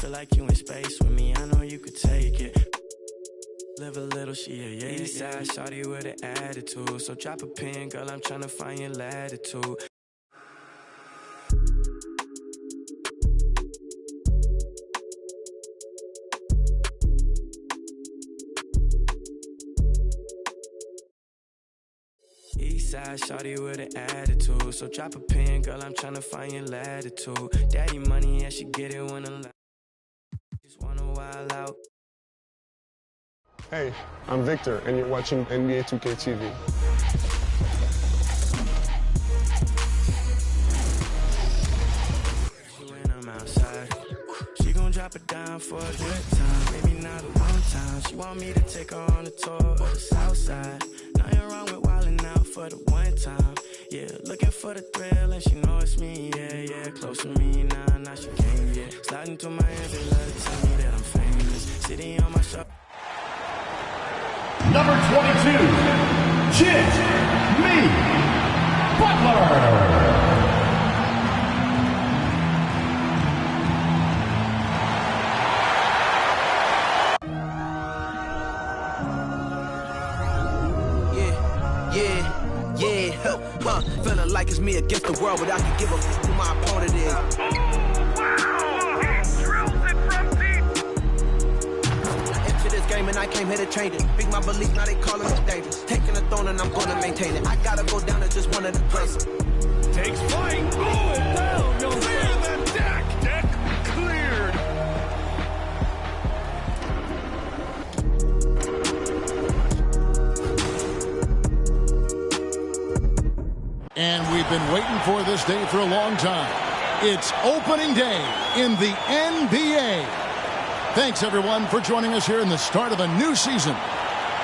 Feel like you in space with me, I know you could take it. Live a little, she a east side shawty with an attitude. So drop a pin, girl, I'm tryna find your latitude. East side shawty with an attitude. So drop a pin, girl, I'm tryna find your latitude. Daddy money, yeah, she get it when I'm just wanna wild out. Hey, I'm Victor, and you're watching NBA 2K TV. When I'm outside, she gon' drop it down for a good time. Maybe not a long time. She want me to take her on a tour of the south side. Nothing wrong with wildin' out for the one time. Yeah, looking for the thrill, and she know it's me. Yeah, close to me, nah, she came, yeah. Sliding through my hands, they love to tell me that I'm famous. Sitting on my show. Number 22, Jimmy Butler. Feeling like it's me against the world, but I can give a f who my opponent is. He drills it from deep. I entered this game and I came here to change it. Big my belief, now they calling me dangerous. Taking the throne and I'm gonna maintain it. I gotta go down as just one of the greatest. Takes flight. Oh, and down. You'll clear the deck. Deck cleared. And we've been waiting for this day for a long time. It's opening day in the NBA. Thanks, everyone, for joining us here in the start of a new season.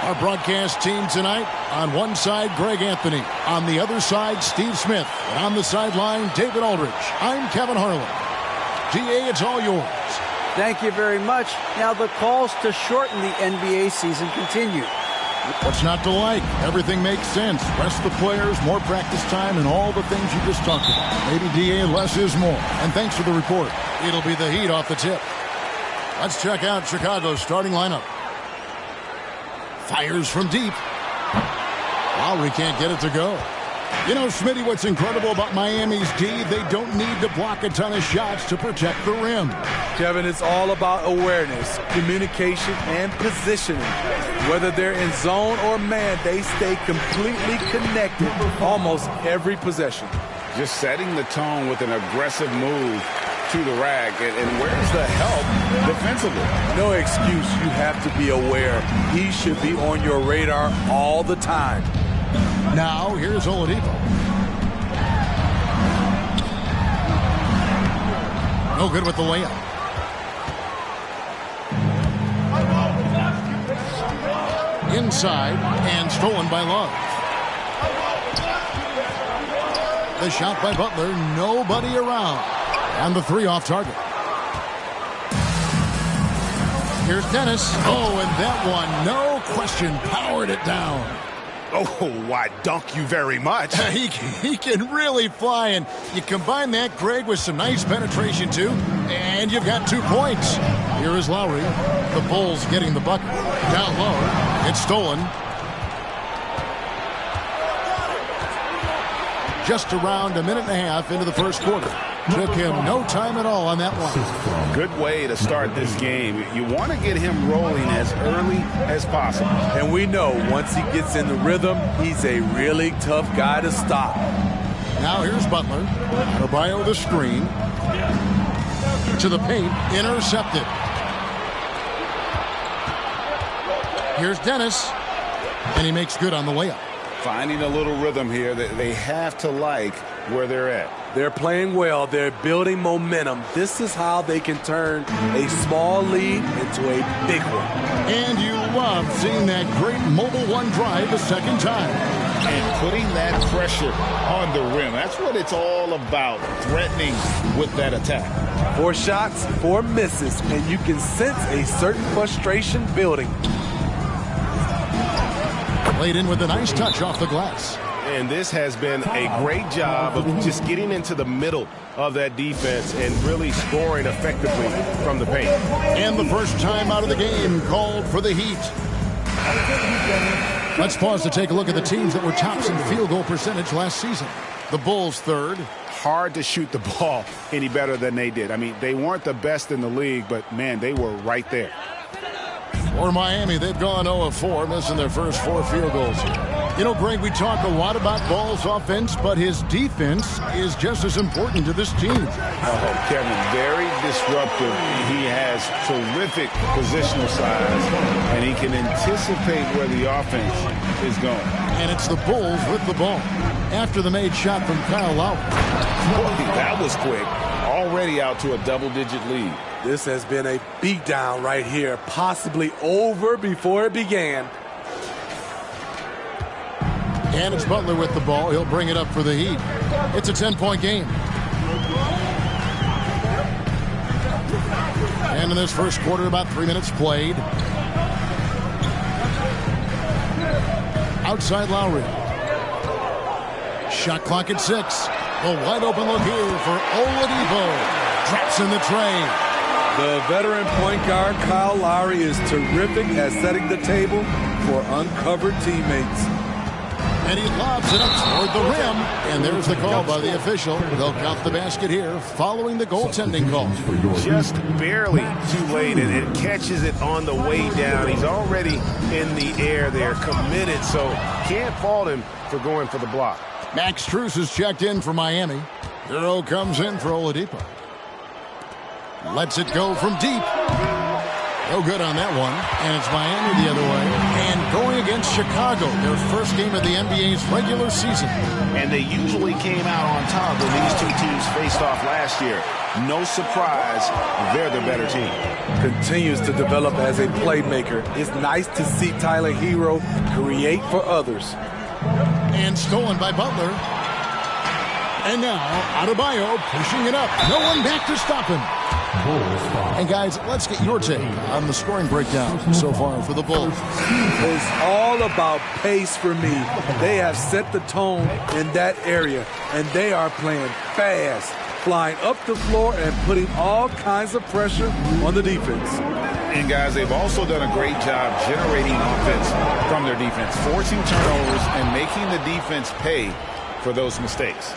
Our broadcast team tonight, on one side, Greg Anthony. On the other side, Steve Smith. And on the sideline, David Aldridge. I'm Kevin Harlan. DA, it's all yours. Thank you very much. Now the calls to shorten the NBA season continue. What's not to like? Everything makes sense. Rest the players, more practice time, and all the things you just talked about. Maybe DA, less is more. And thanks for the report. It'll be the Heat off the tip. Let's check out Chicago's starting lineup. Fires from deep. Lowry can't get it to go. You know, Smitty, what's incredible about Miami's D, they don't need to block a ton of shots to protect the rim. Kevin, it's all about awareness, communication, and positioning. Whether they're in zone or man, they stay completely connected almost every possession. Just setting the tone with an aggressive move to the rack. And where's the help defensively? No excuse. You have to be aware. He should be on your radar all the time. Now, here's Oladipo. No good with the layup. Inside and stolen by Love. The shot by Butler, nobody around. And the three off target. Here's Dennis. Oh, and that one, no question, powered it down. Oh, why, dunk you very much. He can really fly, and you combine that, Greg, with some nice penetration, too, and you've got 2 points. Here is Lowry. The Bulls getting the bucket. Down low. It's stolen. Just around a minute and a half into the first quarter. Took him no time at all on that one. Good way to start this game. You want to get him rolling as early as possible. And we know once he gets in the rhythm, he's a really tough guy to stop. Now here's Butler. Adebayo the screen. To the paint. Intercepted. Here's Dennis. And he makes good on the layup. Finding a little rhythm here that they have to like where they're at. They're playing well. They're building momentum. This is how they can turn a small lead into a big one. And you love seeing that great mobile one drive a second time. And putting that pressure on the rim. That's what it's all about, threatening with that attack. 4 shots, 4 misses, and you can sense a certain frustration building. Played in with a nice touch off the glass. And this has been a great job of just getting into the middle of that defense and really scoring effectively from the paint. And the first time out of the game called for the Heat. Let's pause to take a look at the teams that were tops in field goal percentage last season. The Bulls third. Hard to shoot the ball any better than they did. I mean, they weren't the best in the league, but, man, they were right there. For Miami, they've gone 0 of 4, missing their first 4 field goals. You know, Greg, we talk a lot about Ball's offense, but his defense is just as important to this team. Oh, Kevin, very disruptive. He has terrific positional size, and he can anticipate where the offense is going. And it's the Bulls with the ball after the made shot from Kyle Lowry. That was quick. Already out to a double-digit lead. This has been a beatdown right here, possibly over before it began. And it's Butler with the ball. He'll bring it up for the Heat. It's a 10-point game. And in this first quarter, about 3 minutes played. Outside Lowry. Shot clock at 6. A wide open look here for Oladipo. Drops in the tray. The veteran point guard, Kyle Lowry, is terrific at setting the table for uncovered teammates. And he lobs it up toward the rim. And there's the call by the official. They'll count the basket here following the goaltending call. Just barely too late, and it catches it on the way down. He's already in the air there, committed, so can't fault him for going for the block. Max Strus is checked in for Miami. Hero comes in for Oladipo. Lets it go from deep. No good on that one. And it's Miami the other way. And going against Chicago, their first game of the NBA's regular season. And they usually came out on top when these two teams faced off last year. No surprise, they're the better team. Continues to develop as a playmaker. It's nice to see Tyler Hero create for others. And stolen by Butler. And now, Adebayo pushing it up. No one back to stop him. And guys, let's get your take on the scoring breakdown so far for the Bulls. It's all about pace for me. They have set the tone in that area, and they are playing fast, flying up the floor and putting all kinds of pressure on the defense. And guys, they've also done a great job generating offense from their defense, forcing turnovers and making the defense pay for those mistakes.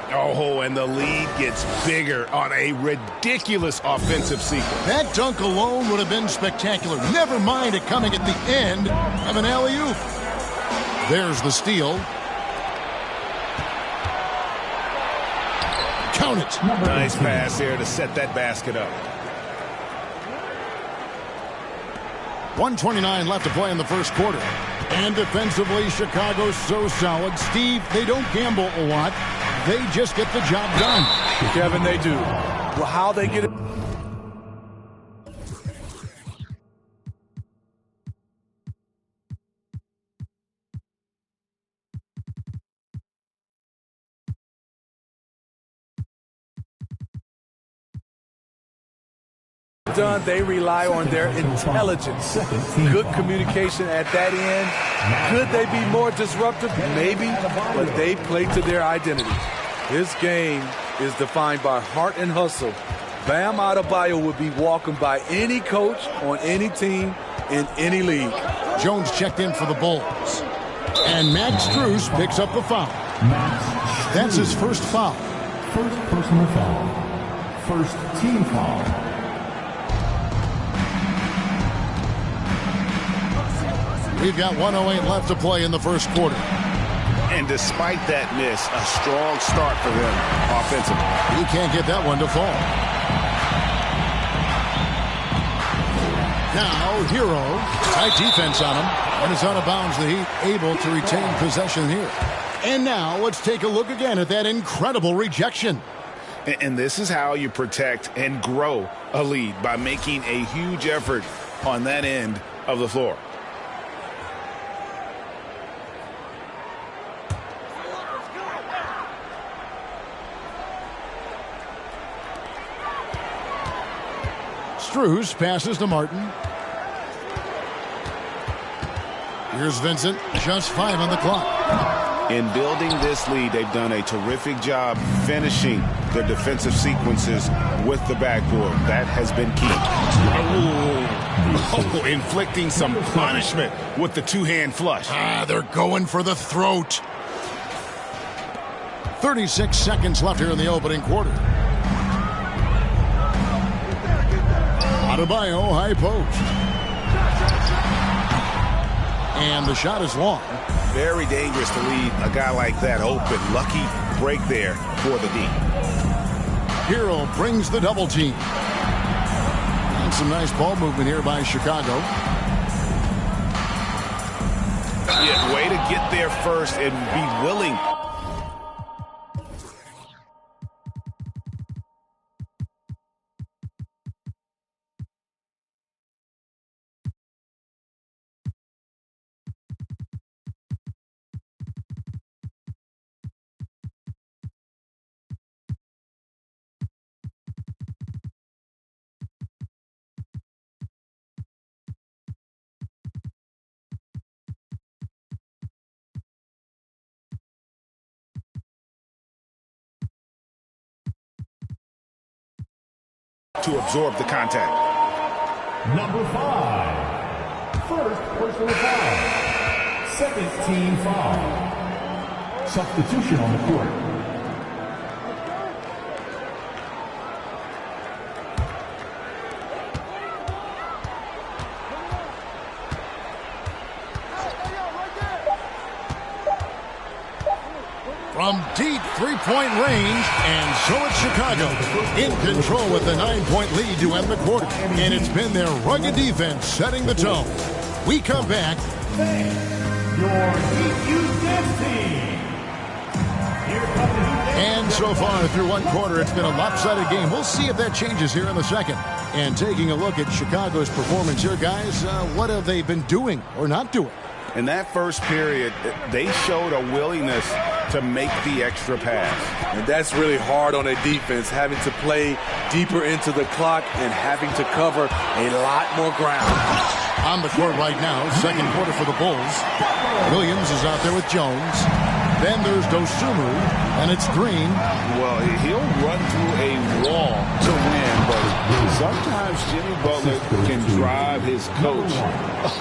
Oh, and the lead gets bigger on a ridiculous offensive sequence. That dunk alone would have been spectacular. Never mind it coming at the end of an alley-oop. There's the steal. Count it. Nice pass there to set that basket up. 1:29 left to play in the first quarter. And defensively, Chicago's so solid. Steve, they don't gamble a lot. They just get the job done. Kevin, they do. Well, how they get it done, they rely on their intelligence. Good communication at that end. Could they be more disruptive? Maybe, but they play to their identity. This game is defined by heart and hustle. Bam Adebayo would be welcomed by any coach on any team in any league. Jones checked in for the Bulls. And Max Strus picks up the foul. That's his first foul. First personal foul. First team foul. We've got 1:08 left to play in the first quarter. And despite that miss, a strong start for them offensively. He can't get that one to fall. Now, Hero, tight defense on him, and it's out of bounds. The Heat able to retain possession here. And now, let's take a look again at that incredible rejection. And this is how you protect and grow a lead, by making a huge effort on that end of the floor. Strus passes to Martin. Here's Vincent. Just 5 on the clock. In building this lead, they've done a terrific job finishing their defensive sequences with the backboard. That has been key. Oh, inflicting some punishment with the two-hand flush. They're going for the throat. 36 seconds left here in the opening quarter. Adebayo, high post. And the shot is long. Very dangerous to leave a guy like that open. Lucky break there for the D. Hero brings the double team. And some nice ball movement here by Chicago. Yeah, way to get there first and be willing. To absorb the contact. Number 5. First personal foul. Second team foul. Substitution on the court. From deep three-point range, and so it's Chicago in control with the 9-point lead to end the quarter. And it's been their rugged defense setting the tone. We come back. Your Heat dance team. Here comes the Heat. And so far through one quarter, it's been a lopsided game. We'll see if that changes here in the second. And taking a look at Chicago's performance here, guys, what have they been doing or not doing? In that first period, they showed a willingness to make the extra pass. And that's really hard on a defense, having to play deeper into the clock and having to cover a lot more ground. On the court right now, second quarter for the Bulls. Williams is out there with Jones. Then there's Dosunmu, and it's Green. Well, he'll run through a wall to win, but sometimes Jimmy Butler can drive his coach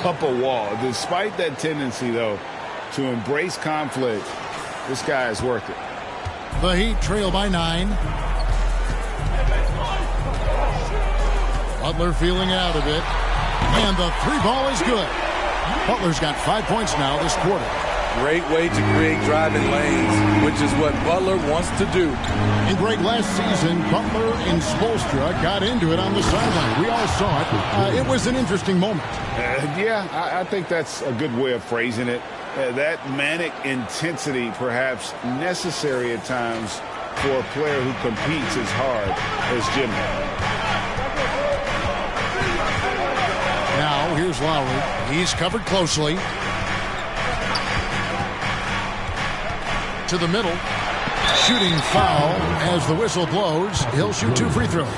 up a wall. Despite that tendency, though, to embrace conflict, this guy is worth it. The Heat trail by 9. Butler feeling out of it. And the three ball is good. Butler's got 5 points now this quarter. Great way to create driving lanes, which is what Butler wants to do. In break last season, Butler and Spoelstra got into it on the sideline. We all saw it. It was an interesting moment. Yeah, I think that's a good way of phrasing it. That manic intensity perhaps necessary at times for a player who competes as hard as Jimmy. Now, here's Lowry. He's covered closely. To the middle. Shooting foul as the whistle blows. He'll shoot 2 free throws.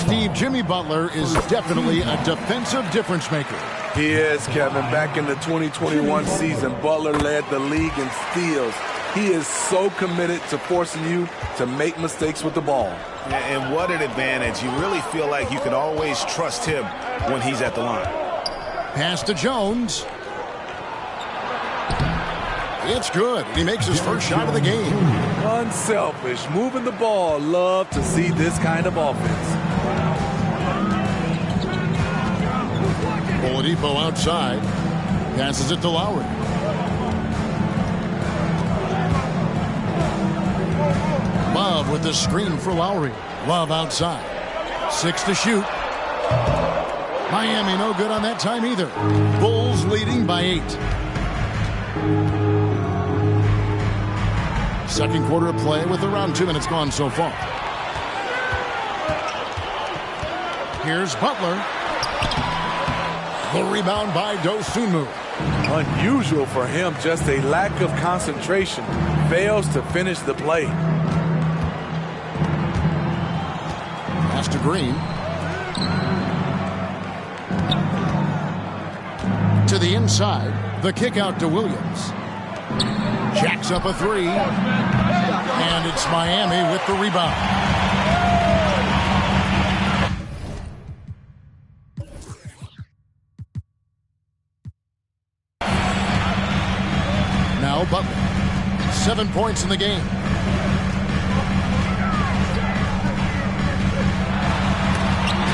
Steve, Jimmy Butler is definitely a defensive difference maker. He is, Kevin. Back in the 2021 season, Butler led the league in steals. He is so committed to forcing you to make mistakes with the ball. And what an advantage. You really feel like you can always trust him when he's at the line. Pass to Jones. It's good. He makes his first shot of the game. Unselfish, moving the ball. Love to see this kind of offense. Oladipo outside. Passes it to Lowry. Love with the screen for Lowry. Love outside. 6 to shoot. Miami no good on that time either. Bulls leading by 8. Second quarter of play with around 2 minutes gone so far. Here's Butler. The rebound by Dosunmu. Unusual for him, just a lack of concentration. Fails to finish the play. Pass to Green. To the inside. The kick out to Williams. Jacks up a three. And it's Miami with the rebound. Now Butler. 7 points in the game.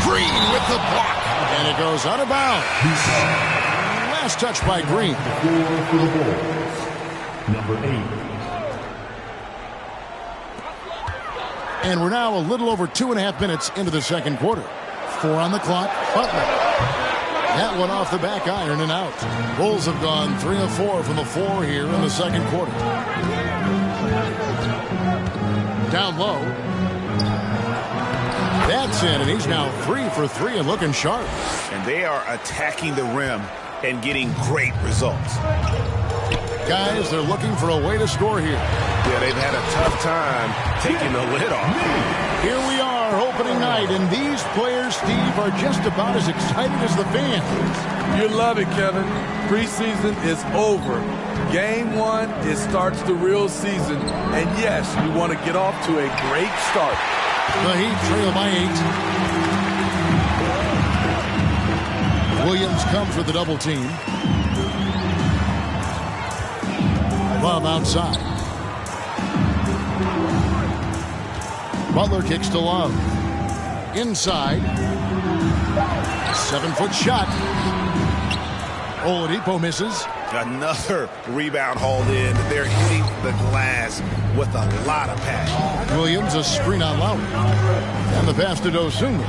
Green with the block. And it goes out of bounds. Last touch by Green. For the Bulls, number 8. And we're now a little over 2.5 minutes into the second quarter. 4 on the clock. Butler. That one off the back iron and out. Bulls have gone 3 of 4 from the floor here in the second quarter. Down low. That's in, and he's now 3 for 3 and looking sharp. And they are attacking the rim and getting great results. Guys, they're looking for a way to score here. Yeah, they've had a tough time taking the lid off. Here we are, opening night, and these players, Steve, are just about as excited as the fans. You love it, Kevin. Preseason is over. Game 1, it starts the real season. And yes, you want to get off to a great start. The Heat trail by 8. Williams comes with the double team. Love outside. Butler kicks to Love. Inside. 7-foot shot. Oladipo misses. Another rebound hauled in. They're hitting the glass with a lot of passion. Williams, a screen on Lowry. And the pass to Dosunmu.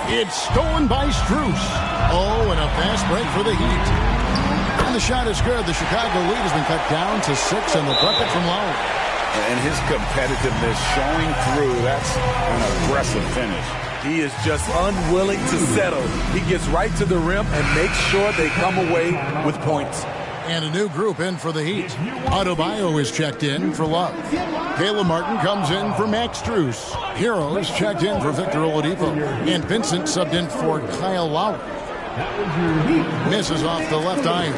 It's stolen by Strus. Oh, and a fast break for the Heat. And the shot is good. The Chicago lead has been cut down to 6, and the bucket from Lowry. And his competitiveness showing through. That's an aggressive finish. He is just unwilling to settle. He gets right to the rim and makes sure they come away with points. And a new group in for the Heat. Adebayo is checked in for Love. Caleb Martin comes in for Max Strus. Hero is checked in for Victor Oladipo. And Vincent subbed in for Kyle Lowry. Misses off the left iron.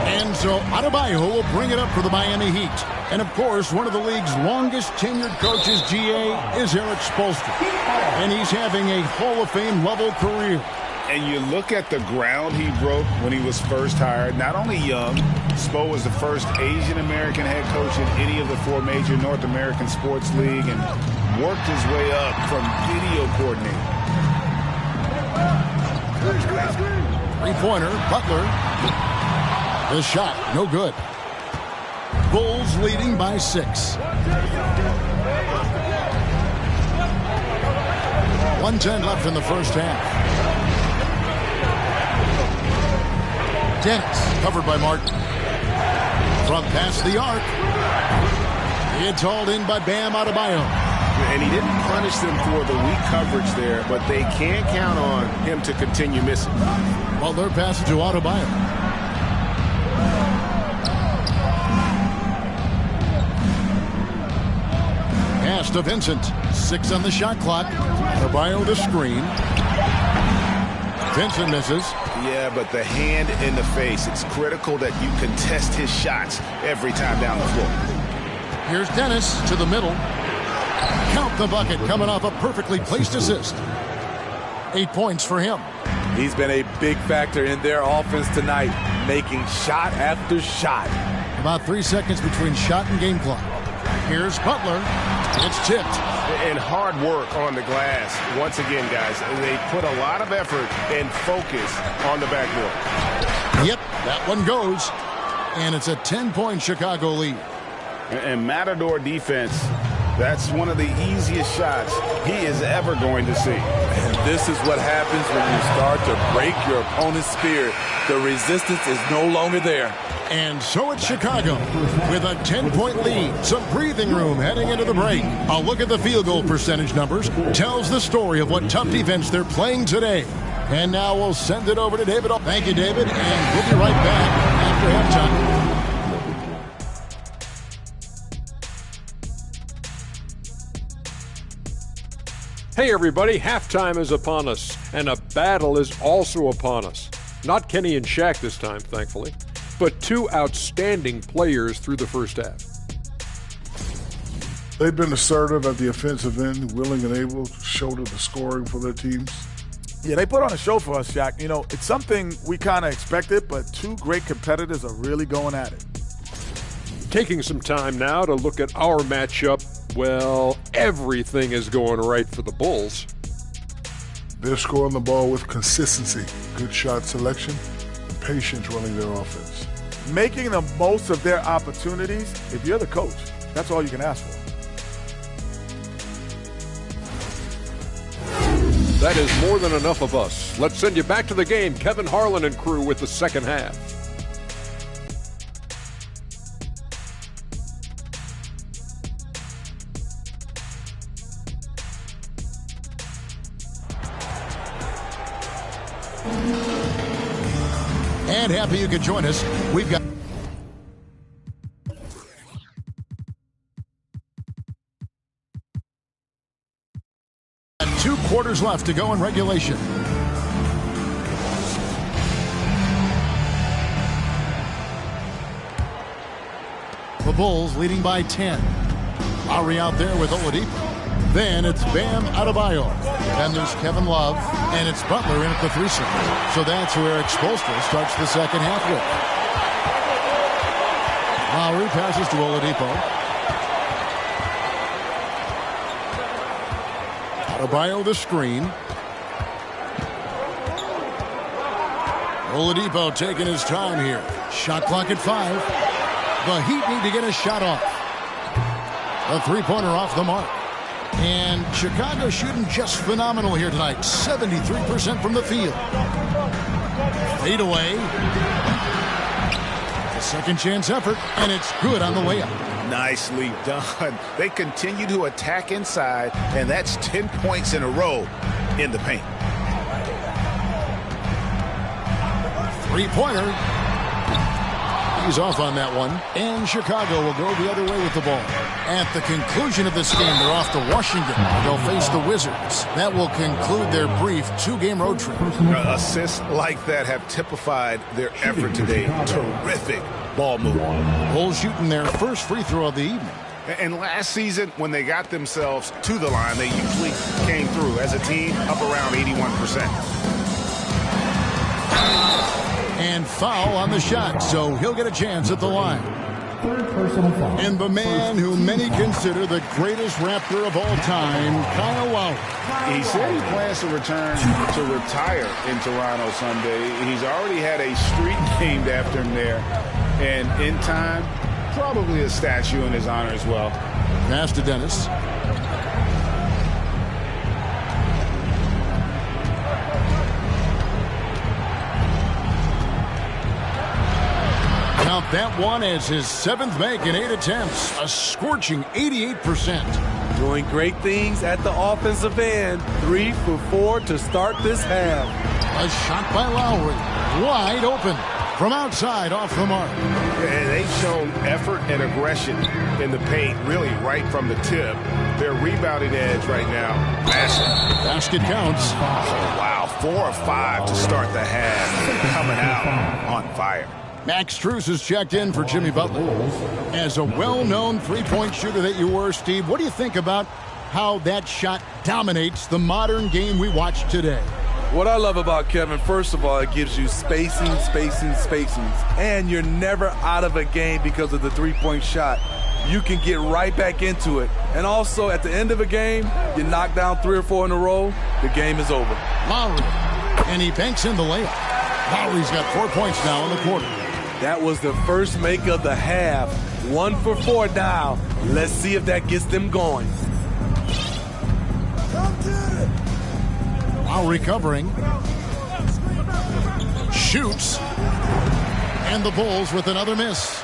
And so Adebayo will bring it up for the Miami Heat. And of course, one of the league's longest tenured coaches, GA, is Eric Spoelstra. And he's having a Hall of Fame level career. And you look at the ground he broke when he was first hired. Not only young, Spo was the first Asian-American head coach in any of the 4 major North American sports league and worked his way up from video coordinator. Three-pointer, Butler. The shot, no good. Bulls leading by 6. 1:10 left in the first half. Dennis, covered by Martin. From past the arc. It's hauled in by Bam Adebayo. And he didn't punish them for the weak coverage there, but they can't count on him to continue missing. Butler passes to Adebayo. Pass to Vincent. 6 on the shot clock. Adebayo the screen. Vincent misses. Yeah, but the hand in the face. It's critical that you contest his shots every time down the floor. Here's Dennis to the middle. Count the bucket coming off a perfectly placed assist. 8 points for him. He's been a big factor in their offense tonight, making shot after shot. About 3 seconds between shot and game clock. Here's Butler. It's tipped. And hard work on the glass. Once again, guys, they put a lot of effort and focus on the backboard. Yep, that one goes. And it's a 10-point Chicago lead. And Matador defense, that's one of the easiest shots he is ever going to see. And this is what happens when you start to break your opponent's spirit. The resistance is no longer there. And so it's Chicago with a 10-point lead. Some breathing room heading into the break. A look at the field goal percentage numbers tells the story of what tough defense they're playing today. And now we'll send it over to David. Thank you, David, and we'll be right back after halftime. Hey everybody, halftime is upon us, and a battle is also upon us. Not Kenny and Shaq this time, thankfully, but two outstanding players through the first half. They've been assertive at the offensive end, willing and able to shoulder the scoring for their teams. Yeah, they put on a show for us, Shaq. You know, it's something we kind of expected, but two great competitors are really going at it. Taking some time now to look at our matchup. Well, everything is going right for the Bulls. They're scoring the ball with consistency, good shot selection, and patience running their offense. Making the most of their opportunities, if you're the coach, that's all you can ask for. That is more than enough of us. Let's send you back to the game. Kevin Harlan and crew with the second half. And happy you could join us. We've got 2 quarters left to go in regulation. The Bulls leading by 10. Lowry out there with Oladipo. Then it's Bam Adebayo. Then there's Kevin Love. And it's Butler in at the 3 slot. So that's who Eric Spoelstra starts the second half with. Lowry passes to Oladipo. Adebayo the screen. Oladipo taking his time here. Shot clock at 5. The Heat need to get a shot off. A 3-pointer off the mark. And Chicago shooting just phenomenal here tonight. 73% from the field. Fade away. A second chance effort, and it's good on the way up. Nicely done. They continue to attack inside, and that's 10 points in a row in the paint. 3-pointer. He's off on that one. And Chicago will go the other way with the ball. At the conclusion of this game, they're off to Washington. They'll face the Wizards. That will conclude their brief 2-game road trip. Assists like that have typified their effort today. Terrific ball movement. Bulls shooting their first free throw of the evening. And last season, when they got themselves to the line, they usually came through as a team up around 81%. And foul on the shot, so he'll get a chance at the line. Third personal foul. And the man who many consider the greatest Raptor of all time, Kyle Lowry. He said he plans to return to retire in Toronto Sunday. He's already had a street named after him there. And in time, probably a statue in his honor as well. Pass to Dennis. Count that one as his 7th make in 8 attempts. A scorching 88%. Doing great things at the offensive end. 3 for 4 to start this half. A shot by Lowry. Wide open. From outside, off the mark. And they've shown effort and aggression in the paint, really right from the tip. Their rebounding edge right now, massive. Basket counts. Oh, wow, 4 of 5 to start the half. Coming out on fire. Max Strus has checked in for Jimmy Butler. As a well-known three-point shooter that you were, Steve, what do you think about how that shot dominates the modern game we watch today? What I love about Kevin, first of all, it gives you spacing. And you're never out of a game because of the three-point shot. You can get right back into it. And also, at the end of a game, you knock down 3 or 4 in a row, the game is over. Lowry, and he banks in the layup. Lowry's got 4 points now in the quarter. That was the first make of the half. 1 for 4 now. Let's see if that gets them going. Lowry covering. Shoots. And the Bulls with another miss.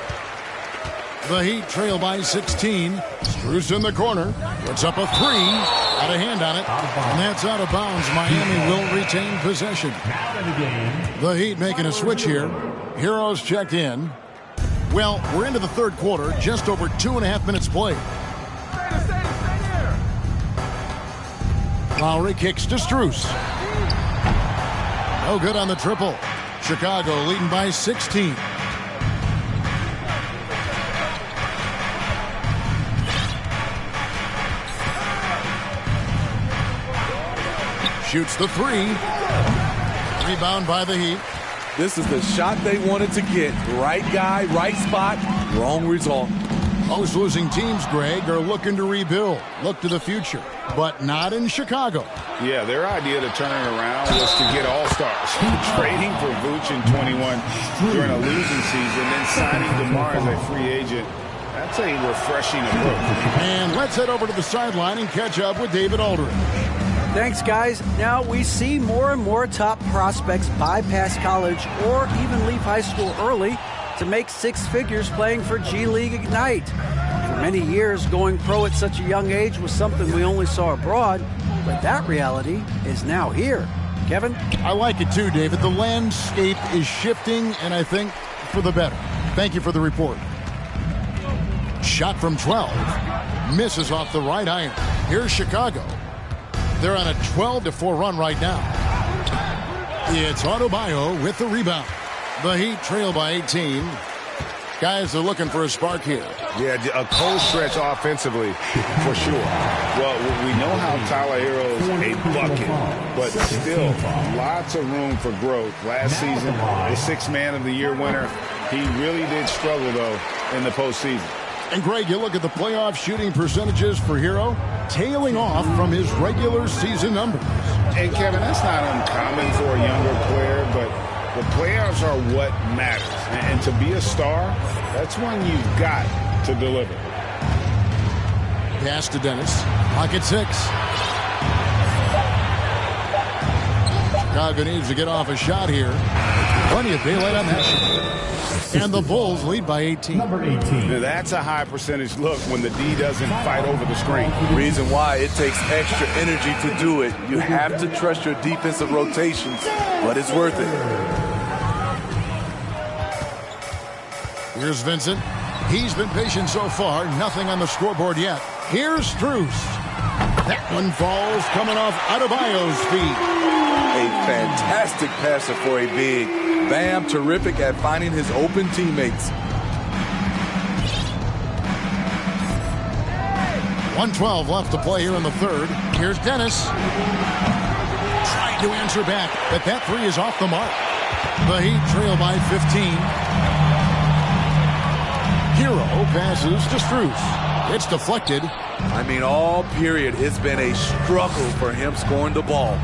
The Heat trail by 16. Strus in the corner. Puts up a 3. Got a hand on it. And that's out of bounds. Miami will retain possession. The Heat making a switch here. Heroes checked in. Well, we're into the third quarter. Just over 2.5 minutes played. Lowry kicks to Strus. No good on the triple. Chicago leading by 16. Shoots the three. Rebound by the Heat. This is the shot they wanted to get. Right guy, right spot, wrong result. Most losing teams, Greg, are looking to rebuild, look to the future, but not in Chicago. Yeah, their idea to turn it around was to get all-stars. Trading for Vooch in 21 during a losing season, then signing DeMar as a free agent. That's a refreshing approach. And let's head over to the sideline and catch up with David Aldridge. Thanks, guys. Now, we see more and more top prospects bypass college or even leave high school early to make six figures playing for G League Ignite. For many years, going pro at such a young age was something we only saw abroad, but that reality is now here. Kevin? I like it too, David. The landscape is shifting, and I think for the better. Thank you for the report. Shot from 12. Misses off the right iron. Here's Chicago. They're on a 12-4 run right now. It's Adebayo with the rebound. The Heat trail by 18. Guys are looking for a spark here. Yeah, a cold stretch offensively, for sure. Well, we know how Tyler Hero's a bucket, but still lots of room for growth. Last season, the Sixth Man of the Year winner, he really did struggle, though, in the postseason. And, Greg, you look at the playoff shooting percentages for Hero, tailing off from his regular season numbers. And, Kevin, that's not uncommon for a younger player, but the playoffs are what matters. And to be a star, that's when you've got to deliver. Pass to Dennis. Pocket 6. Chicago needs to get off a shot here. Plenty of daylight on that shot. And the Bulls lead by 18. Number 18. Now, that's a high percentage look when the D doesn't fight over the screen. Reason why it takes extra energy to do it. You have to trust your defensive rotations, but it's worth it. Here's Vincent. He's been patient so far. Nothing on the scoreboard yet. Here's Strus. That one falls coming off Adebayo's feet. A fantastic passer for a big. Bam, terrific at finding his open teammates. 1:12 left to play here in the third. Here's Dennis. Trying to answer back, but that three is off the mark. The Heat trail by 15. Hero passes to Strus. It's deflected. I mean, all period, it's been a struggle for him scoring the ball.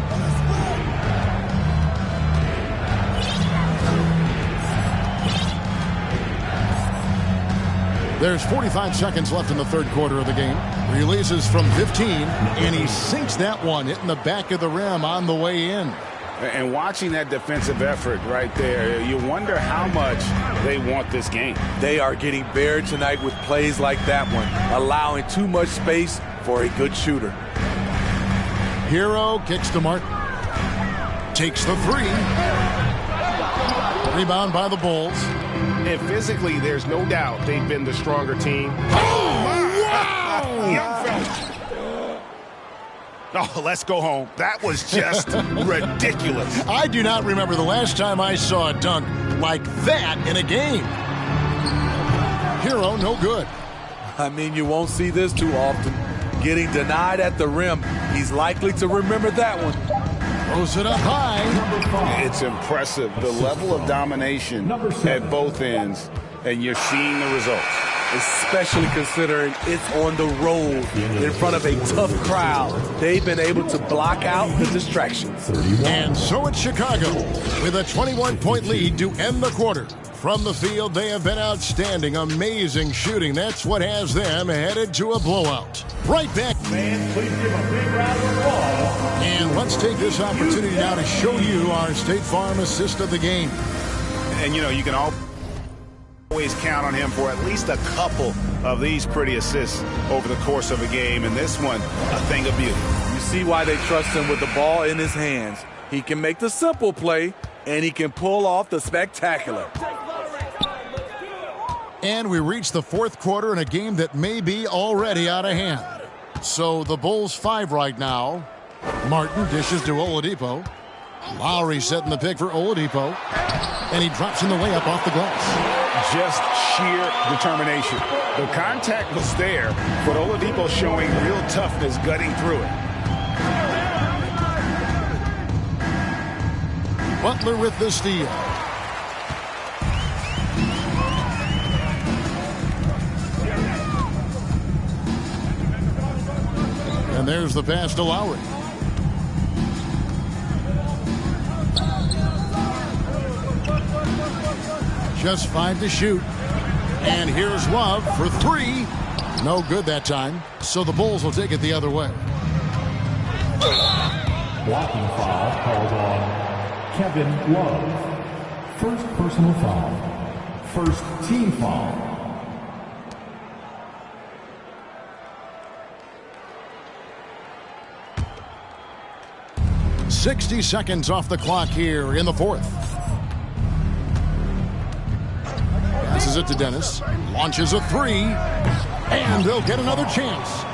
There's 45 seconds left in the third quarter of the game. Releases from 15, and he sinks that one, hitting the back of the rim on the way in. And watching that defensive effort right there, you wonder how much they want this game. They are getting buried tonight with plays like that one, allowing too much space for a good shooter. Hero kicks to Martin. Takes the three. Rebound by the Bulls. And physically, there's no doubt they've been the stronger team. Oh, wow! Young fella. Oh, let's go home. That was just ridiculous. I do not remember the last time I saw a dunk like that in a game. Hero, no good. I mean, you won't see this too often. Getting denied at the rim. He's likely to remember that one. Throws it up high. It's impressive, the level of domination at both ends, and you're seeing the results. Especially considering it's on the road in front of a tough crowd. They've been able to block out the distractions. And so it's Chicago with a 21-point lead to end the quarter. From the field, they have been outstanding, amazing shooting. That's what has them headed to a blowout. Right back. Fans, please give a big round of applause. And let's take this opportunity now to show you our State Farm assist of the game. And, you know, you can always count on him for at least a couple of these pretty assists over the course of a game. And this one, a thing of beauty. You see why they trust him with the ball in his hands. He can make the simple play, and he can pull off the spectacular. And we reach the fourth quarter in a game that may be already out of hand. So the Bulls 5 right now. Martin dishes to Oladipo. Lowry setting the pick for Oladipo. And he drops in the layup off the glass. Just sheer determination. The contact was there, but Oladipo showing real toughness gutting through it. Butler with the steal. And there's the pass to Lowry. Just 5 to shoot. And here's Love for 3. No good that time. So the Bulls will take it the other way. Blocking foul called on Kevin Love. First personal foul. First team foul. "60 seconds off the clock here in the fourth. Passes it to Dennis. Launches a 3. And they'll get another chance.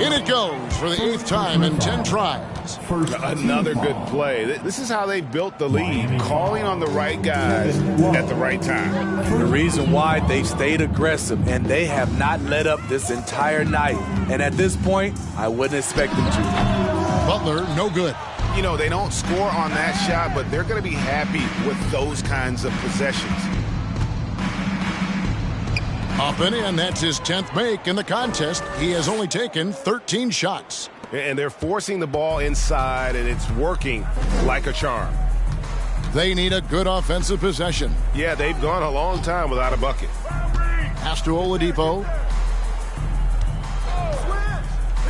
In it goes for the 8th time in 10 tries. Another good play. This is how they built the lead, calling on the right guys at the right time. The reason why they stayed aggressive, and they have not let up this entire night. And at this point, I wouldn't expect them to. Butler, no good. You know, they don't score on that shot, but they're going to be happy with those kinds of possessions. Up and in, that's his 10th make in the contest. He has only taken 13 shots. And they're forcing the ball inside, and it's working like a charm. They need a good offensive possession. Yeah, they've gone a long time without a bucket. Pass to Oladipo.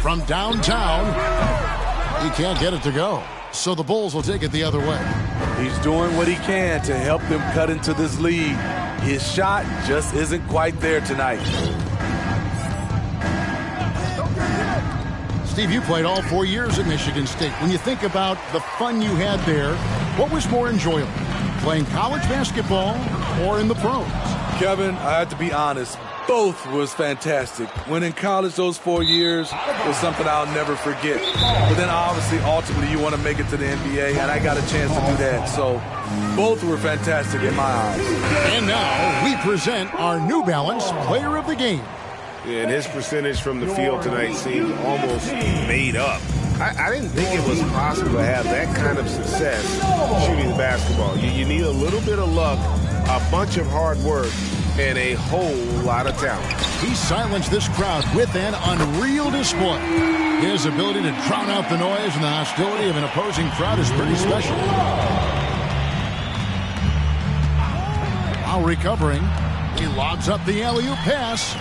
From downtown, he can't get it to go. So the Bulls will take it the other way. He's doing what he can to help them cut into this lead. His shot just isn't quite there tonight. Steve, you played all 4 years at Michigan State. When you think about the fun you had there, what was more enjoyable, playing college basketball or in the pros? Kevin, I have to be honest. Both was fantastic. When in college, those 4 years was something I'll never forget. But then obviously, ultimately, you want to make it to the NBA, and I got a chance to do that. So both were fantastic in my eyes. And now we present our New Balance Player of the Game. And his percentage from the field tonight seemed almost made up. I didn't think it was possible to have that kind of success shooting the basketball. You need a little bit of luck, a bunch of hard work, and a whole lot of talent. He silenced this crowd with an unreal display. His ability to drown out the noise and the hostility of an opposing crowd is pretty special. While recovering, he lobs up the alley-oop pass.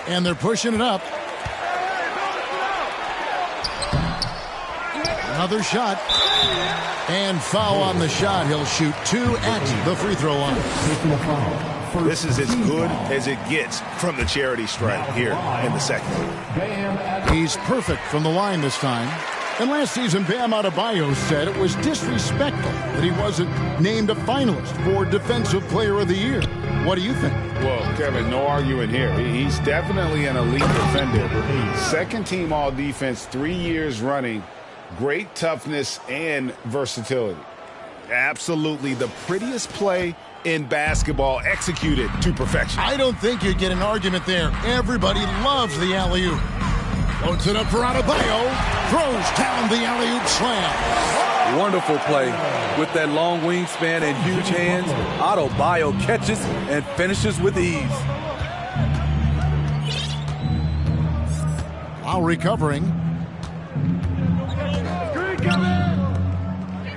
And they're pushing it up. Another shot. And foul on the shot. He'll shoot 2 at the free throw line. This is as good as it gets from the charity stripe here in the second. He's perfect from the line this time. And last season, Bam Adebayo said it was disrespectful that he wasn't named a finalist for Defensive Player of the Year. What do you think? Well, Kevin, no arguing here. He's definitely an elite defender. Second team all defense 3 years running. Great toughness and versatility. Absolutely the prettiest play in basketball, executed to perfection. I don't think you'd get an argument there. Everybody loves the alley-oop. Floats it up for Adebayo. Throws down the alley-oop slam. Wonderful play. With that long wingspan and huge hands, Adebayo catches and finishes with ease. While recovering.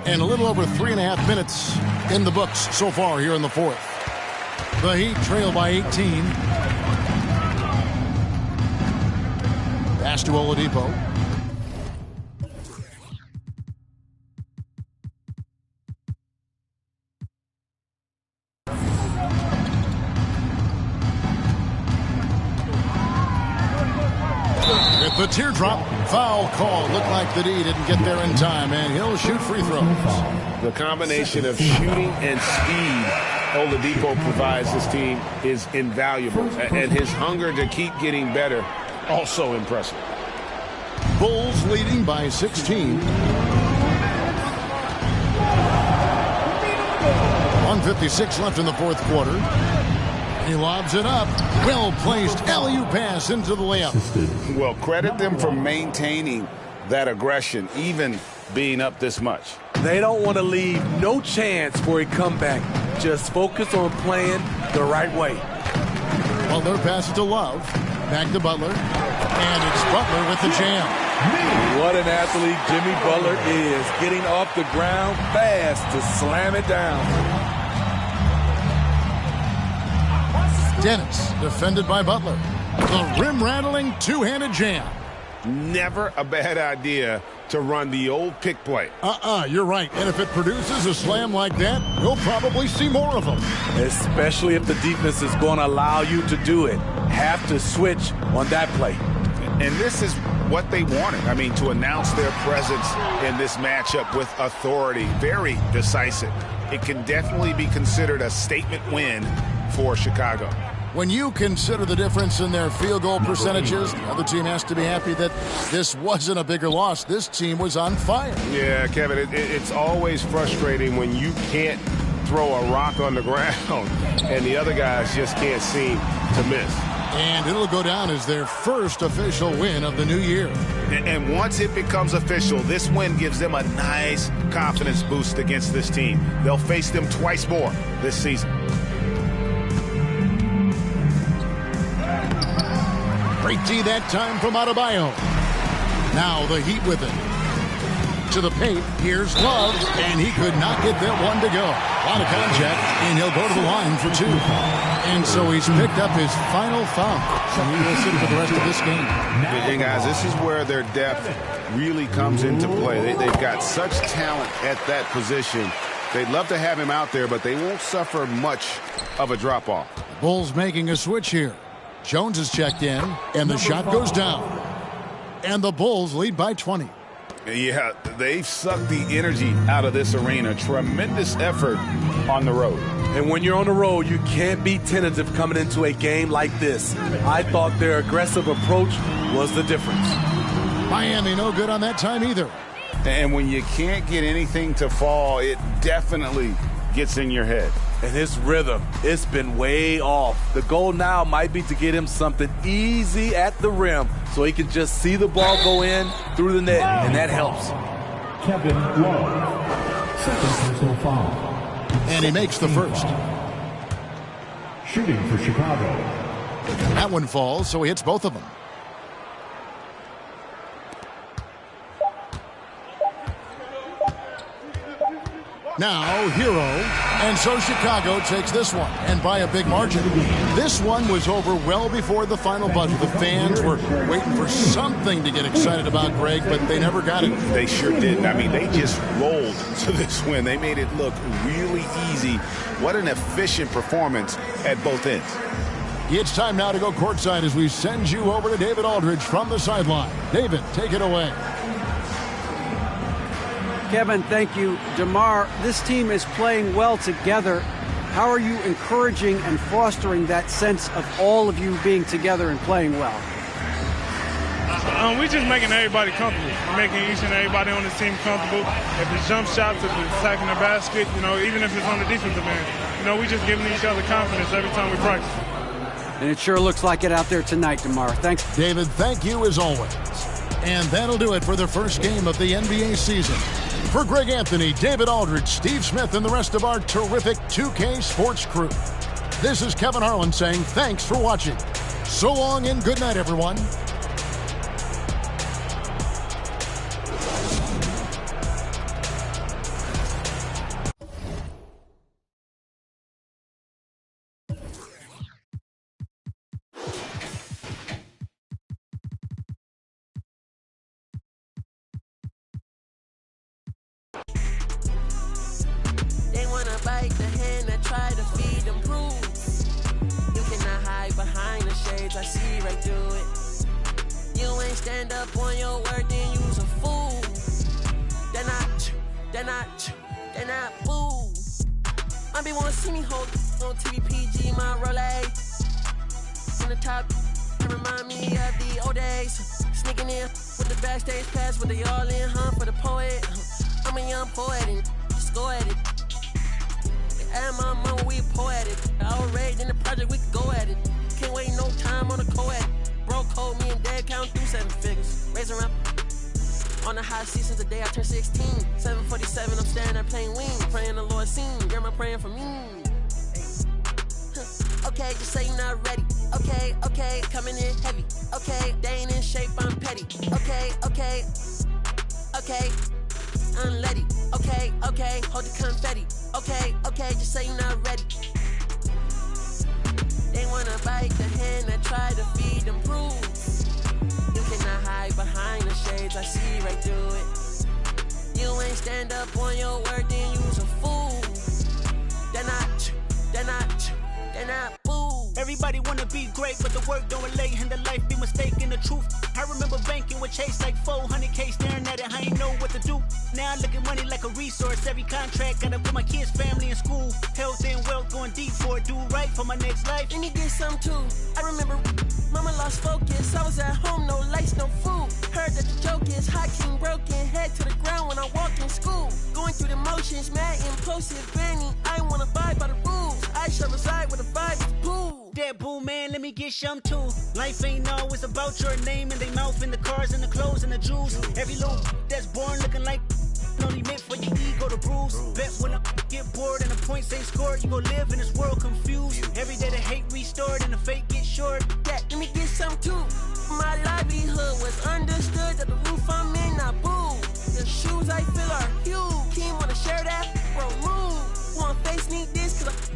And a little over 3.5 minutes in the books so far here in the fourth. The Heat trail by 18. Pass to Oladipo. With the teardrop, foul call. Looked like the D didn't get there in time, and he'll shoot free throws. The combination of shooting and speed Oladipo provides this team is invaluable, and his hunger to keep getting better, also impressive. Bulls leading by 16. 1:56 left in the fourth quarter. He lobs it up. Well-placed alley-oop pass into the layup. Well, credit them for maintaining that aggression, even being up this much. They don't want to leave no chance for a comeback. Just focus on playing the right way. Butler passes to Love. Back to Butler. And it's Butler with the jam. What an athlete Jimmy Butler is. Getting off the ground fast to slam it down. Dennis, defended by Butler. The rim-rattling two-handed jam. Never a bad idea to run the old pick play. You're right. And if it produces a slam like that, we'll probably see more of them. Especially if the defense is going to allow you to do it. Have to switch on that play. And this is what they wanted. I mean, to announce their presence in this matchup with authority. Very decisive. It can definitely be considered a statement win for Chicago. When you consider the difference in their field goal percentages, the other team has to be happy that this wasn't a bigger loss. This team was on fire. Yeah, Kevin, it's always frustrating when you can't throw a rock on the ground and the other guys just can't seem to miss. And it'll go down as their first official win of the new year. And once it becomes official, this win gives them a nice confidence boost against this team. They'll face them twice more this season. Great D that time from Adebayo. Now the Heat with it. To the paint, here's Love, and he could not get that one to go. A lot of contact, and he'll go to the line for two. And so he's picked up his final foul. So he will sit for the rest of this game. And guys, this is where their depth really comes into play. They've got such talent at that position. They'd love to have him out there, but they won't suffer much of a drop-off. Bulls making a switch here. Jones is checked in, and the shot goes down. And the Bulls lead by 20. Yeah, they've sucked the energy out of this arena. Tremendous effort on the road. And when you're on the road, you can't be tentative coming into a game like this. I thought their aggressive approach was the difference. Miami no good on that time either. And when you can't get anything to fall, it definitely gets in your head. And his rhythm, it's been way off. The goal now might be to get him something easy at the rim so he can just see the ball go in through the net, and that helps. Kevin Love, second personal foul. And he makes the first. Shooting for Chicago. That one falls, so he hits both of them. Now, Hero, and so Chicago takes this one, and by a big margin. This one was over well before the final buzzer. The fans were waiting for something to get excited about, Greg, but they never got it. They sure didn't. I mean, they just rolled to this win. They made it look really easy. What an efficient performance at both ends. It's time now to go courtside as we send you over to David Aldridge from the sideline. David, take it away. Kevin, thank you. DeMar, this team is playing well together. How are you encouraging and fostering that sense of all of you being together and playing well? We're just making everybody comfortable. We're making each and everybody on this team comfortable. If it's jump shots, if it's attacking the basket, even if it's on the defensive end, we just giving each other confidence every time we practice. And it sure looks like it out there tonight, DeMar. Thanks. David, thank you as always. And that'll do it for the first game of the NBA season. For Greg Anthony, David Aldridge, Steve Smith, and the rest of our terrific 2K Sports crew, this is Kevin Harlan saying thanks for watching. So long and good night, everyone. Bite the hand that tried to feed them rules. You cannot hide behind the shades, I see right through it. You ain't stand up on your word, then you's a fool. They're not fool. I be wanna see me hold on TVPG, my Rolex. On the top, Might remind me of the old days. Sneaking in with the backstage pass, with they all in, for the poet. I'm a young poet and just go at it. At my mama, we poetic. Outraged in the project, we could go at it. Can't wait no time on the co-ed. Bro code, me and dad count through 7 figures. Raise around on the high seat since the day I turned 16. 747, I'm standing there playing wings. Praying the Lord seen. Grandma praying for me. Okay, just say you're not ready. Okay, coming in heavy. Okay, they ain't in shape, I'm petty. Okay, unleady. Okay, hold the confetti. Okay, just say you're not ready. They wanna bite the hand that tried to feed them proof. You cannot hide behind the shades, I see right through it. You ain't stand up on your word, then you's a fool. They're not boo. Everybody wanna be great, but the work don't relate, and the life be mistaken the truth. I remember banking with Chase like 400K, staring at it, I ain't know what to do. Now I look at money like a resource. Every contract gotta put my kids' family in school. Health and wealth going deep for it, do right for my next life. Let me get some too. I remember mama lost focus. I was at home, no lights, no food. Heard that the joke is hot king broken, head to the ground when I walk in school. Going through the motions, mad impulsive, Benny. I wanna abide by the rules. I shall reside with a vibe is pool. That boo man, let me get some too. Life ain't always about your name and they mouth and the cars and the clothes and the jewels. Every little that's born looking like only meant for your ego to bruise. Bet when I get bored and the points ain't scored, you gon' live in this world confused. Every day the hate restored and the fake get short. That, let me get some too. My livelihood was understood that the roof I'm in, not boo. The shoes I feel are huge. Team wanna share that? Bro, move. Wanna face need this? Cause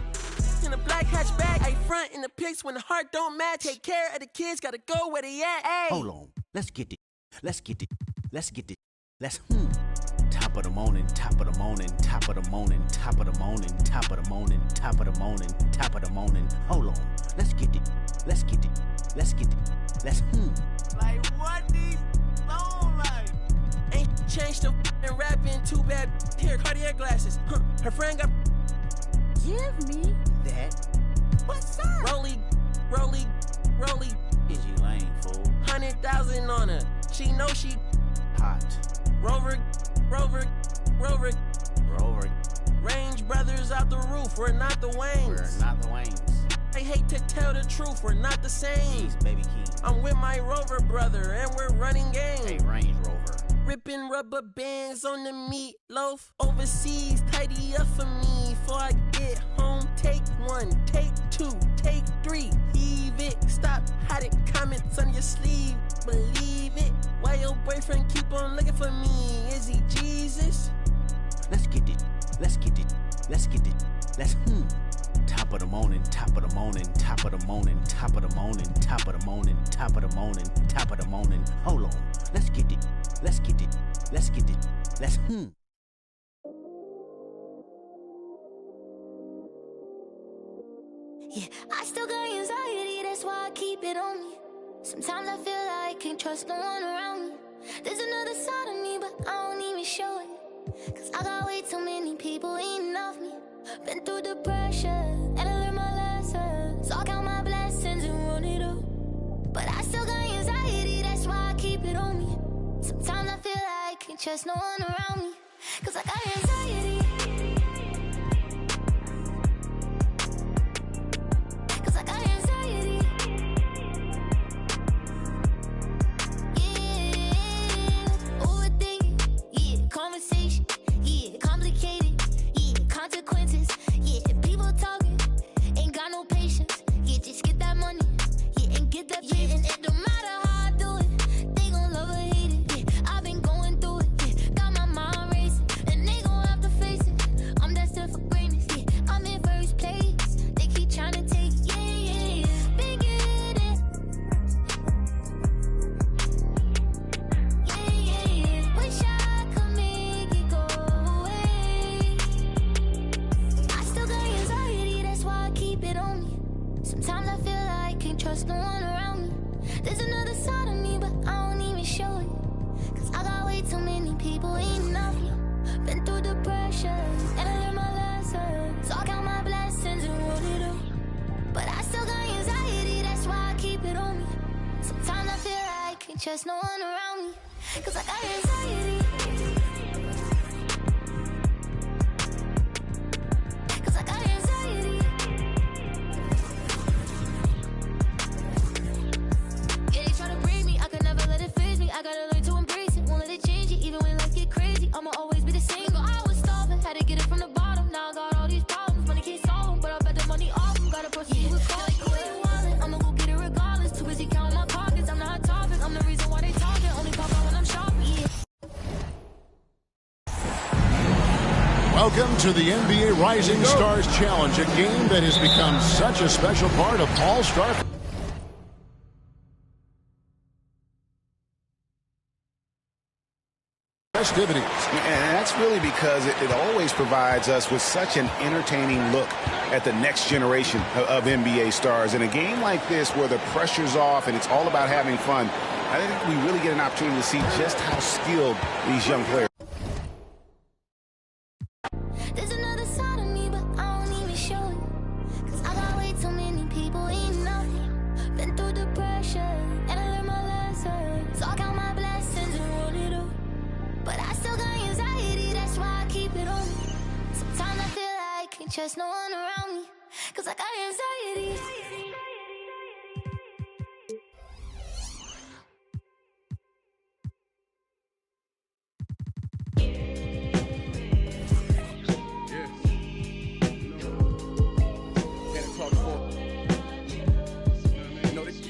in a black hatchback, I front in the pics when the heart don't match. Take care of the kids, gotta go where they at. Ay. Hold on, let's get it. Top of the morning, top of the morning, top of the morning, top of the morning, top of the morning, top of the morning, top of the morning. Hold on, let's get it. Like what these long like? Ain't changed the and rapping too bad. Here, Cartier glasses. Her friend got. Give me that. What's up? Rolly. Is you lame, fool? 100,000 on her. She know she hot. Rover. Range brothers out the roof. We're not the Waynes. I hate to tell the truth. We're not the same. Jeez, baby king. I'm with my Rover brother and we're running game. Hey, Range Rover. Ripping rubber bands on the meatloaf. Overseas, tidy up for me before I get home. Take 1, take 2, take 3. Leave it. Stop hiding comments on your sleeve. Believe it. Why your boyfriend keep on looking for me? Is he Jesus? Let's get it. Top of the morning, top of the morning, top of the morning, top of the morning, top of the morning, top of the morning, top of the morning. Hold on, let's get it. Yeah, I still got anxiety, that's why I keep it on me. Sometimes I feel like I can't trust no one around me. There's another side of me, but I don't even show it. Cause I got way too many people eating off me. Been through the pressure, and I learned my lesson. So I count my blessings and run it up. But I still got anxiety, that's why I keep it on me. Sometimes I feel like I can't trust no one around me. Cause I got anxiety. Cause I got anxiety. Yeah, overthinking. Yeah, conversation. Yeah, complicated. Yeah, consequences. Yeah, people talking. Ain't got no patience. Yeah, just get that money. Yeah, and get that patience. And it don't matter how I do it. They gon' love or hate it. Yeah, I've been going through it. Yeah, got my mind racing. And they gon' have to face it. I'm destined for greatness. Yeah, I'm in first place. They keep trying to take. Yeah. Been getting. Yeah. Wish I could make it go away. I still got anxiety, that's why I keep it on me. Sometimes I feel like I can't trust no one around me. There's another side of me, but I don't even show it. Cause I got way too many people eating off me. Been through the pressure, and I learned my lesson. So I count my blessings and run it up. But I still got anxiety, that's why I keep it on me. can't trust no one around me. Cause I got anxiety. Cause I got anxiety. Yeah, they try to break me, I could never let it phase me. I gotta learn to embrace it, won't let it change it. Even when life get crazy, I'ma always be the same. But I was starving, had to get it from the bottom. Now I got all these problems, money can't solve them. But I bet the money off them, gotta proceed with caution. I'ma go get it regardless, too busy counting my pockets. I'm not a topic, I'm the reason why they talking. Only pop out when I'm shopping, yeah. Welcome to the NBA Rising Stars Challenge, a game that has become such a special part of All-Star festivities. And that's really because it always provides us with such an entertaining look at the next generation of NBA stars. In a game like this where the pressure's off and it's all about having fun, I think we really get an opportunity to see just how skilled these young players are. There's another side of me, but I don't even show it. Cause I got way too many people eating up. Been through the pressure, and I learned my lesson. So I count my blessings and roll it up. But I still got anxiety, that's why I keep it on me. Sometimes I feel like I can't trust no one around me. Cause I got anxiety.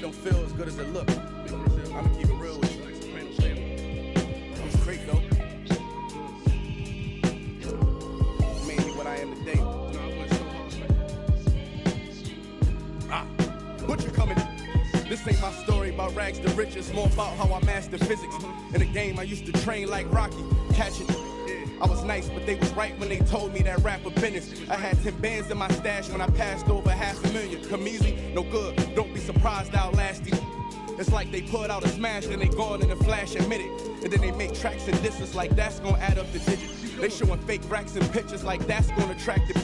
Don't feel as good as it look. I'ma keep it real with you. I'm straight though. Made me what I am today. Butcher coming. This ain't my story about rags to riches. More about how I mastered physics. In the game I used to train like Rocky. Catch it. I was nice, but they was right when they told me that rapper business. I had 10 bands in my stash when I passed over $500,000. Come easy, no good. Don't be surprised I'll last you. It's like they put out a smash, then they gone in a flash and minute. And then they make tracks and distance like that's gonna add up the digits. They showing fake racks and pictures like that's gonna attract the.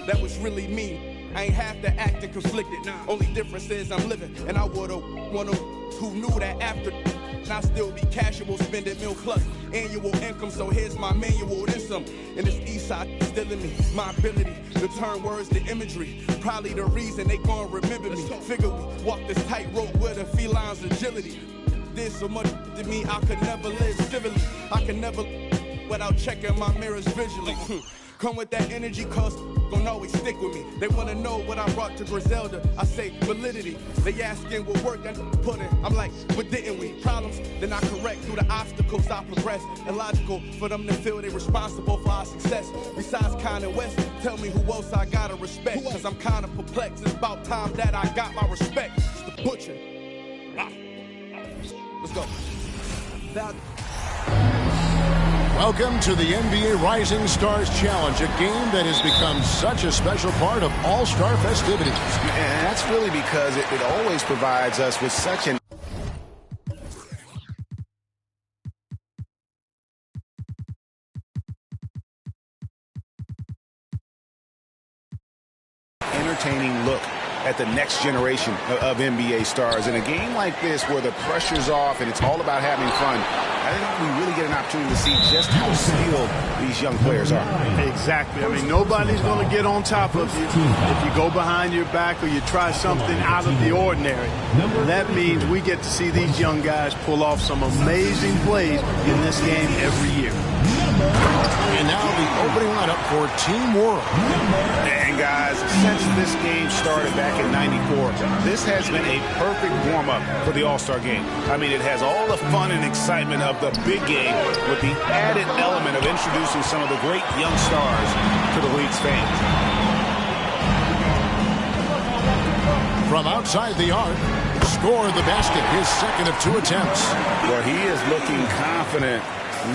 That was really me. I ain't have to act and conflicted. Only difference is I'm living, and I would've one of who knew that after. And I still be casual, spending $1 plus annual income. So here's my manual, then some. And this east side still in me, my ability to turn words to imagery. Probably the reason they gon' remember me. Figure we walk this tightrope with a feline's agility. There's so much to me I could never live civilly. I can never without checking my mirrors visually. Come with that energy, cause gon' always stick with me. They wanna know what I brought to Griselda. I say validity. They asking what work I put in. I'm like, but didn't we? Problems, then I correct through the obstacles I progress. Illogical for them to feel they responsible for our success. Besides Kanye West, tell me who else I gotta respect. Cause I'm kinda perplexed. It's about time that I got my respect. It's the Butcher. Let's go. Welcome to the NBA Rising Stars Challenge, a game that has become such a special part of All-Star festivities. And that's really because it always provides us with such an entertaining look at the next generation of NBA stars. In a game like this where the pressure's off and it's all about having fun, I think we really get an opportunity to see just how skilled these young players are. Exactly. I mean, nobody's going to get on top of you if you go behind your back or you try something out of the ordinary. That means we get to see these young guys pull off some amazing plays in this game every year. And now the opening lineup for Team World. And guys, since this game started back in '94, this has been a perfect warm-up for the All-Star game. I mean, it has all the fun and excitement of the big game with the added element of introducing some of the great young stars to the league's fans. From outside the arc, score the basket, his second of 2 attempts. Well, he is looking confident.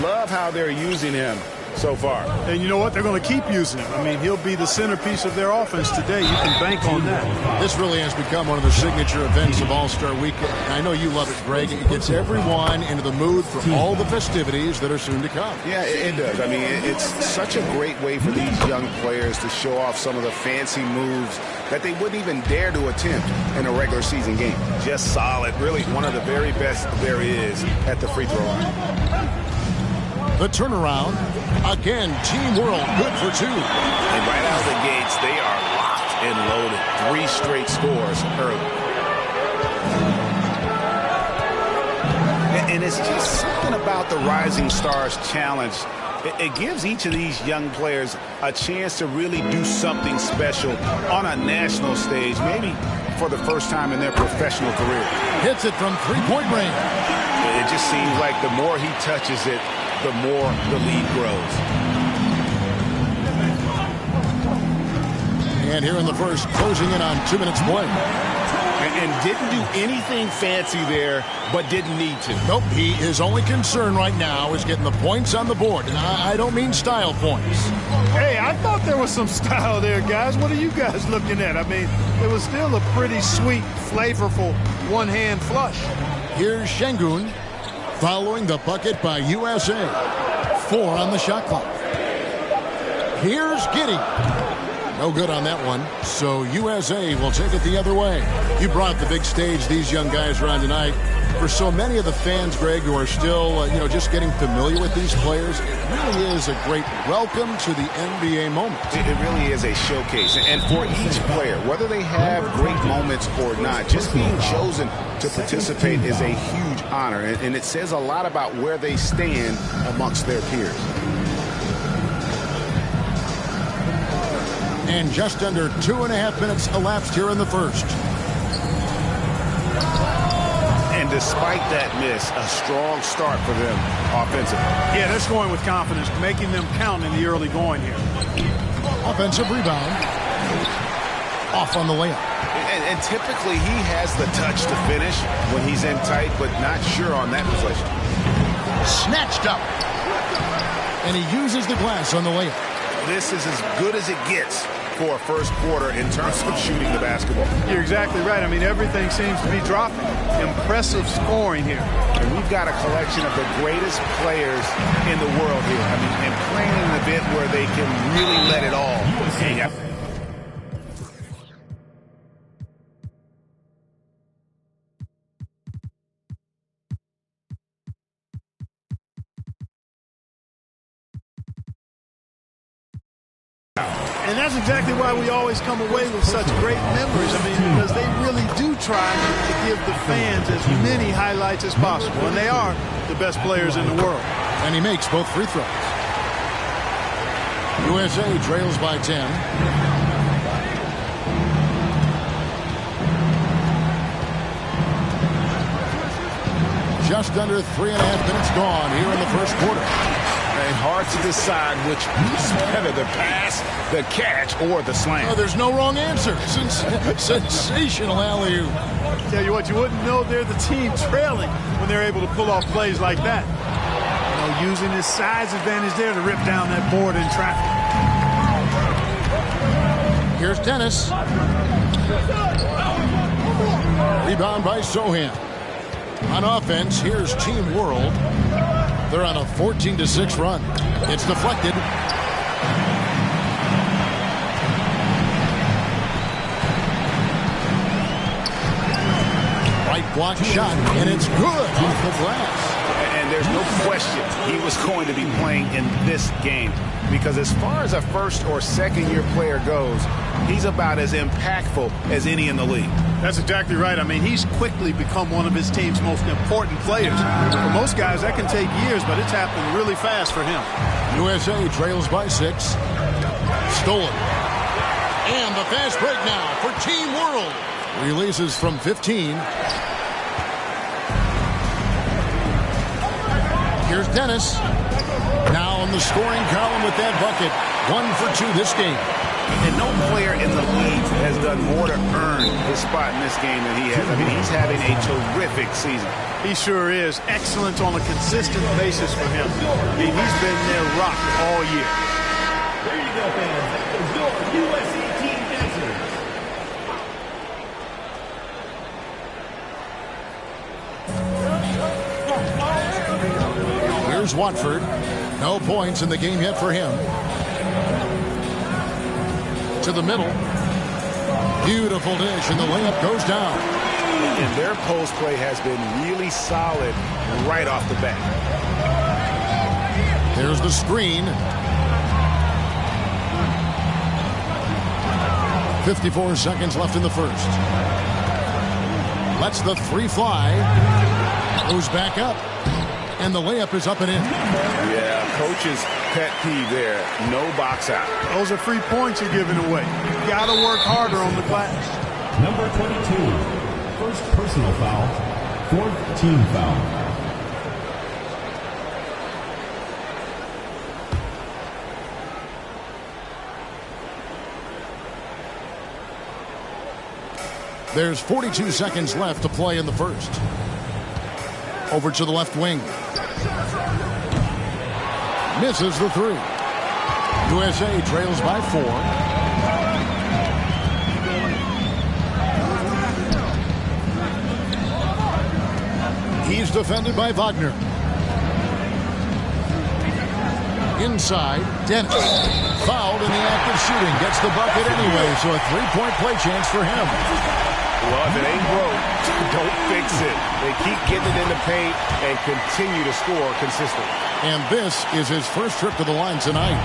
Love how they're using him so far. And you know what? They're going to keep using him. I mean, he'll be the centerpiece of their offense today. You can bank on that. This really has become one of the signature events of All-Star Weekend. And I know you love it, Greg. It gets everyone into the mood for all the festivities that are soon to come. Yeah, it does. I mean, it's such a great way for these young players to show off some of the fancy moves that they wouldn't even dare to attempt in a regular season game. Just solid. Really one of the very best there is at the free throw line. The turnaround. Again, Team World good for 2. And right out of the gates, they are locked and loaded. 3 straight scores early. And it's just something about the Rising Stars Challenge. It gives each of these young players a chance to really do something special on a national stage, maybe for the first time in their professional career. Hits it from 3-point range. It just seems like the more he touches it, the more the lead grows. And here in the first, closing in on 2 minutes play. And didn't do anything fancy there, but didn't need to. Nope, his only concern right now is getting the points on the board. And I don't mean style points. Hey, I thought there was some style there, guys. What are you guys looking at? I mean, it was still a pretty sweet, flavorful one-hand flush. Here's Şengün following the bucket by USA. 4 on the shot clock. Here's Giddey. No good on that one. So USA will take it the other way. You brought the big stage these young guys around tonight. For so many of the fans, Greg, who are still, just getting familiar with these players, it really is a great welcome to the NBA moment. It really is a showcase. And for each player, whether they have great moments or not, just being chosen to participate is a huge honor. And it says a lot about where they stand amongst their peers. And just under 2.5 minutes elapsed here in the first. And despite that miss, a strong start for them offensively. Yeah, they're scoring with confidence, making them count in the early going here. Offensive rebound. Off on the layup. And typically he has the touch to finish when he's in tight, but not sure on that possession. Snatched up. And he uses the glass on the layup. This is as good as it gets for a first quarter in terms of shooting the basketball. You're exactly right. I mean, everything seems to be dropping. Impressive scoring here. And we've got a collection of the greatest players in the world here. I mean, and playing in a bit where they can really let it all hang out. And that's exactly why we always come away with such great memories. I mean, because they really do try to give the fans as many highlights as possible. And they are the best players in the world. And he makes both free throws. USA trails by 10. Just under 3.5 minutes gone here in the first quarter. And hard to decide which is better, the pass, the catch, or the slam. Oh, there's no wrong answer. Sensational alley-oop. Tell you what, you wouldn't know they're the team trailing when they're able to pull off plays like that. You know, using his size advantage there to rip down that board in traffic. Here's Dennis. Rebound by Sohan. On offense, here's Team World. They're on a 14-6 run. It's deflected. Right block shot, and it's good off the glass. And there's no question he was going to be playing in this game, because as far as a first or second year player goes, he's about as impactful as any in the league. That's exactly right. I mean, he's quickly become one of his team's most important players. For most guys, that can take years, but it's happened really fast for him. USA trails by 6. Stolen. And the fast break now for Team World. Releases from 15. Here's Dennis. Now on the scoring column with that bucket. 1 for 2 this game. And no player in the league has done more to earn his spot in this game than he has. I mean, he's having a terrific season. He sure is. Excellent on a consistent basis for him. I mean, he's been their rock all year. There you go, fans. That was your USC team dancers. Here's Watford. No points in the game yet for him. To the middle. Beautiful dish, and the layup goes down. And their post play has been really solid right off the bat. There's the screen. 54 seconds left in the first. Lets the three fly. Goes back up. And the layup is up and in. Yeah, coach's pet peeve there. No box out. Those are free points you're giving away. You got to work harder on the glass. Number 22, first personal foul, 4th team foul. There's 42 seconds left to play in the first. Over to the left wing. Misses the three. USA trails by 4. He's defended by Wagner. Inside, Dennis. Fouled in the act of shooting. Gets the bucket anyway, so a three-point play chance for him. Well, if it ain't broke, don't fix it. They keep getting it in the paint and continue to score consistently. And this is his first trip to the line tonight.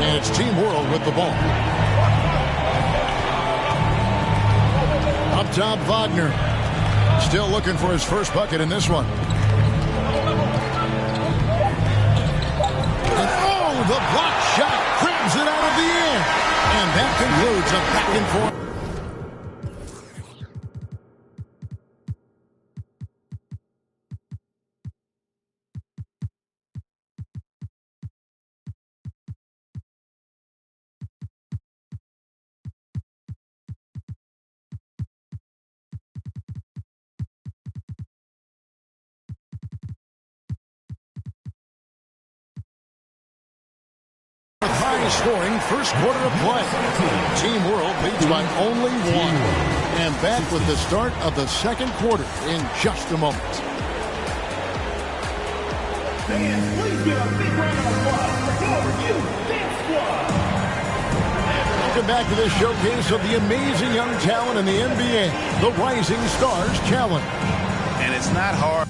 And it's Team World with the ball. Up top, Wagner. Still looking for his first bucket in this one. And oh, the block shot grabs it out of the air. And that concludes a back and forth. High-scoring first quarter of play. Team World leads by only 1. And back with the start of the second quarter in just a moment. Fans, please give a big round of applause for your Dance Squad. Welcome back to this showcase of the amazing young talent in the NBA, the Rising Stars Challenge. And it's not hard.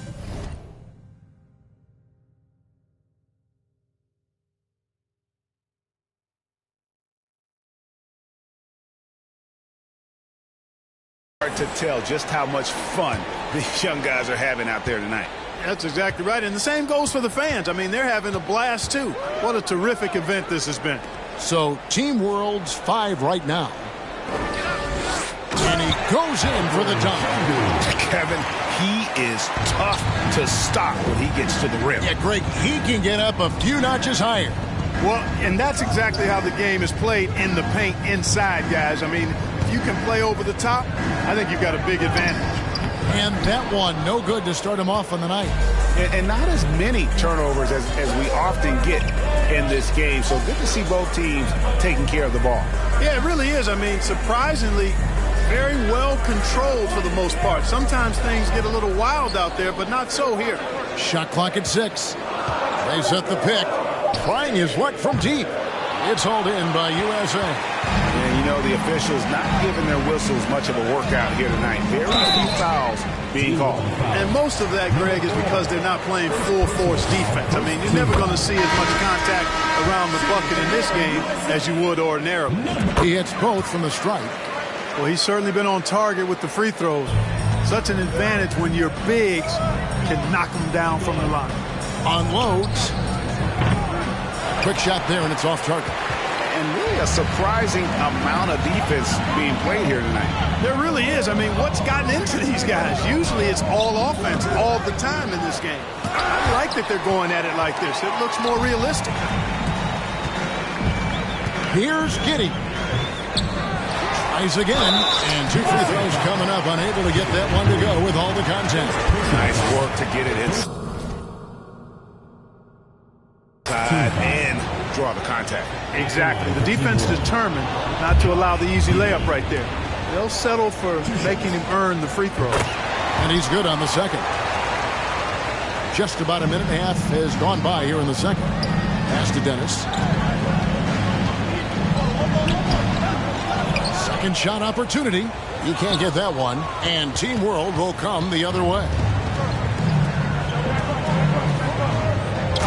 To tell just how much fun these young guys are having out there tonight. That's exactly right. And the same goes for the fans. I mean, they're having a blast, too. What a terrific event this has been. So, Team World's 5 right now. And he goes in for the dunk. Kevin, he is tough to stop when he gets to the rim. Yeah, Greg, he can get up a few notches higher. Well, and that's exactly how the game is played in the paint inside, guys. I mean, if you can play over the top, I think you've got a big advantage. And that one, no good to start him off on the night. And not as many turnovers as we often get in this game. So good to see both teams taking care of the ball. Yeah, it really is. I mean, surprisingly, very well controlled for the most part. Sometimes things get a little wild out there, but not so here. Shot clock at 6. They set the pick. Trying his luck from deep. It's hauled in by USA. And, you know, the officials not giving their whistles much of a workout here tonight. Very few fouls being called. And most of that, Greg, is because they're not playing full-force defense. I mean, you're never going to see as much contact around the bucket in this game as you would ordinarily. He hits both from the stripe. Well, he's certainly been on target with the free throws. Such an advantage when your bigs can knock them down from the line. Unloads. Quick shot there, and it's off target. And really a surprising amount of defense being played here tonight. There really is. I mean, what's gotten into these guys? Usually it's all offense all the time in this game. I like that they're going at it like this. It looks more realistic. Here's Giddey. Tries again, and 2 free throws coming up. Unable to get that one to go with all the contact. Nice work to get it inside and draw the contact. Exactly. The defense determined not to allow the easy layup right there. They'll settle for making him earn the free throw. And he's good on the second. Just about a minute and a half has gone by here in the second. Pass to Dennis. Second shot opportunity. He can't get that one. And Team World will come the other way.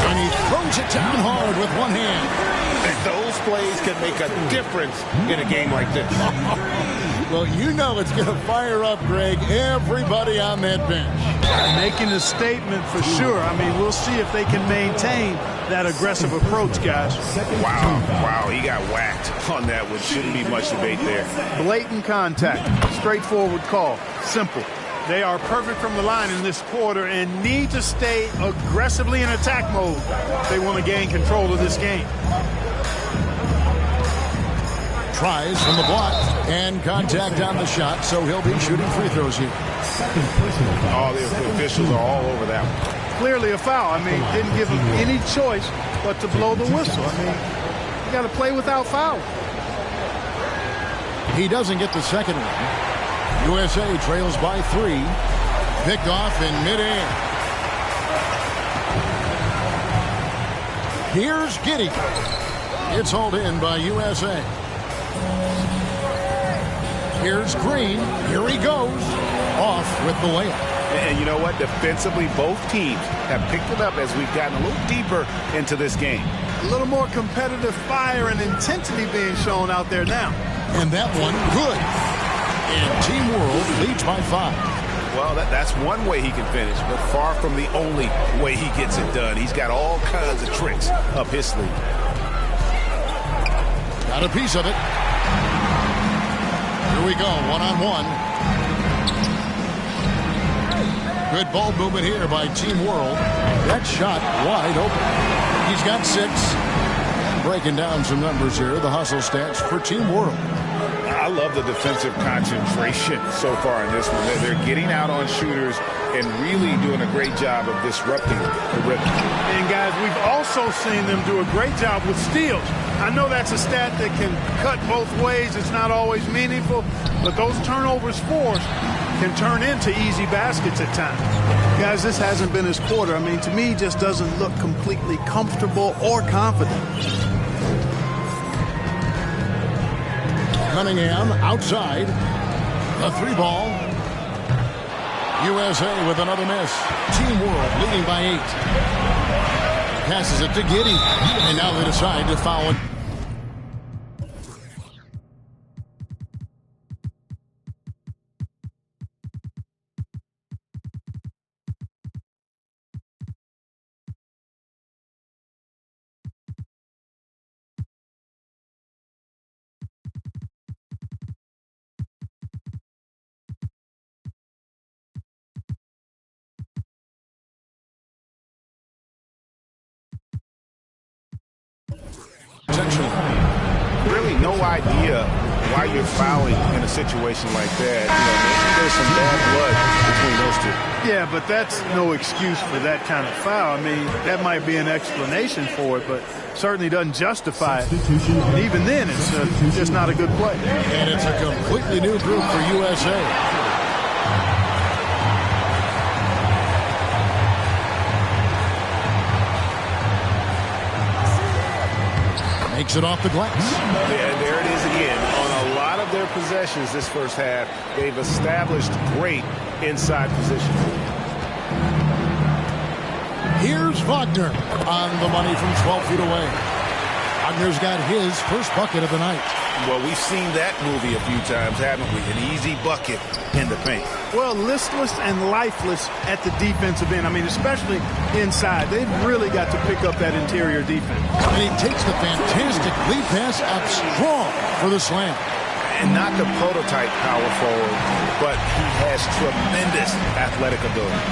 And he throws it down hard with one hand. Those plays can make a difference in a game like this. Well, you know it's going to fire up, Greg, everybody on that bench. Making a statement for sure. I mean, we'll see if they can maintain that aggressive approach, guys. Wow, he got whacked on that one. Shouldn't be much debate there. Blatant contact. Straightforward call. Simple. They are perfect from the line in this quarter and need to stay aggressively in attack mode if they want to gain control of this game. Tries from the block and contact on the shot, so he'll be shooting free throws here. All the officials are all over that one. Clearly a foul. I mean, didn't give him any choice but to blow the whistle. I mean, you got to play without foul. He doesn't get the second one. USA trails by 3. Picked off in midair. Here's Giddey. It's hauled in by USA. Here's Green. Here he goes. Off with the layup. And you know what? Defensively, both teams have picked it up as we've gotten a little deeper into this game. A little more competitive fire and intensity being shown out there now. And that one, good. And Team World leads by 5. Well, that's one way he can finish, but far from the only way he gets it done. He's got all kinds of tricks up his sleeve. Got a piece of it. Here we go, one-on-one. Good ball movement here by Team World. That shot wide open. He's got 6. Breaking down some numbers here, the hustle stats for Team World. I love the defensive concentration so far in this one. They're getting out on shooters and really doing a great job of disrupting the rhythm. And guys, we've also seen them do a great job with steals. I know that's a stat that can cut both ways. It's not always meaningful, but those turnovers forced can turn into easy baskets at times. Guys, this hasn't been his quarter. I mean, to me, he just doesn't look completely comfortable or confident. Cunningham outside. A 3-ball. USA with another miss. Team World leading by 8. Passes it to Giddey. And now they decide to foul it. Really no idea why you're fouling in a situation like that. You know, maybe there's some bad blood between those two. Yeah, but that's no excuse for that kind of foul. I mean, that might be an explanation for it, but certainly doesn't justify it. And even then, it's just not a good play. And it's a completely new group for USA. Makes it off the glass. And there it is again. On a lot of their possessions this first half, they've established great inside position. Here's Wagner on the money from 12 feet away. Wagner's got his first bucket of the night. Well, we've seen that movie a few times, haven't we? An easy bucket in the paint. Well, listless and lifeless at the defensive end. I mean, especially inside. They've really got to pick up that interior defense. And he takes the fantastic lead pass up strong for the slam. And not the prototype power forward, but he has tremendous athletic ability.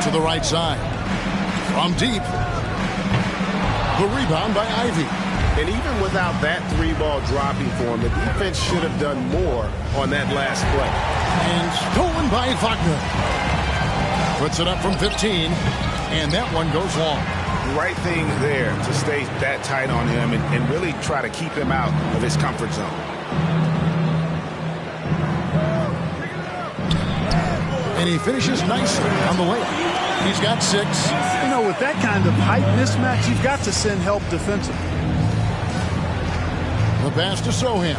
to the right side. From deep. The rebound by Ivy. And even without that 3-ball dropping for him, the defense should have done more on that last play. And stolen by Wagner. Puts it up from 15, and that one goes long. Right thing there to stay that tight on him and really try to keep him out of his comfort zone. And he finishes nicely on the layup. He's got 6. You know, with that kind of height mismatch, you've got to send help defensively. The pass to Sohan.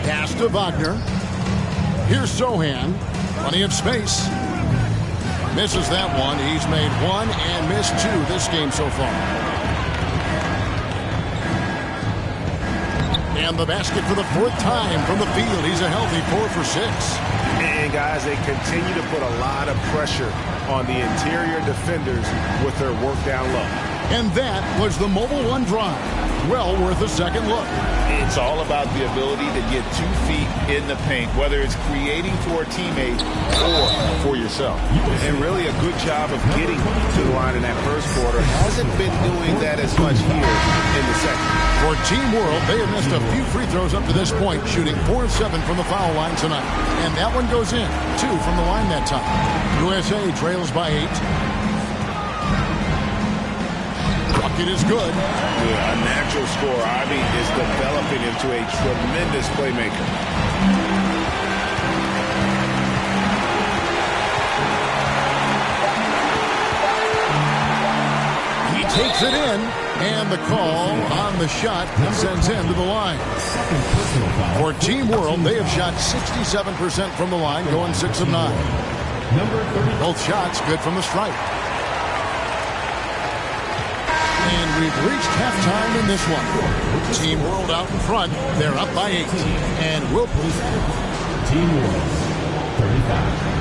Pass to Wagner. Here's Sohan. Plenty of space. Misses that one. He's made 1 and missed 2 this game so far. And the basket for the 4th time from the field. He's a healthy 4 for 6. And guys, they continue to put a lot of pressure on the interior defenders with their work down low. And that was the Mobile One drive. Well worth a second look. It's all about the ability to get 2 feet in the paint, whether it's creating for a teammate or for yourself. And really a good job of getting to the line in that first quarter. Hasn't been doing that as much here in the second. For Team World, they have missed a few free throws up to this point, shooting 4 of 7 from the foul line tonight. And that one goes in, 2 from the line that time. USA trails by 8. Bucket is good. Yeah, a natural scorer. Ivy is developing into a tremendous playmaker. He takes it in, and the call on the shot sends him to the line. For Team World, they have shot 67% from the line, going 6 of 9. Both shots good from the stripe. And we've reached halftime in this one. Team World out in front. They're up by 8. And we'll Team World, 35.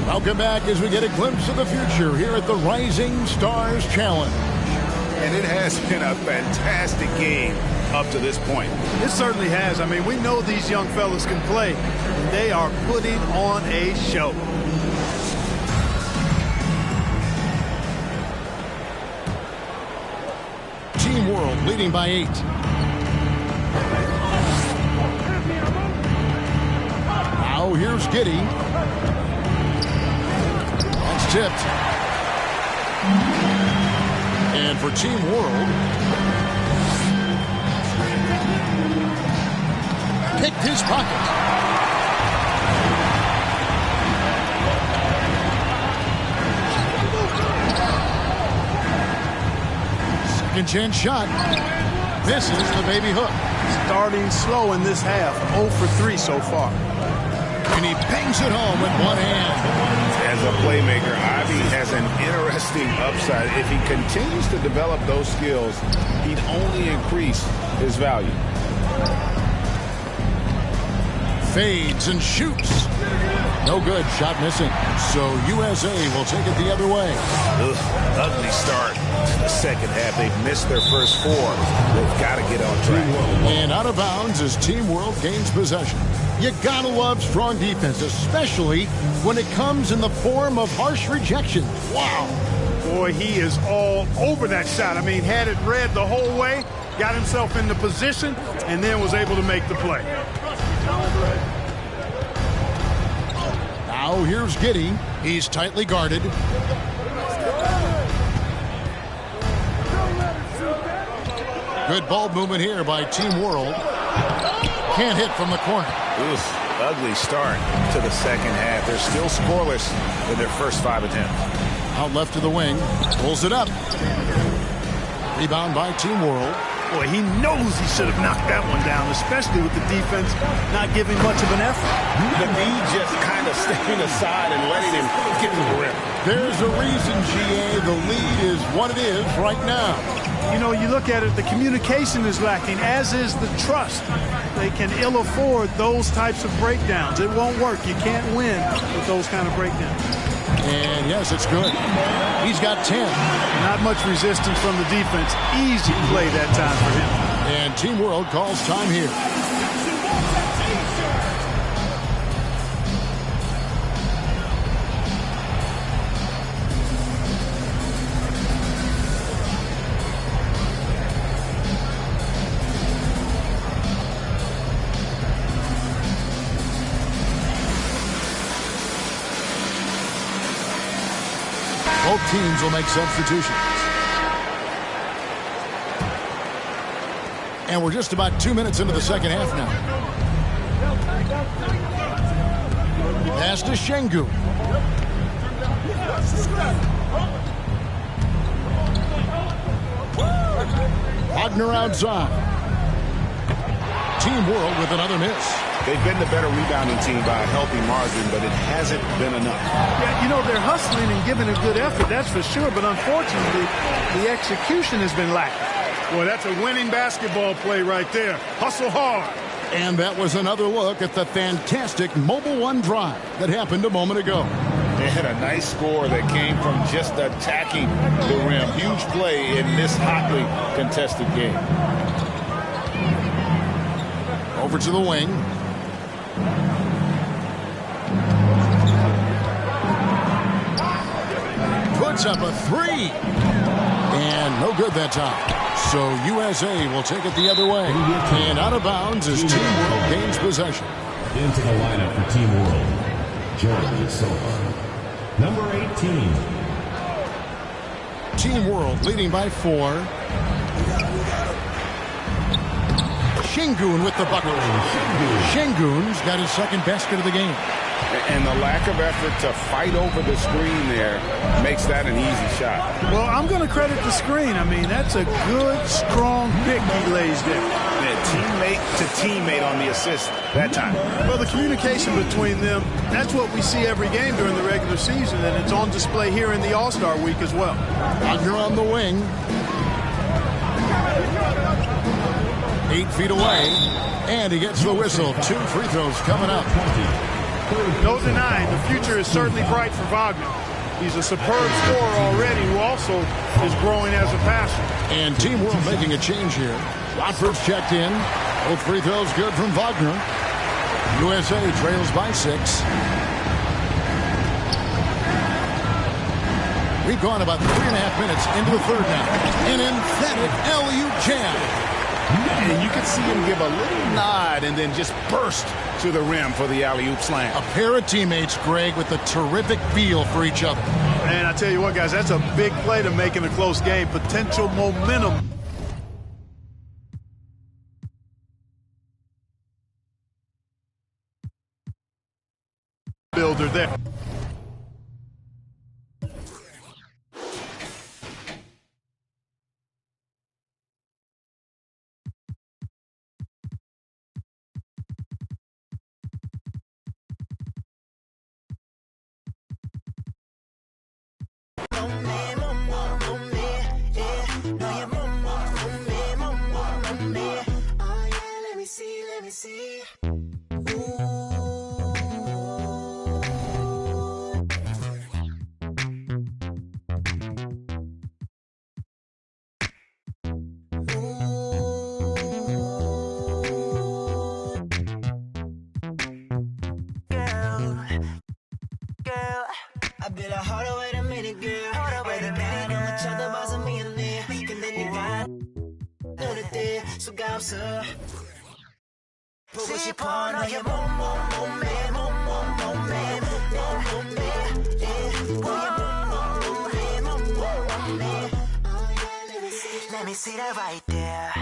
Welcome back as we get a glimpse of the future here at the Rising Stars Challenge. And it has been a fantastic game up to this point. It certainly has. I mean, we know these young fellas can play. They are putting on a show. Team World leading by 8. Now here's Giddey. That's tipped. And for Team World, picked his pocket. Second chance shot. Misses the baby hook. Starting slow in this half. 0 for 3 so far. And he bangs it home with one hand. As a playmaker, Ivy has an interesting upside. If he continues to develop those skills, he'd only increase his value. Fades and shoots. No good. Shot missing. So USA will take it the other way. Ugly start to the second half. They've missed their first 4. They've got to get on track. And out of bounds as Team World gains possession. You gotta love strong defense, especially when it comes in the form of harsh rejection. Wow. Boy, he is all over that shot. I mean, had it read the whole way, got himself into position, and then was able to make the play. Now here's Giddey. He's tightly guarded. Good ball movement here by Team World. Can't hit from the corner. Oof, ugly start to the second half. They're still scoreless in their first 5 attempts. Out left to the wing. Pulls it up. Rebound by Team World. Boy, he knows he should have knocked that one down, especially with the defense not giving much of an effort. The knee just kind of staying aside and letting him get to the rim. There's a reason, GA, the lead is what it is right now. You know, you look at it, the communication is lacking, as is the trust. They can ill afford those types of breakdowns. It won't work. You can't win with those kind of breakdowns. And yes, it's good. He's got 10. Not much resistance from the defense. Easy play that time for him. And Team World calls time here. Both teams will make substitutions. And we're just about 2 minutes into the second half now. Pass to Şengün. Wagner outside. Team World with another miss. They've been the better rebounding team by a healthy margin, but it hasn't been enough. Yeah, you know, they're hustling and giving a good effort, that's for sure, but unfortunately, the execution has been lacking. Boy, that's a winning basketball play right there. Hustle hard. And that was another look at the fantastic Mobile One drive that happened a moment ago. They had a nice score that came from just attacking the rim. Huge play in this hotly contested game. Over to the wing. Puts up a three. And no good that time. So USA will take it the other way. And out of bounds as Team World gains possession. Into the lineup for Team World, Jordan Silva. Number 18. Team World leading by 4. Şengün with the bucket. Şengün's got his second basket of the game. And the lack of effort to fight over the screen there makes that an easy shot. Well, I'm going to credit the screen. I mean, that's a good, strong pick he lays there. Yeah, teammate to teammate on the assist that time. Well, the communication between them, that's what we see every game during the regular season, and it's on display here in the All-Star week as well. Wagner on the wing. 8 feet away, and he gets the whistle. 2 free throws coming up. No denying, the future is certainly bright for Wagner. He's a superb scorer already who also is growing as a passer. And Team World making a change here. Watford's checked in. Both free throws good from Wagner. USA trails by 6. We've gone about 3.5 minutes into the third now. An emphatic LU jam. And you can see him give a little nod and then just burst to the rim for the alley-oop slam. A pair of teammates, Greg, with a terrific feel for each other. And I tell you what, guys, that's a big play to make in a close game. Potential momentum. Builder there. Let me see. Girl, I bet I hold on, wait a minute, girl. Hold on, wait a minute, I'ma talk about some millionaire. Can then you ride? Know that there, so go sir. Push upon all your mom, man, man, let me see that right there.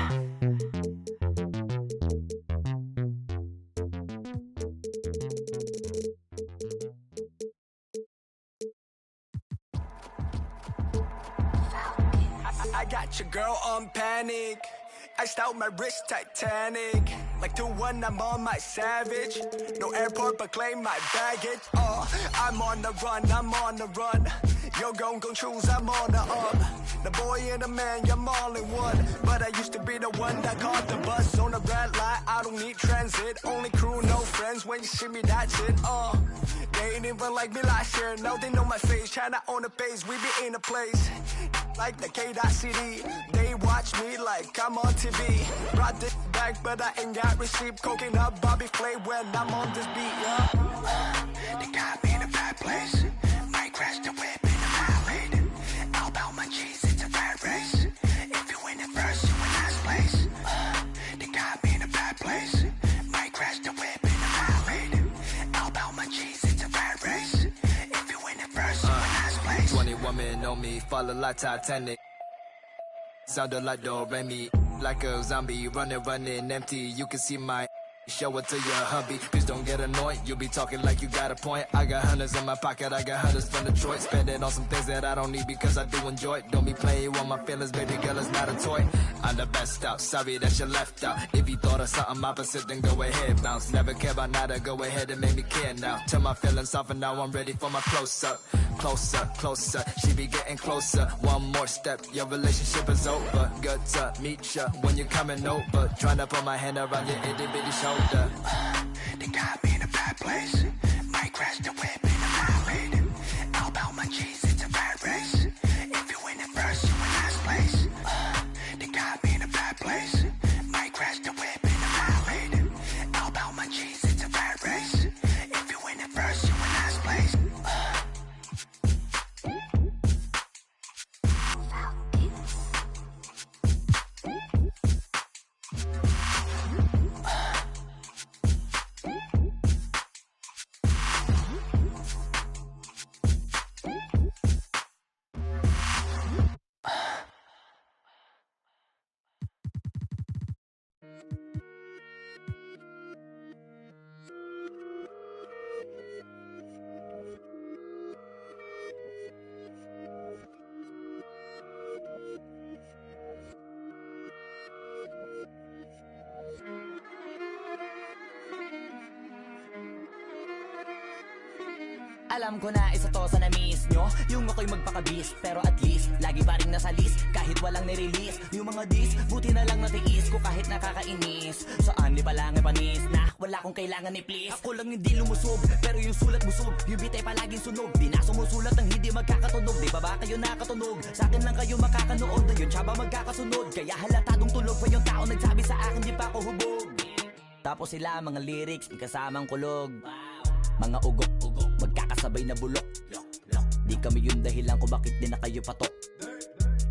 I got your girl on panic. Iced out my wrist, Titanic. Like 2-1, I'm on my savage. No airport, but claim my baggage. I'm on the run, I'm on the run. Yo, gon' choose, I'm on the up. The boy and the man, I'm all in one. But I used to be the one that caught the bus on the red light. I don't need transit. Only crew, no friends. When you see me, that's it. They ain't even like me last year. Now they know my face. China on the page, we be in a place. Like the K.CD. They watch me like I'm on TV. Brought this back, but I ain't got receipt. Coking up Bobby Flay when I'm on this beat, yeah. They got me in a bad place. Might crash the whip in the highway. All about my cheese, it's a bad race. If you win it first, you in last place. They got me in a bad place. Might crash the whip in the highway. All about my cheese, it's a bad race. If you win it first, you in last place. 20 women on me, falling like Titanic. Sounded like Do-Re-Mi, like a zombie, running empty. You can see my show it to your hubby. Please don't get annoyed, you be talking like you got a point. I got hundreds in my pocket, I got hundreds from Detroit. Spend it on some things that I don't need because I do enjoy it. Don't be playing with my feelings, baby girl, it's not a toy. I'm the best out, sorry that you left out. If you thought of something opposite, then go ahead, bounce. Never care about nada, go ahead and make me care now. Tell my feelings off and now I'm ready for my close-up. Closer, closer, she be getting closer. One more step, your relationship is over. Good to meet ya when you're coming over. Trying to put my hand around your itty-bitty shoulder. They got me in a bad place. Might crash the whip in the highway. All about my cheese, it's a bad race. If you win it first, you in last place. They got me in a bad place. Might crash the whip in the highway. All about my cheese, it's a bad race. If you win it first, you in last place. Alam ko na isa to sa na-miss nyo, yung ako'y magpakabis. Pero at least, lagi pa rin nasa list kahit walang nirelease. Yung mga dis, buti na lang natiis ko kahit nakakainis. Saan di pa lang ay panis na wala kong kailangan ni please. Ako lang hindi lumusog, pero yung sulat busog. Yung bitay palaging sunog, di na sumusulat ng hindi magkakatunog. Di ba kayo nakatunog? Sa akin lang kayo makakanood, na yun tsaba magkakasunod. Kaya halatadong tulog pa yung tao nagsabi sa akin di pa ako hubog. Tapos sila mga lyrics, may kasamang kulog. Mga ugok, magkakasabay na bulok. Di kami yung dahilan kung bakit din na kayo patok.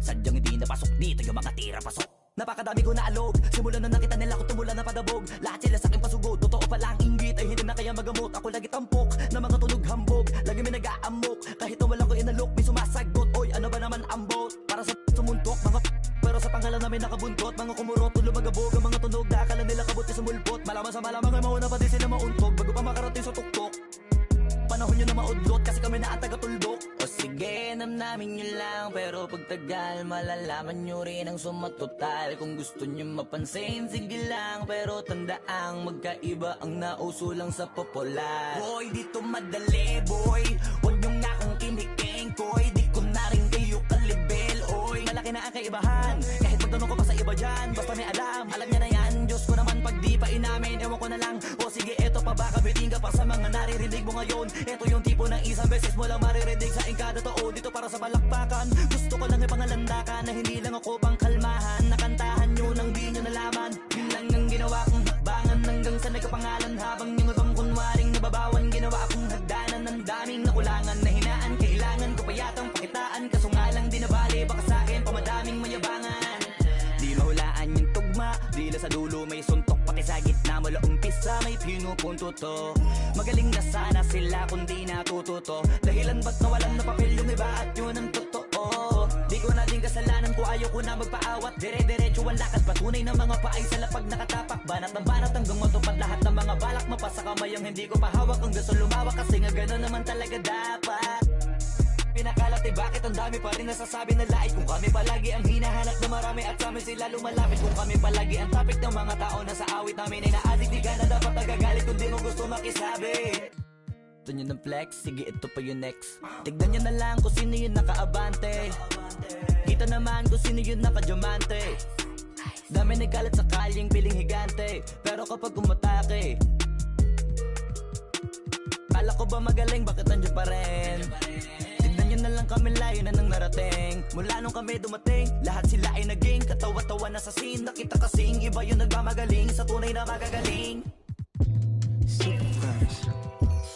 Sadyang hindi napasok dito yung mga tira pasok. Napakadami ko na alog, simulan na nakita nila ko tumula na padabog. Lahat sila sa aking pasugod, totoo pala ang inggit ay hindi na kaya magamot. Ako lagi tampok, na mga tunog hambog. Lagi may nag-aamok, kahit na wala ko inalok. May sumasagot, oy ano ba naman ang bot? Para sa sumuntok, mga pero sa pangalan namin nakabuntot. Mga kumurot, tulo magabog, ang mga tunog. Dakala nila kabuti sa mulpot. Malaman sa malamang ay mauna pa din sila mauntog. Bago pa makarating sa tuktok, panahon nyo na maudlot kasi kami na ang taga-tuldok. O sige, namnamin nyo lang, pero pagtagal malalaman nyo rin ang sumatotal. Kung gusto nyo mapansin, sige lang, pero tandaang magkaiba ang nauso lang sa popular. Boy, dito madali, boy, huwag nyo nga akong kiniking, koy. Di ko na rin kayo kalibel, oy. Malaki na ang kaibahan, kahit magtanong ko pa sa iba dyan. Basta may alam niya na yan. Diyos ko naman pag di pa inamin, ewan ko na lang. O sige, eto pa baka biting ka pa sa mga naririnig mo ngayon. Eto yung tipo ng isang beses mo lang maririnig sa engkada totoo. Dito para sa balakpakan, gusto ko lang ipangalandakan na hindi lang ako pang kalmahan. Nakantahan nyo nang di nyo nalaman. Yun lang ang ginawa kong hakbangan hanggang sa nagkapangalan. Habang yung ibang kunwaring nababawan, ginawa akong hagdanan ng daming nakulangan na hinaan. Kailangan ko pa yatang pakitaan, kaso nga lang di nabali. Baka sa akin pamadaming mayabangan. Di mahulaan yung tugma, dila sa dulo may suntok. Pati sa gitna mula umpisa may pinupunto to. Magaling na sana sila kung di natututo. Dahilan ba't nawalan na papel yung iba at yun ang totoo. Di ko na din kasalanan ko, ayaw ko na magpaawat. Dire-diretso ang lakad, patunay ng mga paay sa lapag nakatapak. Banat ng banat hanggang matupad lahat ng mga balak. Mapasa kamay ang hindi ko pahawak hanggang sa lumawak. Kasi nga gano'n naman talaga dapat. Pinakalati bakit ang dami pa rin nasasabi na lait. Kung kami palagi ang hinahanap na marami at sa amin sila lumalapit. Kung kami palagi ang topic ng mga tao na sa awit namin ay naadik. Di ka na dapat nagagalit kung di mo gusto makisabi. Gusto nyo ng flex? Sige, ito pa yung next. Tignan nyo na lang kung sino yung nakaabante. Kita naman kung sino yung nakadiamante. Dami nagkalat sa kalyeng piling higante. Pero kapag umatake, kala ko ba magaling, bakit nandiyan pa rin? Tignan nyo na lang kami, layo na nang narating. Mula nung kami dumating, lahat sila ay naging katawa-tawa na sa scene. Nakita kasing iba yung nagmamagaling sa tunay na magagaling. Super fast,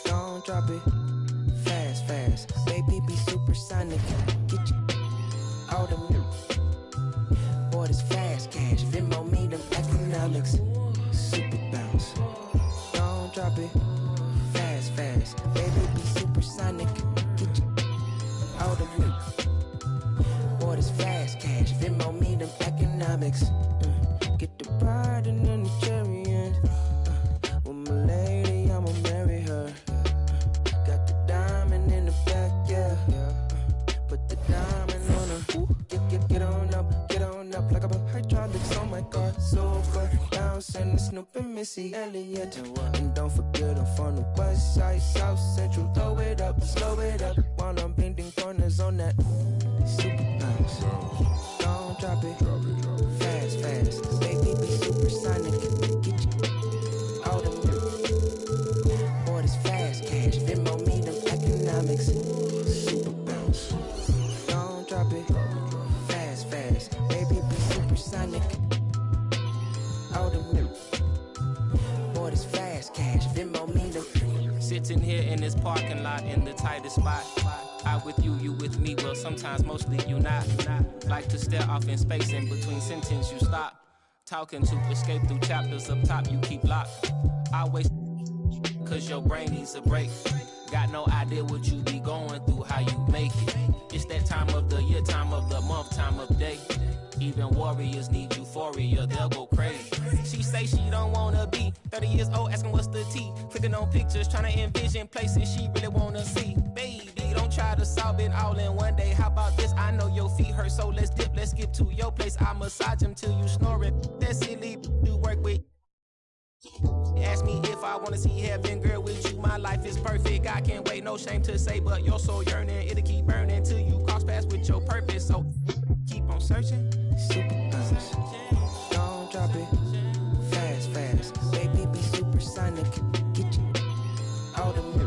don't drop it. Fast, fast, baby be supersonic. Get you out of me. Boy, this fast cash, Venmo me them economics. Super bounce, don't drop it. Fast, fast, baby be supersonic. Get you out of me. Boy, this fast cash, Venmo me them economics. Get the bride and then the chariot. With my lady, I'ma marry her. Got the diamond in the back, yeah. Put the diamond on her. Get on up like a hydraulics on my car. Super bouncing, Snoop and Missy Elliott. And don't forget I'm from the west side, south central. Throw it up, slow it up while I'm bending corners on that super bounce. Don't drop it, fast, fast. Baby be supersonic. Get you out of me. Boy, this fast cash, Venmo me them economics. Super bounce. Don't drop it, fast, fast. Baby be supersonic. Out of me. Boy, this fast cash, Venmo me them. Sitting here in this parking lot in the tightest spot. I with you, you with me, well sometimes mostly you not. Like to stare off in space, in between sentence you stop. Talking to escape through chapters up top you keep locked. I waste cause your brain needs a break. Got no idea what you be going through, how you make it. It's that time of the year, time of the month, time of day. Even warriors need euphoria, they'll go crazy. She say she don't wanna be 30 years old, asking what's the tea. Clicking on pictures, trying to envision places she really wanna see. Baby, don't try to solve it all in one day. How about this? I know your feet hurt, so let's dip, let's skip to your place. I massage them till you snoring. That silly you work with. Ask me if I wanna see heaven, girl, with you my life is perfect. I can't wait, no shame to say, but you're so yearning. It'll keep burning till you cross paths with your purpose. So keep on searching. Super bounce, don't drop it. Fast, fast, baby be supersonic. Get you out of me.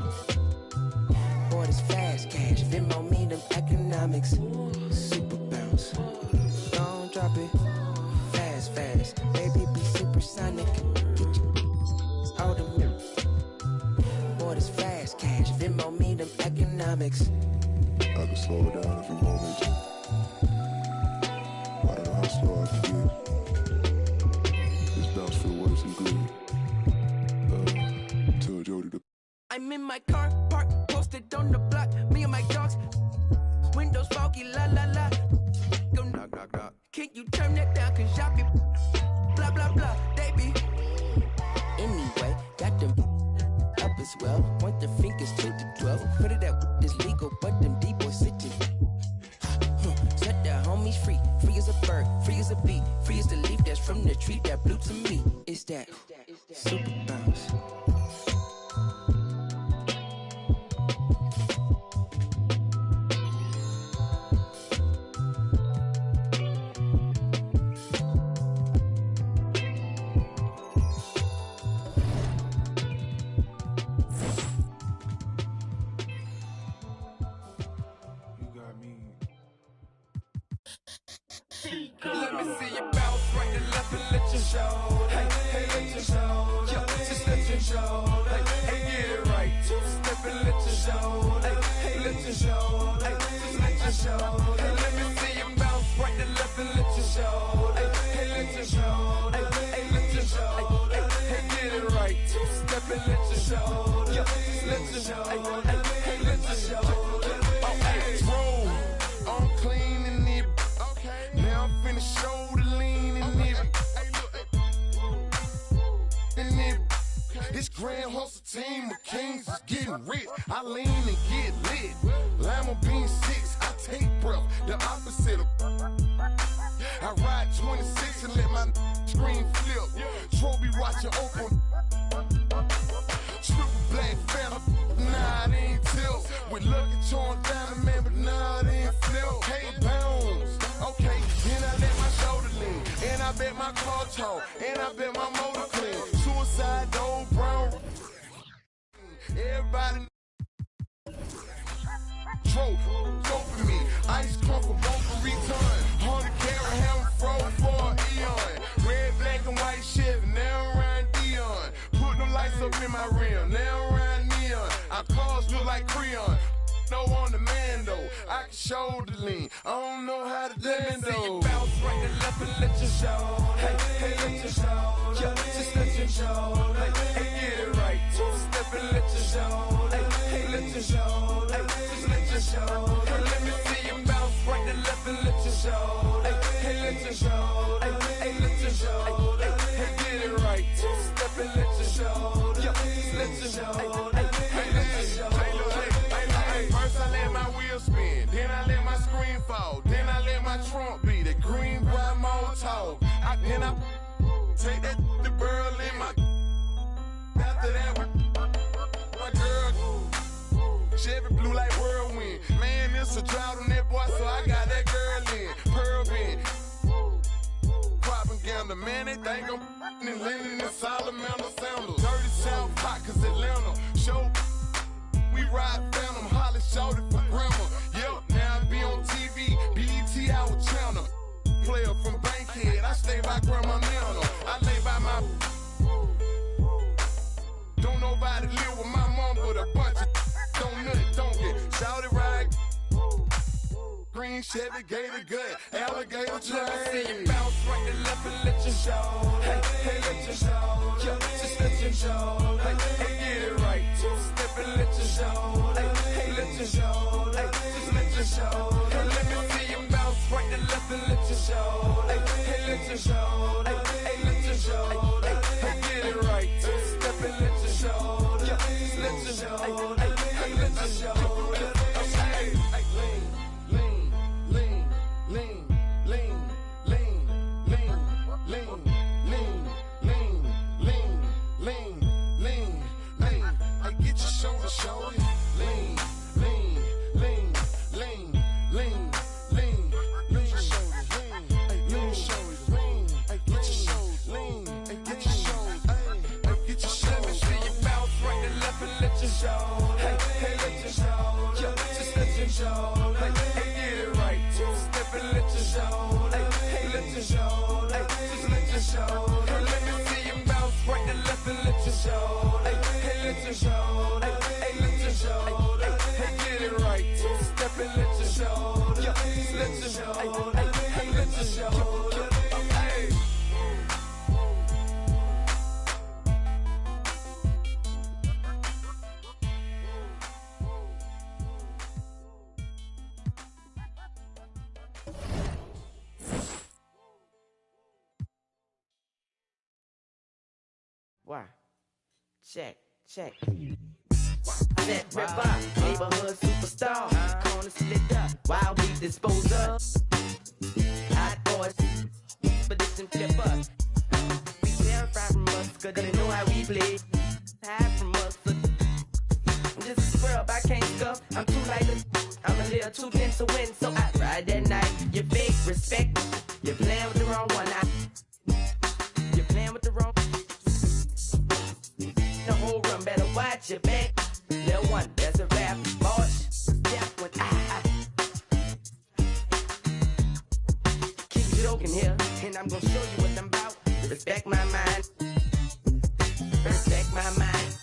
Boy, this fast cash, Venmo me them economics. Super bounce, don't drop it. Fast, fast, baby be supersonic. Get you out of me. Boy, this fast cash, Venmo me them economics. I can slow it down if you want me to. I don't know how slow I can get. This bounce feel worse than good. Tell Jody to. I'm in my car, park, posted on the block. Me and my dogs, windows foggy, la la la. Go knock, knock, knock. Can you turn that down? Cause y'all be blah, blah, blah. They be. Anyway, got them up as well. Point the fingers to the 12. Put it out, is legal, but them D-boys sitting. Set the homies free. Free as a bird, free as a bee. Free as the leaf that's from the tree that blew to me. It's that super bounce. Let me see you bounce right to left and let you show. Hey, hey, let you show. Yo, just let you show. Hey, hey, get it right. Two-step and let you show. Hey, hey, let you show. Hey, just let you show. Hey, let me see you bounce right to left and let you show. Hey, hey, let you show. Hey, hey, let you show. Hey, hey, get it right. Two-step and let you show. Yo, just let you show. Hey, hey, hey, let you show. Oh, hey, roll. I'm clean in it. Now I'm finna show the lean in it. In it. This grand hustle team of kings is getting rich. I lean and get lit. shit. Lima bean 6, I take breath, the opposite of. I ride 26 and let my screen flip. Trophy watching open. Triple black phantom, nah, it ain't tilt. With Lucky Charms down, man, but nah, it ain't flip. Hey, bounce, okay. Then I let my shoulder lean, and I bet my car talk, and I bet my motor clean. Suicide, old brown. Everybody. Tro, go for me. Ice crump for both for return. 100 carat hammer froze for an eon. Red, black, and white Chevy, now around Dion. Put them lights up in my rim, now around neon. Our cars look like Creon. No on the man though, I can shoulder lean. I don't know how to dance though. Let me see you bounce right and left and let your show. Hey, hey, let your show. Yeah, just let your show. Hey, get it right. Two-step and let your show. Hey, hey, let your show. Hey, just let your show. Hey, let me see you bounce right and left and let your show. Hey, hey, let your show. Hey, hey, let your show. Hey, hey, get it right. Two-step and let your show. Yeah, just let your show. Hey, hey, let your show. First I let my wheel spin, then I let my screen fall, then I let my trunk be the green bright Molotov. Then I take that the girl in my. After that, my girl, Chevy blue like whirlwind. Man, it's a drought on that boy, so I got that girl in. Pearl bin. Propaganda, man, they think I'm in Lennon and Salamander sandals. Dirty South Pockets, Atlanta. Show. We ride Phantom, Holly shouted for grandma. Yep, now I be on TV, BET our channel. Player from Bankhead, I stay by Grandma Nana. I lay by my. Don't nobody live with my mom, but a bunch of don't nut, don't get shouted right. Green Chevy, gator gut, alligator train. Let me see you bounce right and left and let your show. Hey, hey, let your show. Yeah, just let your show. Hey, hey, get it right. Two-step and let your show. Hey, hey, let your show. Hey, just let your show. Hey, let me see you bounce right and left and let your show. Hey, hey, let your show. Hey, hey, let your show. Hey, hey, get it right. Two-step and let your show. Yeah, just let your show. Hey, hey, let your show. Hey, lean, lean, lean, lean, lean, lean, lean, lean, lean, lean, lean, lean, lean. I get your shoulder, shoulder. Lean, lean, lean, lean, lean, lean, lean, shoulders, lean, lean, shoulders, lean, get your shoulders, lean, get your shoulders, get your shoulders. Let me see you bounce right and left and let your show. Hey, hey, let your show. Yeah, just let your show. Hey, hey, get it right. Two-step and let your show. Hey, hey, let your show. Hey, just let your show. Hey, let me see you bounce right and left and let your show. Hey, hey, let your show. Hey, hey, let your show. Hey, hey, get it right. Two-step and let your show. Yeah, just let your show. Hey, hey, let your show. Hey. Why? Check, check. That ripper, neighborhood superstar. Corner split up, wild beat disposer. Hot boys, expedition flipper. Be terrified from us, cause they know how we play. Hide from us, I'm just a scrub, I can't scuff. I'm too light, I'm a little too dense to win. So I ride that night, you fake respect. You're playing with the wrong one. You're playing with the wrong. The whole room better watch your back. Little one, there's a rap, bosh. Step when I keep joking here, and I'm gonna show you what I'm about. Respect my mind. Respect my mind.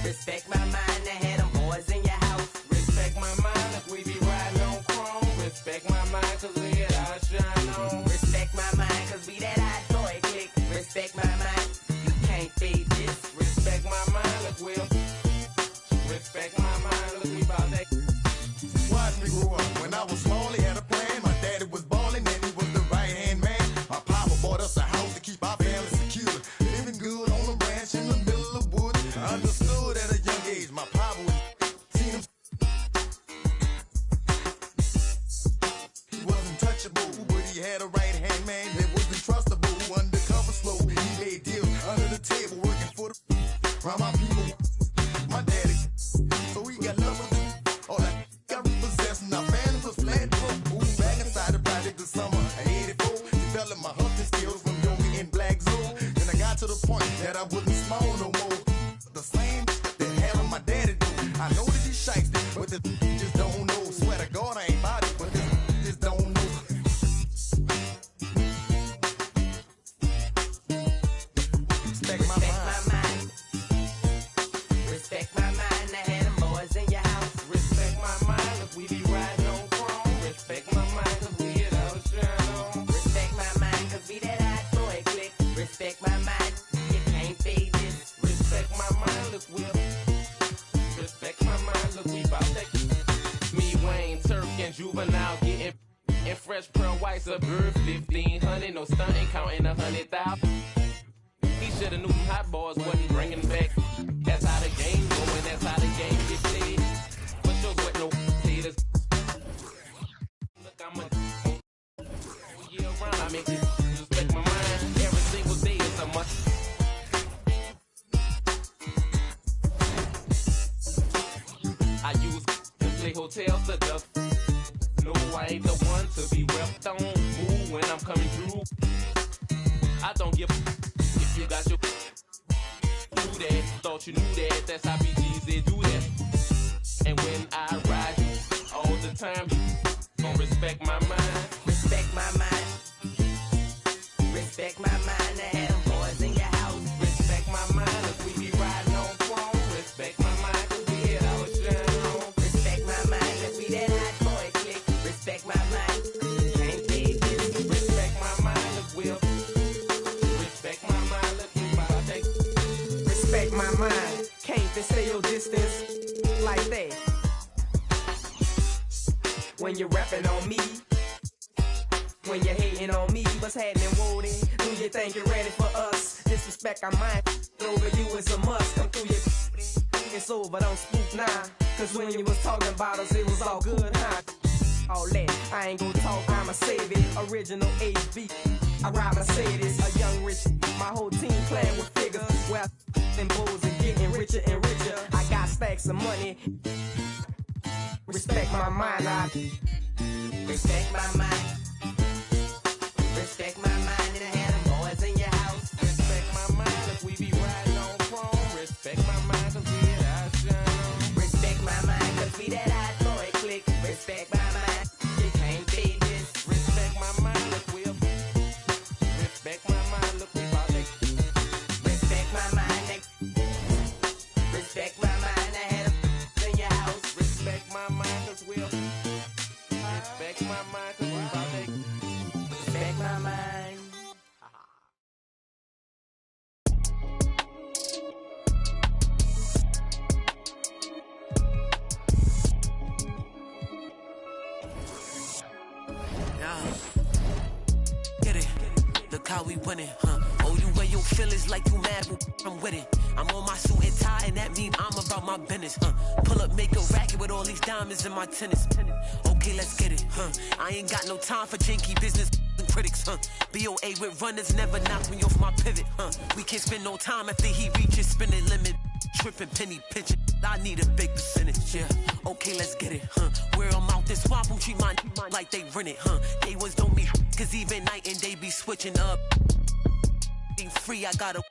Respect my mind. I had them boys in your house. Respect my mind if we be riding on chrome. Respect my mind cause we get our shine on. Respect my mind cause we that hot boy click. Respect my mind. You can't fade this. Respect my mind if we'll. Respect my mind look we bout that. Watch me grow up. When I was small, he had a plan. My daddy was balling and he was the right-hand man. My papa bought us a house to keep our family secure. Living good on a ranch in the middle of woods. I understood at a young age. My papa was seen him I know that he's shiesty, but the just don't know. Swear to God, I ain't about it, but this just don't know. Respect my mind. Respect my mind. I had them boys in your house. Respect my mind, look, we be riding on chrome. Respect my mind, cause we get out shine on. Respect my mind, cause we that hot boy click. Respect my mind, you can't fade this. Respect my mind, look, we'll. Respect my mind, look, we bout that. Me, Wayne, Turk, and Juvenile getting. And Fresh Pearl White's a bird 1,500. No stunting, counting 100,000. He shoulda knew them hot boys wasn't bringing back. That's how the game going, that's how the game gets played. For sure, with no haters. Look, I'm a year round. I make it respect my mind. Every single day is a must. I use to play hotels to duck. No, I ain't the one to be repped on. Move when I'm coming through. I don't give a if you got your do that. Thought you knew that. That's how BGs they do that. And when I ride you all the time, you gon' respect my mind. Respect my mind. Respect my mind. I had them boys in your house. Respect my mind. If we be riding on chrome. Respect my mind. Cause we hit our shine on. Respect my mind. Cause we that hot boy click. Respect my mind. Can't fade this. Respect my mind. If we'll. Respect my mind. Look, we bout take. Respect my mind. Can't even stay your distance like that. When you're rapping on me, when you're hating on me, what's happening, Woody? Do you think you're ready for us? Disrespect our mind, over you is a must. Come through your it's over, don't spook now. Cause when you was talking about us, it was all good, huh? All that, I ain't gonna talk, I'ma save it. Original HB, I ride Mercedes, a young rich. My whole team playing with figures. Well, and bulls and getting richer and richer. I got stacks of money. Respect my mind, respect my mind. Respect my mind, and I had them boys in your house. Respect my mind if we be riding on chrome. Respect my mind cause we hit our shine on. Respect my mind cause we that hot boy click. Respect my mind, you can't fade this. Respect my mind if we'll. Respect my mind, look we bout that. Respect my mind, respect my mind, I had them in your house. Respect my mind cause we'll. Respect my mind cause we bout that. Respect my mind. Yeah. Get it. Look how we winning, huh? Oh, you wear your feelings like you mad, I'm with it. I'm on my suit and tie, and that mean I'm about my business, huh? Pull up, make a racket with all these diamonds in my tennis. Okay, let's get it, huh? I ain't got no time for janky business and critics, huh? BOA with runners never knock me off my pivot, huh? We can't spend no time after he reaches spinning limit. Tripping, penny pinching, I need a big percentage, yeah. Okay, let's get it, huh? Where I'm out this swamp, I'm treat mine like they rent it, huh? They was don't me, cause even night and day be switching up. Being free, I gotta.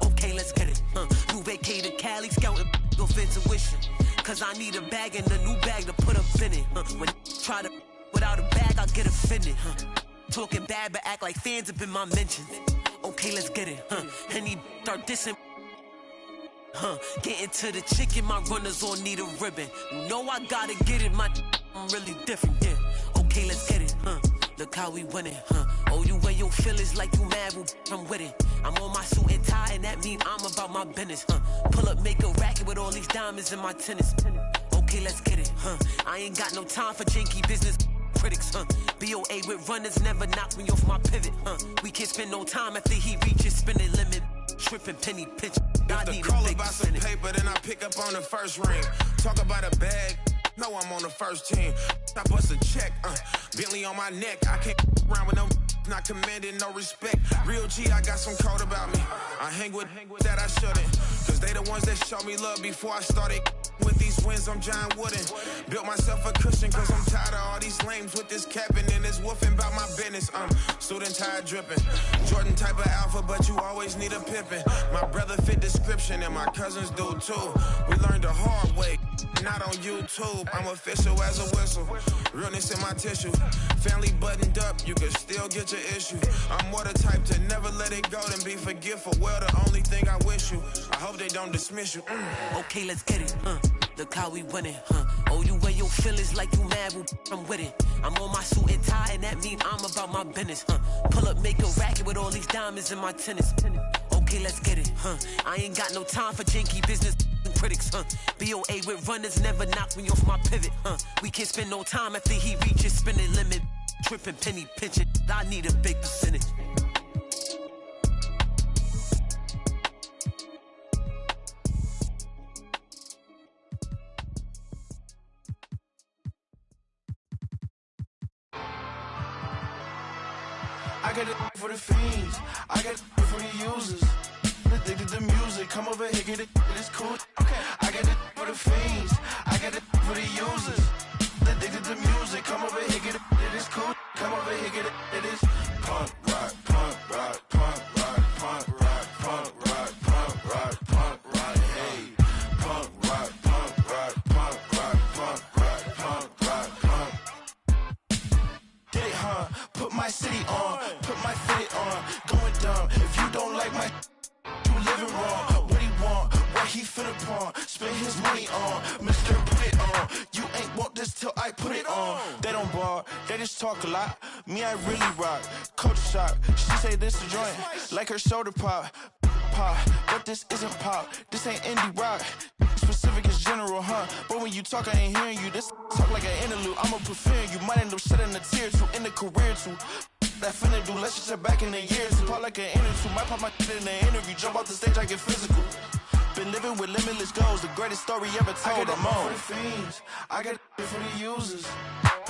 Okay, let's get it, huh? New vacated Cali, scouting off intuition. Cause I need a bag and a new bag to put up in it, huh? When try to without a bag, I get offended, huh? Talking bad, but act like fans up in my mentions. Okay, let's get it, huh? And he start dissing. Huh, getting to the chicken, my runners all need a ribbon. You know I gotta get it, I'm really different, yeah. Okay, let's get it, huh? Look how we winning, huh? Oh, you wear your feelings like you mad, well, I'm with it. I'm on my suit and tie, and that mean I'm about my business, huh? Pull up, make a racket with all these diamonds in my tennis. Okay, let's get it, huh? I ain't got no time for janky business critics, huh? BOA with runners never knock me off my pivot, huh? We can't spend no time after he reaches spinning limit. Tripping, penny pinch. If the call about some paper, then I pick up on the first ring. Talk about a bag, no, I'm on the first team. I bust a check, Bentley on my neck. I can't around with no not commanding no respect. Real G, I got some code about me. I hang with that I shouldn't, cause they the ones that show me love before I started with these twins, I'm John Wooden. Built myself a cushion cause I'm tired of all these lames with this capping and this woofing about my business. Student tired dripping. Jordan type of alpha, but you always need a pippin'. My brother fit description and my cousins do too. We learned the hard way, not on YouTube. I'm official as a whistle. Realness in my tissue. Family buttoned up, you can still get your issue. I'm more the type to never let it go than be forgetful. Well, the only thing I wish you, I hope they don't dismiss you. Okay, let's get it, Look how we winning, Oh, you wear your feelings like you mad, well, I'm with it. I'm on my suit and tie, and that mean I'm about my business, Pull up, make a racket with all these diamonds in my tennis. Okay, let's get it, I ain't got no time for janky business critics, BOA with runners never knock me off my pivot, We can't spend no time after he reaches spending limit. Tripping, penny pinching, I need a big percentage. I got it for the fiends, I got it for the users. Addicted to music, come over here, get it, it's cool. Okay, I got it for the fiends, I got it for the users. Addicted to music, come over here, get it, it's cool. Come over here, get it, it is punk rock, punk rock, punk rock, punk rock, punk rock, punk rock, punk rock, hey. Punk rock, punk rock, punk rock, punk rock, punk rock, punk. Get it, put my city on, put my fitted on, going dumb. If you don't like my you living wrong, what he want, what he finna pawn, spend his money on, Mr. Put it on, you ain't want this till I put it on. They don't bar, they just talk a lot, me I really rock, culture shock, she say this a joint, like her shoulder pop, but this isn't pop, this ain't indie rock, specific is general, but when you talk I ain't hearing you, this talk like an interlude, I'ma prefer you, might end up shedding a tear too, in the career too. That finna do, let's just check back in the years. Pop like an interview, might pop my shit in the interview. Jump off the stage, I get physical. Been living with limitless goals, the greatest story ever told. I'm on. I got it for the fiends, I got it for the users.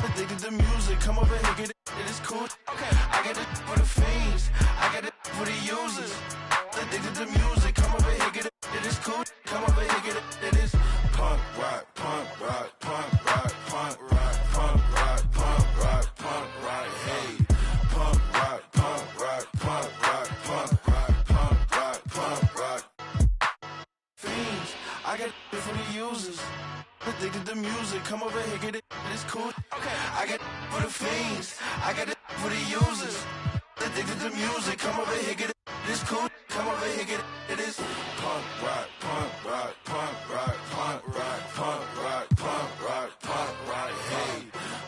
Addicted to music, come over here, get it, it is cool. Okay, I got it for the fiends, I got it for the users. Addicted to music, come over here, get it, it is cool. Come over here, get it, it is punk rock, punk rock, punk rock, punk rock, punk rock, punk rock, punk rock, hey. Punk rock, punk rock, punk rock, punk rock, punk rock, punk rock. Fiends, I got it for the users. Addicted to music, come over here, get it, it's cool. Okay, I got it for the fiends, I got it for the users. Addicted to music, come over here, get it, it's cool. Come over here, get it, it is punk rock, punk rock, punk rock, punk rock, punk rock, punk rock, punk rock, hey.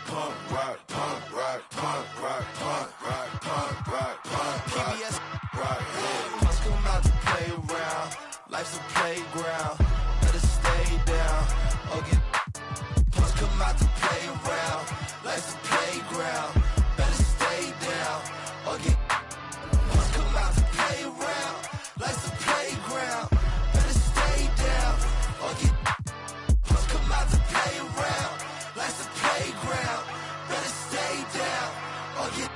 Punk rock, punk rock, punk rock, punk rock, punk rock, punk rock, PBS rock, hey. Punks come out to play around, life's a playground, better stay down, or get. Punks come out to play around, life's a playground, better stay down, or get. Punks come out to play around, life's a playground, better stay down, or get. Punks come out to play around, life's a playground, better stay down, or get.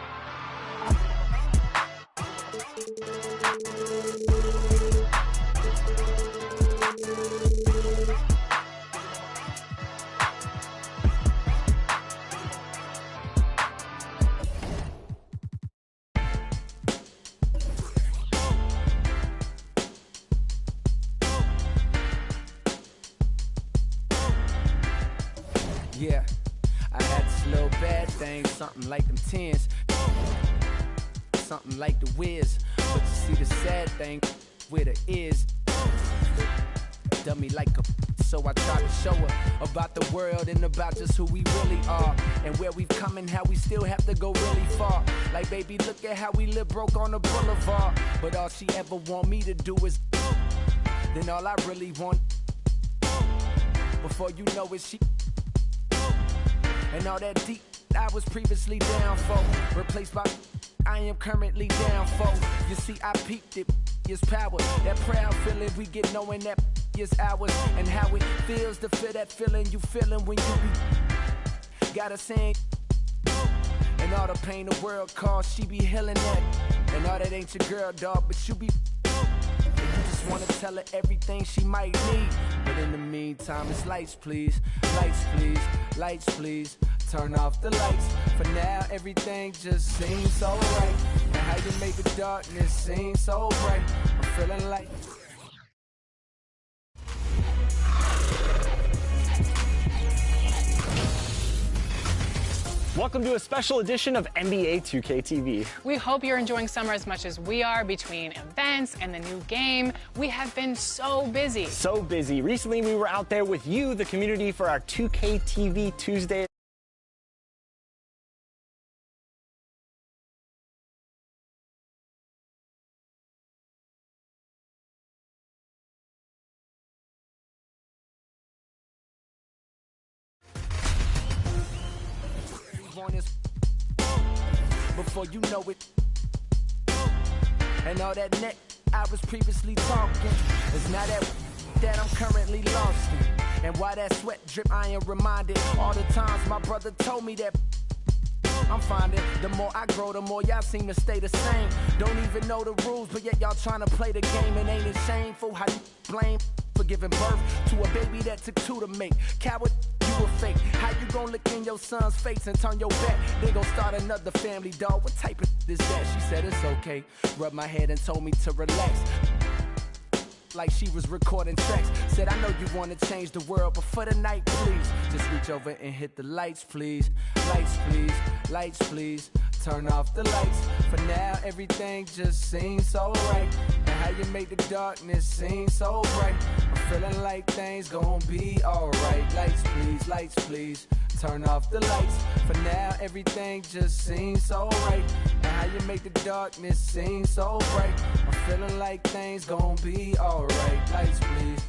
Yeah, I had this little bad thing, something like them tens, something like the whiz. But you see the sad thing with her is, dummy like a. So I try to show her about the world and about just who we really are, and where we've come and how we still have to go really far. Like, baby, look at how we live broke on the boulevard. But all she ever want me to do is, then all I really want, before you know it, she. And all that deep I was previously down for, replaced by I am currently down for. You see, I peeped it, is power. That proud feeling we get knowing that is ours. And how it feels to feel that feeling you feeling when you be. Gotta sing. And all the pain the world caused, she be healing that. And all that ain't your girl, dog, but you be. And you just wanna tell her everything she might need. But in the meantime, it's lights, please. Lights, please. Lights, please. Turn off the lights. For now, everything just seems so right. And how you make the darkness seem so bright. I'm feeling like... Welcome to a special edition of NBA 2K TV. We hope you're enjoying summer as much as we are. Between events and the new game, we have been so busy. So busy. Recently, we were out there with you, the community, for our 2K TV Tuesday. Before you know it, and all that neck I was previously talking is now that I'm currently lost in. And why that sweat drip, I am reminded all the times my brother told me that I'm finding the more I grow, the more y'all seem to stay the same. Don't even know the rules, but yet y'all trying to play the game. And ain't it shameful how you blame for giving birth to a baby that took two to make? Coward, you a fake. How you gon' look in your son's face and turn your back? They gon' start another family, dog. What type of is that? She said it's okay. Rubbed my head and told me to relax. Like she was recording tracks. Said, I know you wanna change the world, but for the night, please, just reach over and hit the lights, please. Lights, please. Lights, please. Turn off the lights. For now, everything just seems so right. And how you make the darkness seem so bright. I'm feeling like things gon' be alright. Lights, please. Lights, please. Turn off the lights. For now, everything just seems so right. And how you make the darkness seem so bright. I'm feeling like things gon' be alright. Lights, please.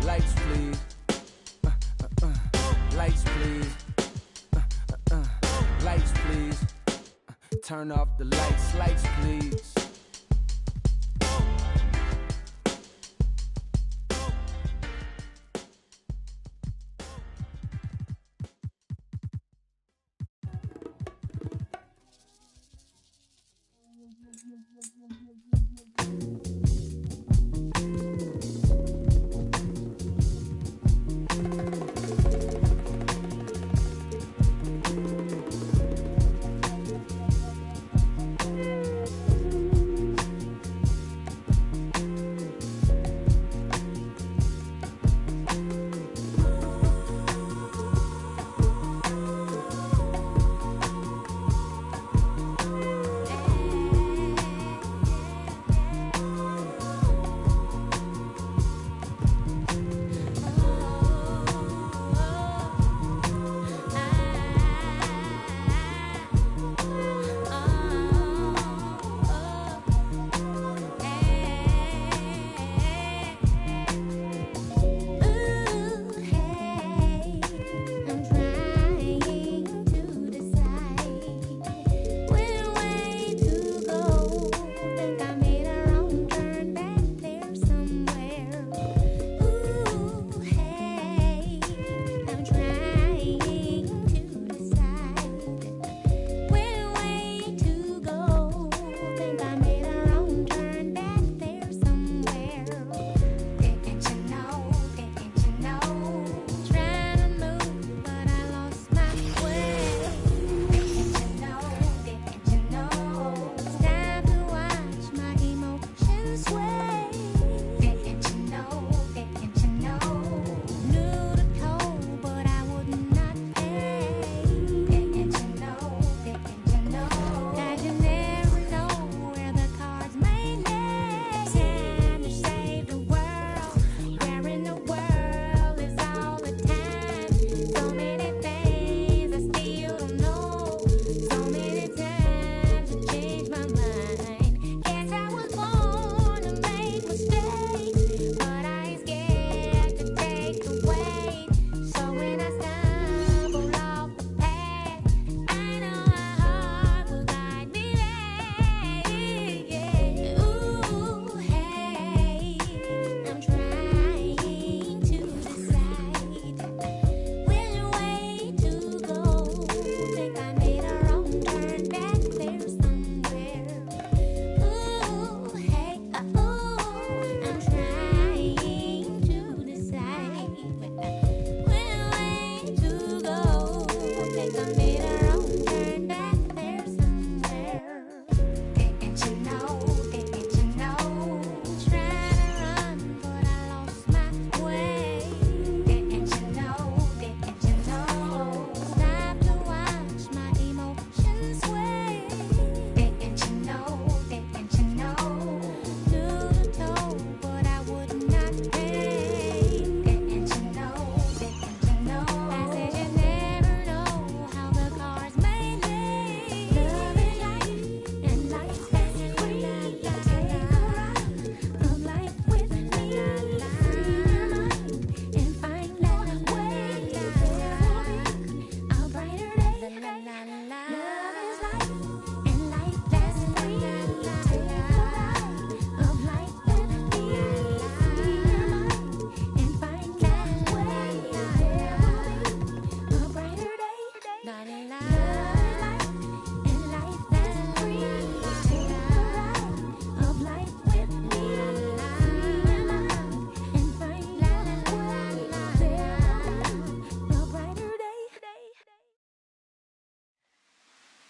Lights, please. Lights, please. Lights, please. Turn off the lights. Lights, please.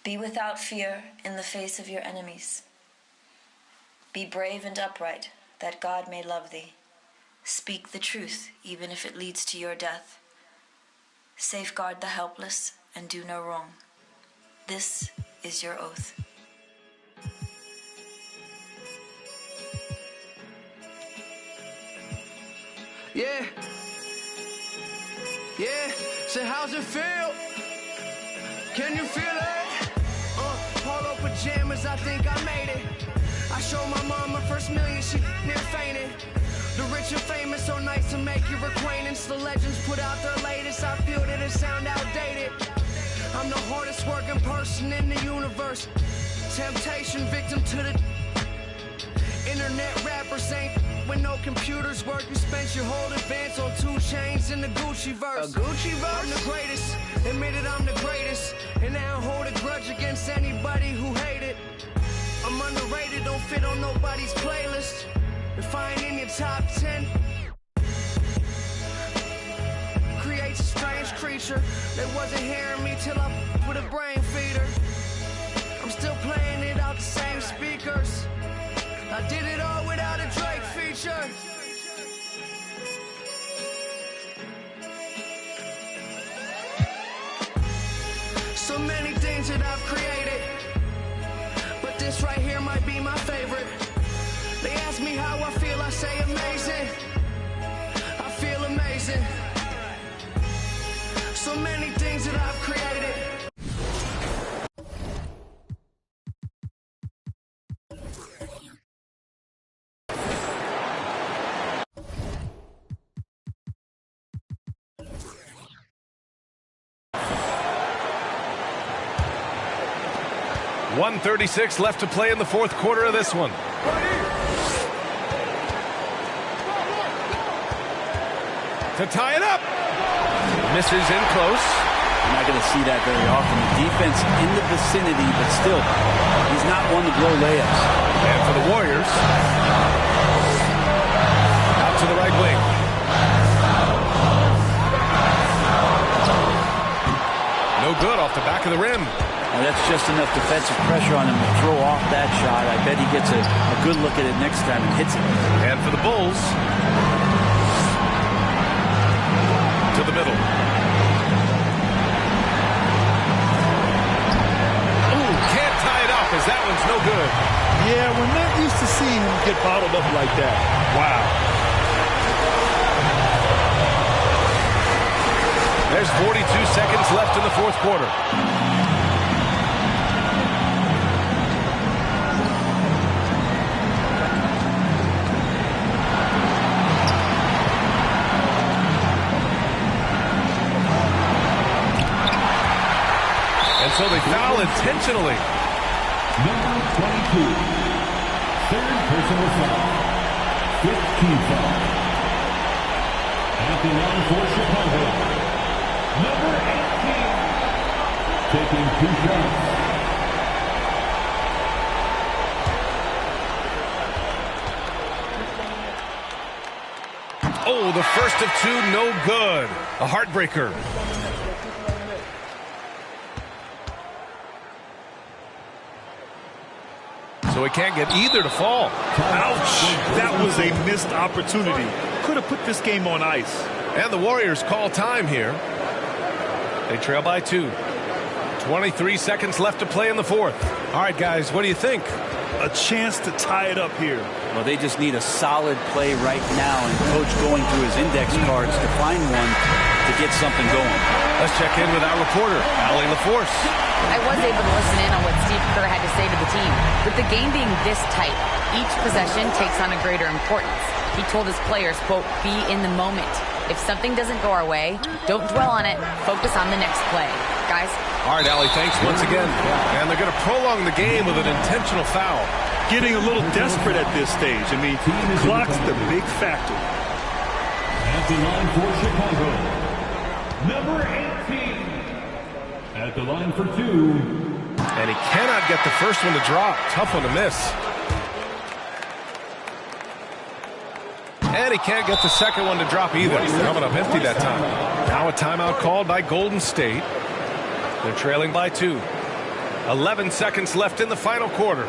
Be without fear in the face of your enemies. Be brave and upright, that God may love thee. Speak the truth, even if it leads to your death. Safeguard the helpless and do no wrong. This is your oath. Yeah. Yeah. Say, how's it feel? Can you feel it? Polo pajamas, I think I made it. I showed my mom my first million, she near fainted. The rich and famous, so nice to make your acquaintance. The legends put out their latest, I feel that it sound outdated. I'm the hardest working person in the universe. Temptation victim to the internet rappers ain't when no computers work. You spent your whole advance on 2 chains in the Gucci verse. A Gucci verse? I'm the greatest, admitted I'm the greatest. And I don't hold a grudge against anybody who hate it. I'm underrated, don't fit on nobody's playlist. If I ain't in your top 10, creates a strange creature. They wasn't hearing me till I with a brain feeder. I'm still playing it out the same speakers. I did it all without a Drake feature. So many things that I've created, but this right here might be my favorite. They ask me how I feel, I say amazing. I feel amazing. So many things that I've created. .136 left to play in the fourth quarter of this one. To tie it up. Misses in close. You're not going to see that very often. The defense in the vicinity, but still, he's not one to blow layups. And for the Warriors, out to the right wing. No good off the back of the rim. Well, that's just enough defensive pressure on him to throw off that shot. I bet he gets a good look at it next time and hits it. And for the Bulls, to the middle. Ooh, can't tie it up as that one's no good. Yeah, we're not used to seeing him get bottled up like that. Wow. There's 42 seconds left in the fourth quarter. So they foul intentionally. Number 22, third personal foul, 15 foul. At the line for Chicago, number 18, taking 2 shots. Oh, the first of 2, no good. A heartbreaker. So he can't get either to fall. Ouch! That was a missed opportunity. Could have put this game on ice. And the Warriors call time here. They trail by 2. 23 seconds left to play in the fourth. All right, guys, what do you think? A chance to tie it up here. Well, they just need a solid play right now, and Coach going through his index cards to find one to get something going. Let's check in with our reporter, Allie LaForce. I was able to listen in on what Steve Kerr had to say to the team. With the game being this tight, each possession takes on a greater importance. He told his players, quote, be in the moment. If something doesn't go our way, don't dwell on it. Focus on the next play. Guys? All right, Allie, thanks once again. And they're going to prolong the game with an intentional foul. Getting a little desperate at this stage. I mean, clock's the big factor. At the line for Chicago, number 18. At the line for 2. And he cannot get the first one to drop. Tough one to miss. And he can't get the second one to drop either. He's coming up empty that time. Now a timeout called by Golden State. They're trailing by 2. 11 seconds left in the final quarter.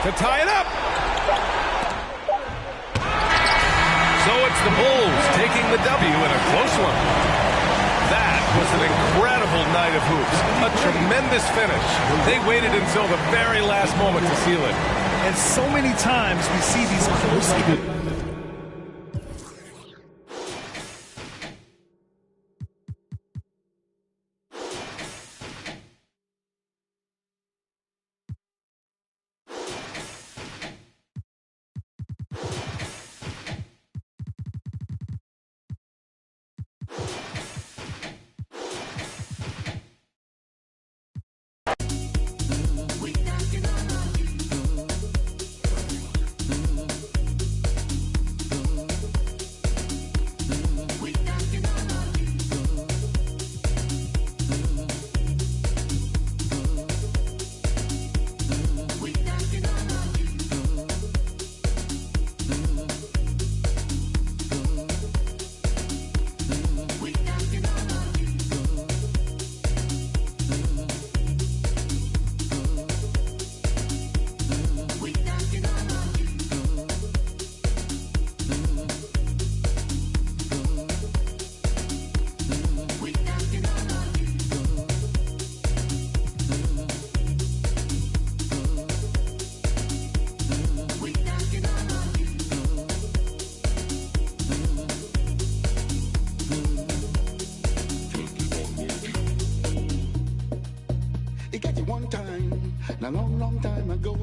To tie it up. So it's the Bulls taking the W in a close one. That was an incredible night of hoops. A tremendous finish. They waited until the very last moment to seal it. And so many times we see these close. a long, long time ago,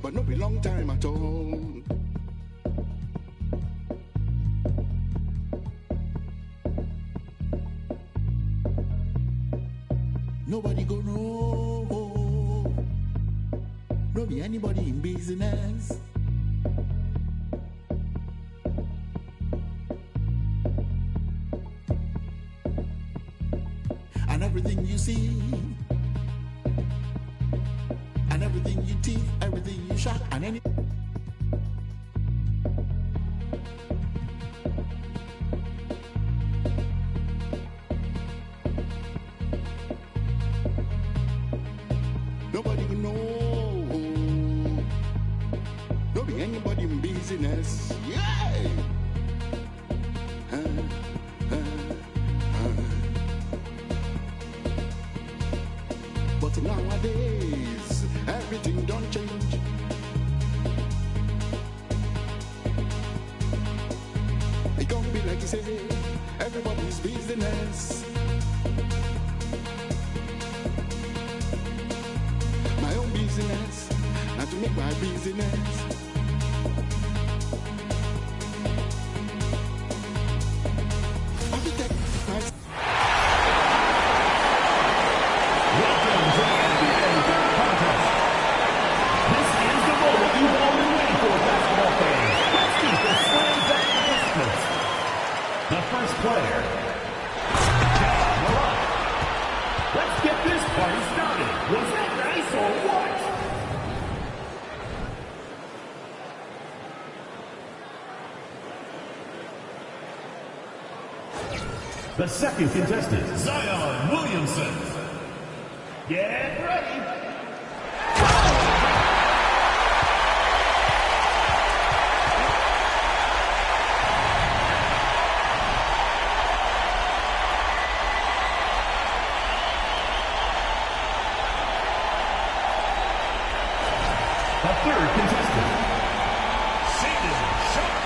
but no be long time at all. Nobody go know, no be anybody in business. And everything you see, and everything you teeth, everything you shot, and any. Nobody can know, no be anybody in business. Yeah. But nowadays, everything don't change. It can't be like you say, everybody's business. My own business, not to make my business. The second contestant, Zion Williamson. Get ready. The third contestant, Satan Sharp.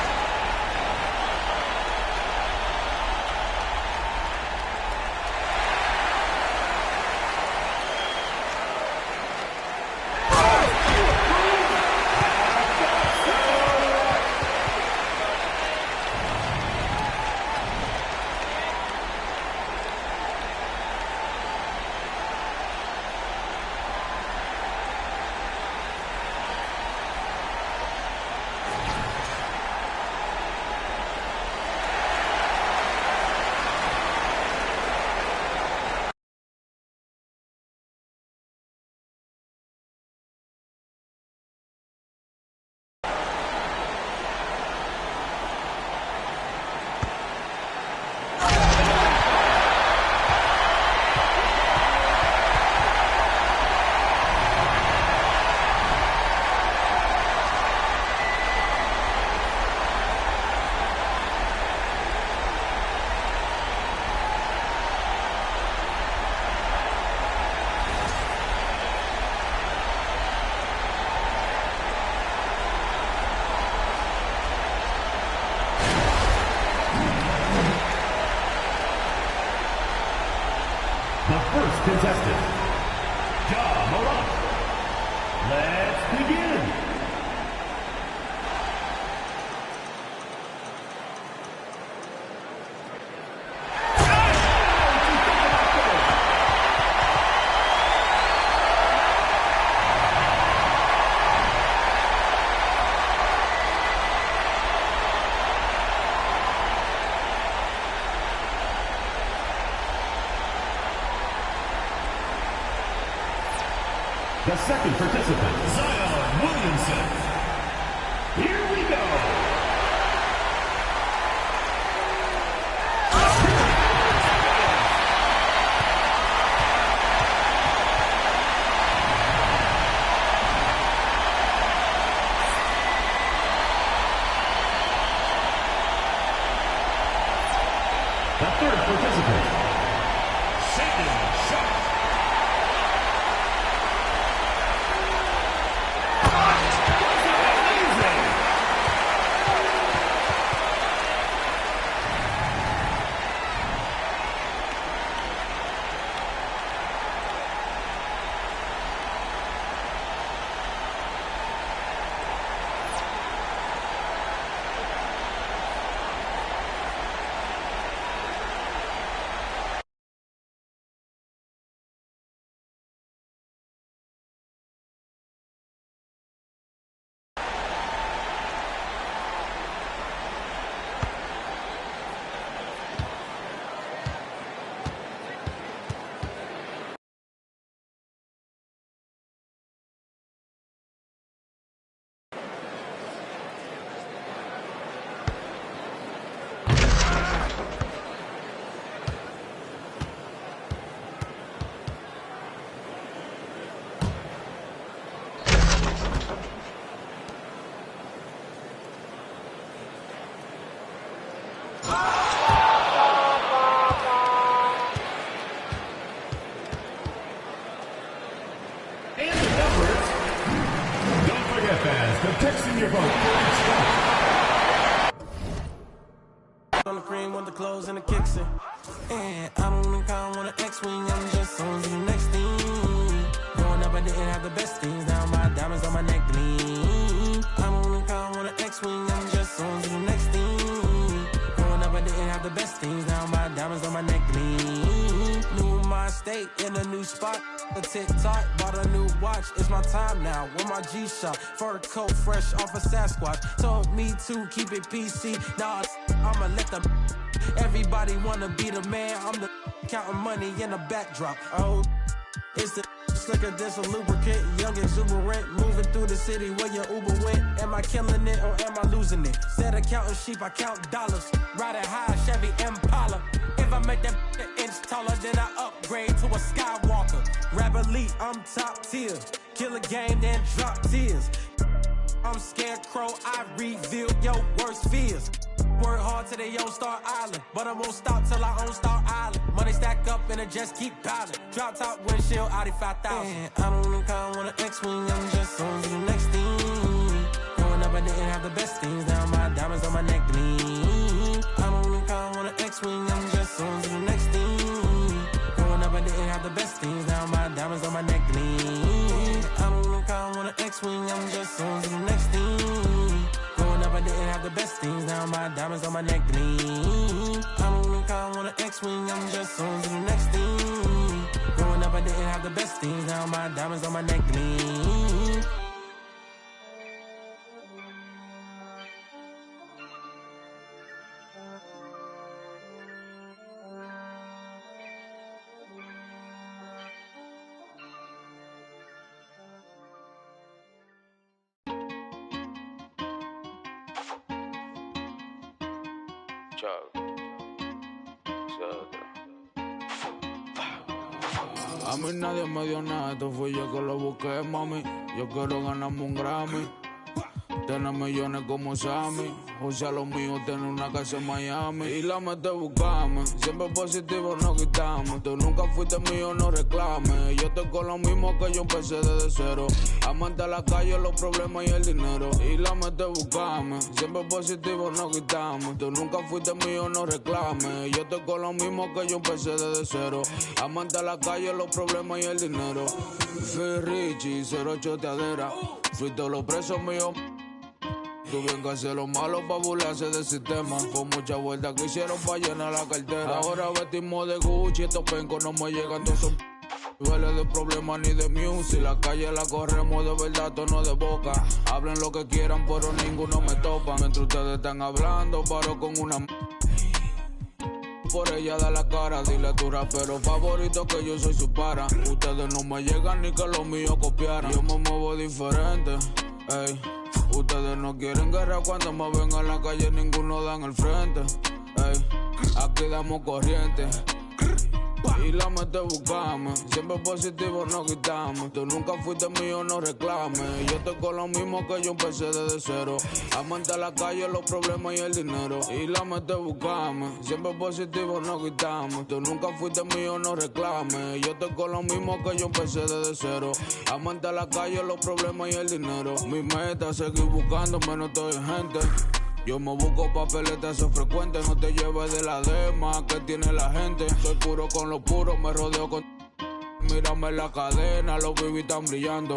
Let's begin. The second participant, Zion Williamson. Here we go. The third participant, Satan Sharp. Texting your vote. On the cream with the clothes and the kicks in. And I don't even count on the X-Wing, I'm just on to the next thing. Growing up, I didn't have the best things. Now my diamonds on my neck gleam. I don't even count on the X-Wing, I'm just on to the next thing. Growing up, I didn't have the best things. Now my diamonds on my neck gleam. New in my state, in a new spot. A TikTok, bought a new watch. It's my time now. With my G-Shock, fur coat fresh off a Sasquatch. Told me to keep it PC. Nah, I'ma let the everybody wanna be the man. I'm the counting money in the backdrop. Oh, it's the slicker than a lubricant. Young exuberant, moving through the city where your Uber went. Am I killing it or am I losing it? Instead of counting sheep, I count dollars. Riding high, Chevy Impala. If I make that an inch taller, then I upgrade to a Skywalker. Rap elite, I'm top tier. Kill a game, then drop tears. I'm Scarecrow, I reveal your worst fears. Work hard till they own Star Island, but I won't stop till I own Star Island. Money stack up and it just keep piling. Drop top windshield, Audi 5000. And I don't even count on the X-Wing, I'm just on to the next thing. Growing up, I didn't have the best things. Now my diamonds on my neck gleam. I don't even count on the X-Wing, I'm just on to the next thing. Growing up, I didn't have the best things. Now my diamonds on my neck gleam. I don't even count on the X-Wing, I'm just on to the next thing. Growing up, I didn't have the best things. Now my diamonds on my neck gleam. I don't even count on the X-Wing, I'm just on to the next thing. Growing up, I didn't have the best things. Now my diamonds on my neck gleam. A mí nadie me dio nada, esto fui yo que lo busqué, mami. Yo quiero ganarme un Grammy. Tiene millones como Sammy. José a los míos tiene una casa en Miami. Y la mete buscame. Siempre positivo no quitamos. Tú nunca fuiste mío, no reclames. Yo estoy con lo mismo que yo empecé desde cero. Amante a la calle, los problemas y el dinero. Y la mete buscame. Siempre positivo no quitamos. Tú nunca fuiste mío, no reclames. Yo estoy con lo mismo que yo empecé desde cero. Amante a la calle, los problemas y el dinero. Fui Richie, 08 teadera. Fui todos los presos míos. Tuvieron que hacer lo malo pa' burlarse del sistema. Con muchas vueltas que hicieron pa' llenar la cartera. Ahora vestimos de Gucci, estos pencos no me llegan todos esos duele de problemas ni de music. La calle la corremos de verdad, tono de boca. Hablen lo que quieran, pero ninguno me topa. Mientras ustedes están hablando, paro con una por ella da la cara, dile a tu rapero favorito que yo soy su para. Ustedes no me llegan ni que los míos copiaran. Yo me muevo diferente, ey. Ustedes no quieren guerra cuando me ven en la calle, ninguno dan el frente, ey. Aquí damos corriente. Y la mete buscame. Siempre positivo no quitamos. Tú nunca fuiste mío, no reclames. Yo estoy con lo mismo que yo empecé desde cero. Amante a la calle, los problemas y el dinero. Y la mete buscame. Siempre positivo no quitamos. Tú nunca fuiste mío, no reclames. Yo estoy con lo mismo que yo empecé desde cero. Amante a la calle, los problemas y el dinero. Mi meta es seguir buscándome, no estoy gente. Yo me busco papeletas, eso es frecuente. No te lleves de la dema que tiene la gente. Soy puro con lo puro, me rodeo con... Mírame la cadena, los bibis están brillando.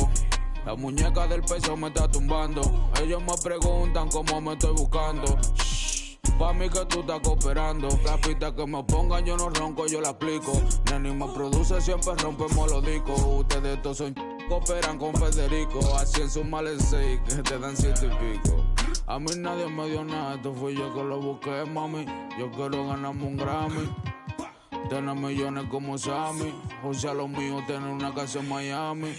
La muñeca del peso me está tumbando. Ellos me preguntan cómo me estoy buscando. Shh, pa' mí que tú estás cooperando. La pista que me pongan yo no ronco, yo la aplico. Neni me produce, siempre rompemos los discos. Ustedes todos son cooperan con Federico. Así en su males 6 que te dan 7 y pico. A mí nadie me dio nada, esto fui yo que lo busqué, mami. Yo quiero ganarme un Grammy. Tener millones como Sammy. José a los míos tiene una casa en Miami.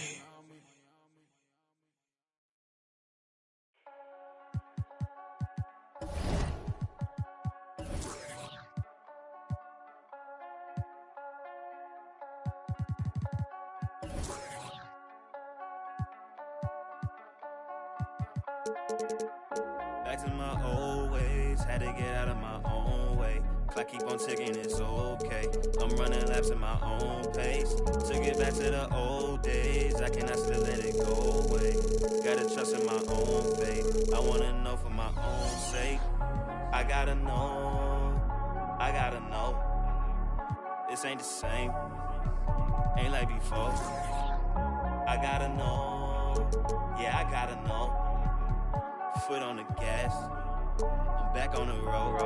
Back to my old ways, had to get out of my own way. Clock keep on ticking, it's okay. I'm running laps at my own pace. Took it back to the old days, I cannot still let it go away. Gotta trust in my own faith, I wanna know for my own sake. I gotta know, this ain't the same, ain't like before. I gotta know, yeah, I gotta know. Foot on the gas, I'm back on the road.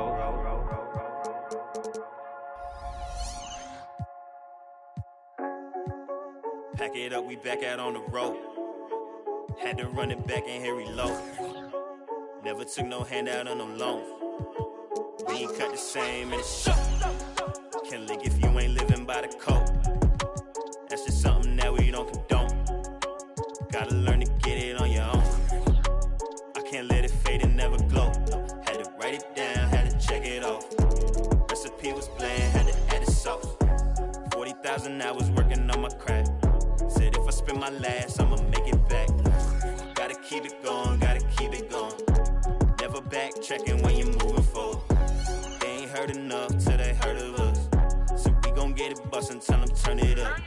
Pack it up, we back out on the road. Had to run it back and here reload. Never took no handout on no loans. We ain't cut the same in the show. Can't lick if you ain't living by the code. That's just something that we don't condone. Gotta learn to get it on your own. Can't let it fade and never glow. Had to write it down, had to check it off. Recipe was bland, had to add the sauce. 40,000 hours working on my craft. Said if I spend my last, I'ma make it back. Gotta keep it going, gotta keep it going. Never backtracking when you're moving forward. They ain't heard enough till they heard of us. So we gon' get it bustin', tell them turn it up.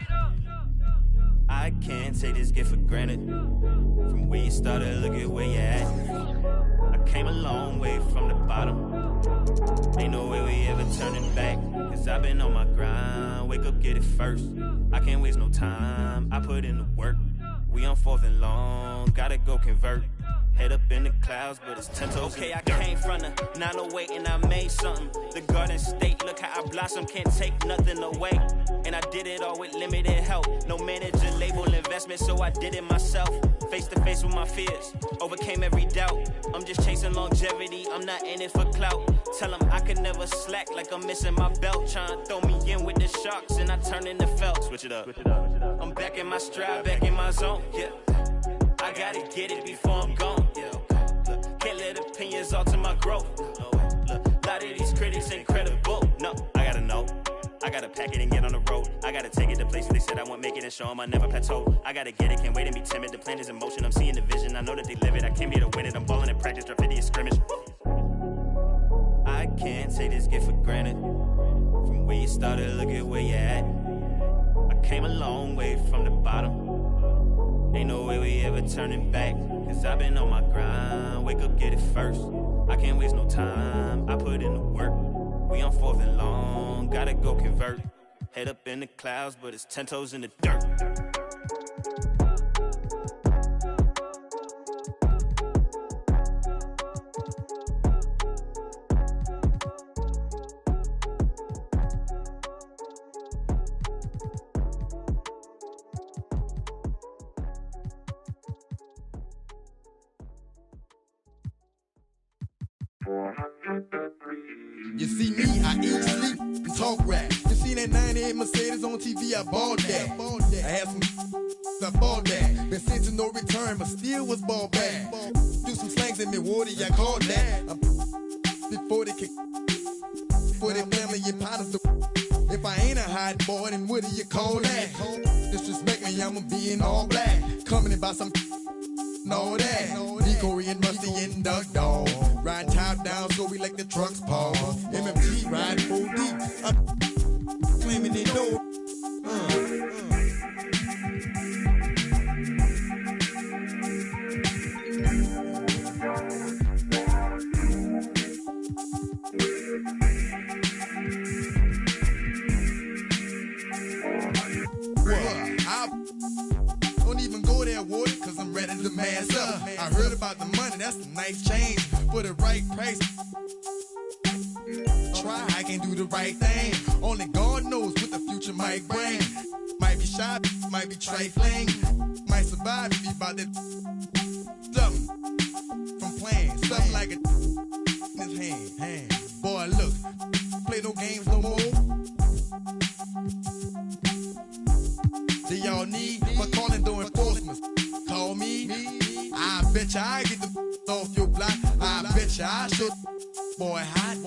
I can't take this gift for granted. From where you started, look at where you at. I came a long way from the bottom. Ain't no way we ever turning back. Cause I've been on my grind. Wake up, get it first. I can't waste no time. I put in the work. We on 4th and long. Gotta go convert. Head up in the clouds, but it's 10 toes. Okay, I came from the 908 and I made something. The Garden State, look how I blossom, can't take nothing away. And I did it all with limited help. No manager, label, investment, so I did it myself. Face to face with my fears, overcame every doubt. I'm just chasing longevity, I'm not in it for clout. Tell them I could never slack like I'm missing my belt. Trying to throw me in with the sharks and I turn into felt. Switch it up. I'm back in my stride, back in my zone, yeah. I gotta get it before I'm gone. Yeah, look, can't let opinions alter my growth. Look, a lot of these critics incredible. No, I gotta know. I gotta pack it and get on the road. I gotta take it to places they said I won't make it and show them I never plateau. I gotta get it, can't wait and be timid. The plan is in motion, I'm seeing the vision. I know that they live it, I came here to win it. I'm balling in practice, drop idiot scrimmage. I can't take this gift for granted. From where you started, look at where you at. I came a long way from the bottom. Ain't no way we ever turning back. Cause I've been on my grind, wake up, get it first. I can't waste no time, I put in the work. We on 4th and long, gotta go convert. Head up in the clouds, but it's 10 toes in the dirt. You see me, I eat, sleep, and talk rap. You seen that 98 Mercedes on TV, I bought that. I had some I bought that. Been sent to no return, but still was ball back. Do some slangs in Milwaukee, I called that. I'm before they kick for their family, your partners. If I ain't a hot boy, then what do you call that? Disrespect me, I'ma be in all black. Coming in by some know that. Decoy and Rusty and Duck Dog. Riding top down, so we like the trucks pause. MMG riding full deep. I'm claiming they know. Don't even go there, Wardy, cause I'm ready to mass up. I heard about the money, that's a nice change. For the right price, try, I can do the right thing. Only God knows what the future might bring. Might be shy, might be trifling. Might survive if you about that something from playing. Something like a in his hand. Boy, look, play no games no more. Do y'all need for calling during enforcement? Call me. I bet ya I get the off your block. I bet ya I should. Boy, hot.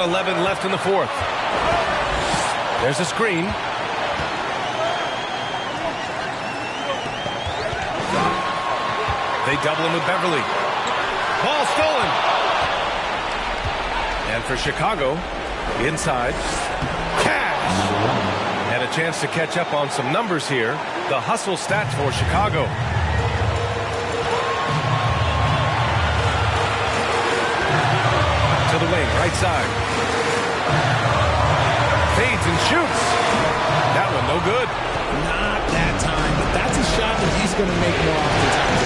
.11 left in the fourth. There's a screen. They double him with Beverly. Ball stolen. And for Chicago, inside, Cash. And a chance to catch up on some numbers here. The hustle stats for Chicago. To the wing, right side. Fades and shoots. That one no good. Not that time, but that's a shot that he's going to make more oftentimes.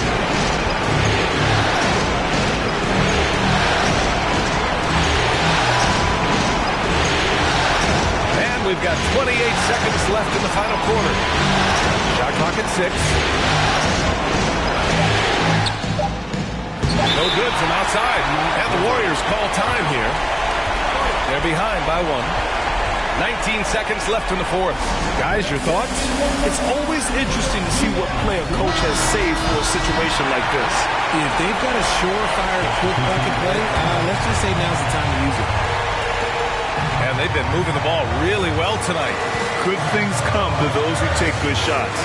And we've got 28 seconds left in the final quarter. Shot clock at 6. No good from outside. And the Warriors call time here. They're behind by 1. 19 seconds left in the fourth. Guys, your thoughts? It's always interesting to see what play a coach has saved for a situation like this. If they've got a surefire quick bucket play, let's just say now's the time to use it. And they've been moving the ball really well tonight. Good things come to those who take good shots.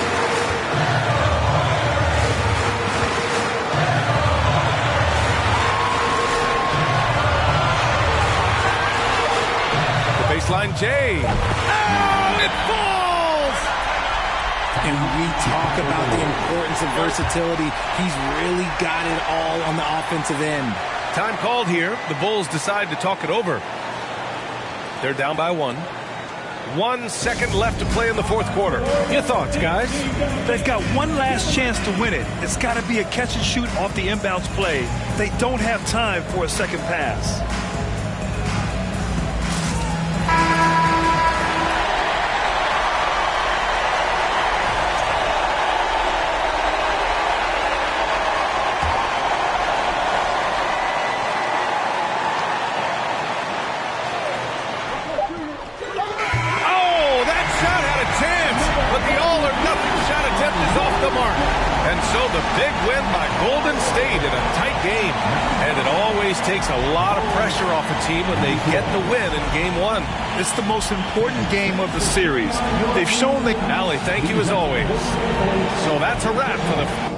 Baseline J. Oh, it falls! And we talk about the importance of versatility. He's really got it all on the offensive end. Time called here. The Bulls decide to talk it over. They're down by 1. 1 second left to play in the fourth quarter. Your thoughts, guys? They've got one last chance to win it. It's got to be a catch and shoot off the inbounds play. They don't have time for a second pass. So the big win by Golden State in a tight game. And it always takes a lot of pressure off a team when they get the win in game one. It's the most important game of the series. They've shown they... Allie, thank you as always. So that's a wrap for the...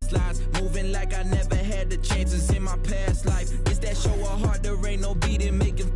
Slides, moving like I never had the chances in my past life. It's that show of heart, there ain't no beating, making.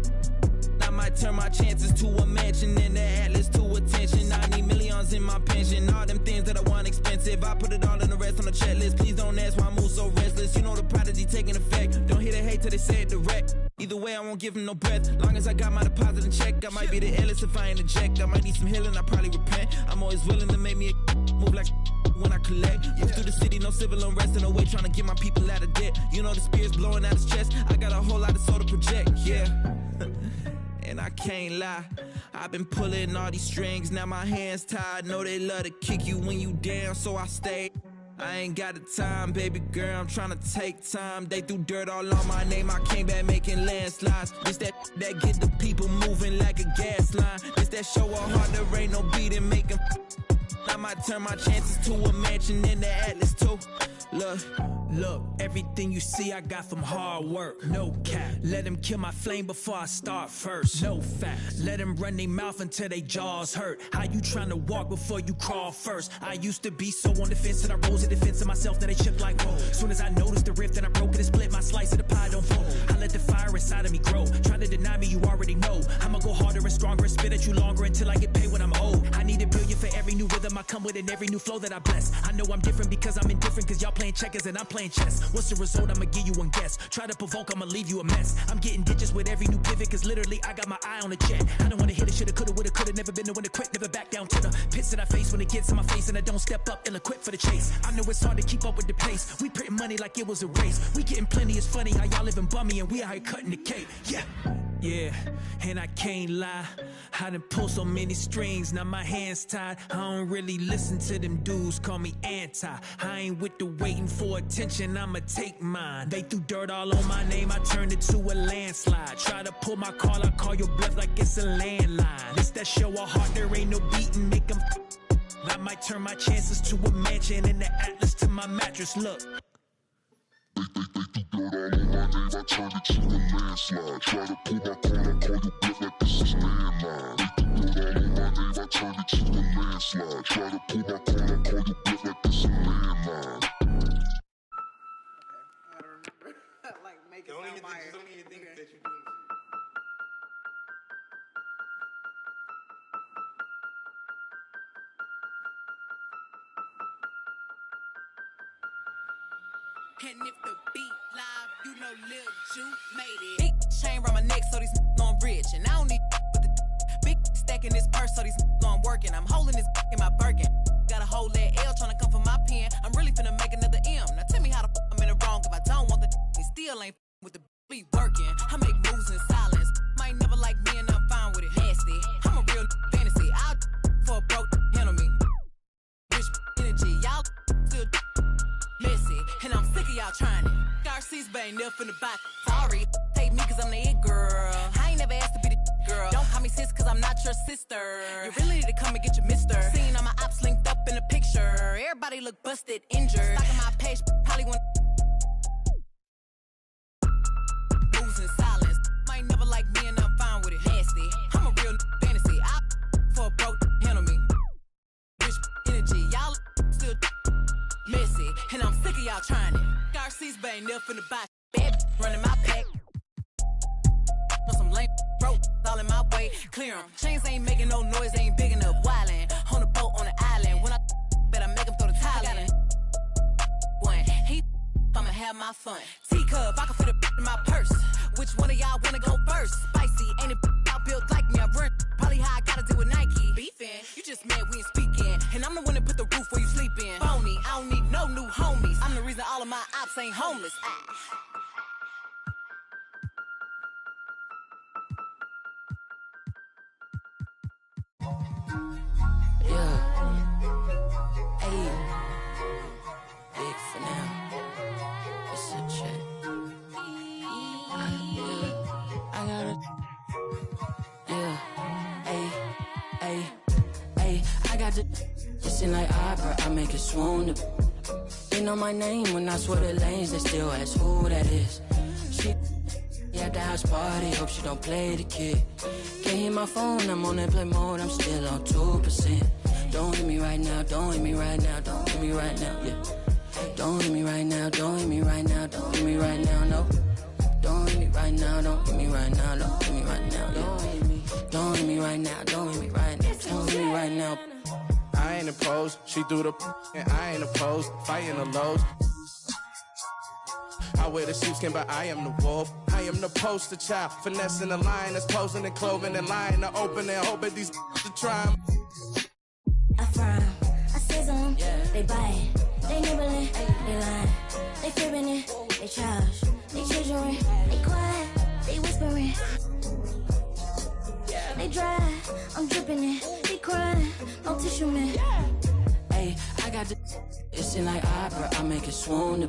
I might turn my chances to a mansion and the Atlas to attention. I need millions in my pension, all them things that I want expensive. I put it all in the rest on the checklist. Please don't ask why I move so restless. You know the prodigy taking effect. Don't hear the hate till they say it direct. Either way, I won't give them no breath. Long as I got my deposit in check, I might be the illest if I interject. I might need some healing, I probably repent. I'm always willing to make me a move like when I collect. Move through the city, no civil unrest in the way, trying to get my people out of debt. You know the spirit's blowing out his chest. I got a whole lot of soul to project, yeah. And I can't lie, I've been pulling all these strings. Now my hands tied, know they love to kick you when you down, so I stay. I ain't got the time, baby girl, I'm trying to take time. They threw dirt all on my name, I came back making landslides. This that get the people moving like a gas line. This that show of heart, there ain't no beating, making. I might turn my chances to a mansion in the Atlas too. Look, everything you see I got from hard work. No cap, let them kill my flame before I start first. No fat, let them run their mouth until they jaws hurt. How you trying to walk before you crawl first? I used to be so on the fence and I rose to the defense of myself, now they chip like whoa. Soon as I noticed the rift and I broke it and split, my slice of the pie don't fold. I let the fire inside of me grow. Trying to deny me, you already know. I'ma go harder and stronger and spit at you longer until I get paid when I'm old. I need $1 billion for every new rhythm I come with and every new flow that I bless. I know I'm different because I'm indifferent, cause y'all playing checkers and I'm playing chess. What's the result? I'ma give you one guess. Try to provoke, I'ma leave you a mess. I'm getting ditches with every new pivot, cause literally I got my eye on the jet. I don't wanna hit it, shoulda, coulda, woulda, coulda. Never been the one to quit, never back down to the pits that I face when it gets in my face and I don't step up, ill-equipped for the chase. I know it's hard to keep up with the pace. We printing money like it was a race. We getting plenty, it's funny how y'all living bummy and we out here cutting the cake. Yeah, and I can't lie, I done pull so many strings, now my hands tied. I don't really listen to them dudes, call me anti. I ain't with the waiting for attention, I'ma take mine. They threw dirt all on my name, I turned it to a landslide. Try to pull my call, I call your bluff like it's a landline. It's that show of heart, there ain't no beating, make them. I might turn my chances to a mansion and the Atlas to my mattress, look. Dirt all on my name, I turned it to a landslide. Try to pull my call, I call you bluff like this is landline. Dirt all on my name, I turned it to a landslide. Try to pull my call, I call you bluff like this is landline. Like, make it sound fire. Don't even think that you're doing this. And if the beat live, you know Lil Ju made it. Big chain around my neck, so these know I'm rich. And I don't need with the big stack in this purse, so these know I'm working. I'm holding this in my Birkin. Got a whole that L trying to come for my pen. I'm really finna make another M. Now tell me how the I'm in the wrong if I don't want the and still ain't with the be working. I make moves in silence. Might never like me and I'm fine with it. Nasty. I'm a real fantasy. I'll for a broke handle me. Rich energy. Y'all still messy, and I'm sick of y'all trying it. Garcia's but ain't never finna buy. Sorry, take me cause I'm the it girl. I ain't never asked to be the girl. Don't call me sis cause I'm not your sister. You really need to come and get your mister. Seeing all my ops linked up in a picture. Everybody look busted, injured. Stalking my page, probably want moves in silence. Might never like me and I'm fine with it. Nasty, I'm a real fantasy. I for a broke handle me. Rich energy, y'all still messy, and I'm sick of y'all trying it. Garcia's but ain't never finna buy. Bad running my pack. On some lame broke, all in my way. Clear 'em. Chains ain't making no noise, ain't big enough. Wildin' on a boat on the island. When I bet I make 'em throw the tile in. One, I'ma have my fun. Teacup, I can fit a in my purse. Which one of y'all wanna go first? Spicy, ain't it out built like me? I run probably how I gotta deal with Nike. Beefin', you just mad we ain't speaking. And I'm the one that put the roof where you sleep in. Phony, I don't need no new homies. I'm the reason all of my ops ain't homeless. seem like opera, I make it swoon. They know my name when I swear the lanes, they still ask who that is. She at the house party, hope she don't play the kid. Can't hear my phone, I'm on airplane mode, I'm still on 2%. Don't hit me right now, don't hit me right now, don't hit me right now, yeah. Don't hit me right now, don't hit me right now, don't hit me right now, no. Don't hit me right now, don't hit me right now, don't hit me right now, yeah. Don't hit me right now, don't hit me right now, don't hit me right now. I ain't opposed, she threw the and I ain't opposed, fighting the lows. I wear the sheepskin, but I am the wolf. I am the poster child, finessing the line that's posing and clothing and lying to open and hoping these to try. I frown, I sizzle them, they bite, they nibbling, they lying, they fibbing it, they charge, they children, they quiet, they whispering, they dry, I'm dripping it, they crying, no tissue man. Hey, I got the it seem like opera, I make it swoon.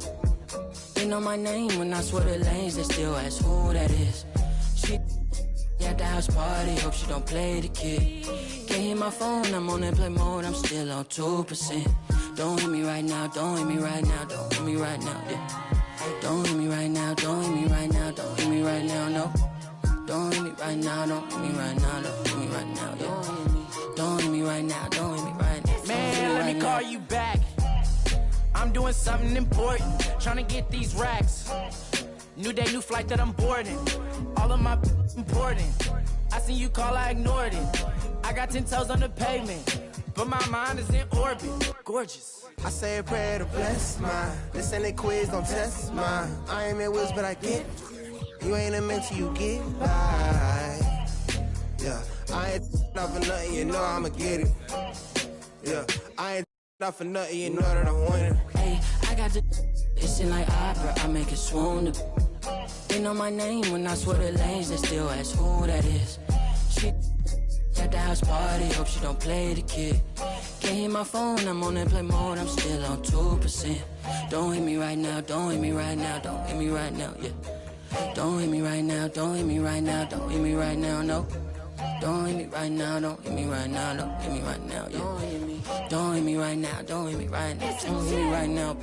They know my name when I swear the lanes, they still ask who that is. She at the house party, hope she don't play the kid. Can't hear my phone, I'm on airplane mode, I'm still on 2%. Don't hit me right now, don't hit me right now, don't hit me right now, yeah. Don't hit me right now, don't hit me right now, don't hit me right now, no. Don't hit me right now, don't hit me right now, don't hit me right now, yeah. Don't hit me right now, don't hit me right now. Man, let me call you back. I'm doing something important, trying to get these racks. New day, new flight that I'm boarding. All of my important. I seen you call, I ignored it. I got 10 toes on the pavement, but my mind is in orbit. Gorgeous. I say a prayer to bless mine. This ain't a quiz, don't test mine. I ain't at wills, but I get. You ain't a mentor, you get by. Yeah, I ain't not for nothing, you know I'ma get it. Yeah, I ain't not for nothing, you know that I'm winning. Hey, I got the it seem like opera, I make it swoon. They know my name when I swear the lanes, they still ask who that is. She at the house party, hope she don't play the kid. Can't hear my phone, I'm on airplane mode, I'm still on 2%. Don't hit me right now, don't hit me right now, don't hit me right now, yeah. Don't hit me right now, don't hit me right now, don't hit me right now, no. Don't hit me right now, don't hit me right now, don't hit me right now, yeah. Don't hit me right now, don't hit me right now, don't hit me right now.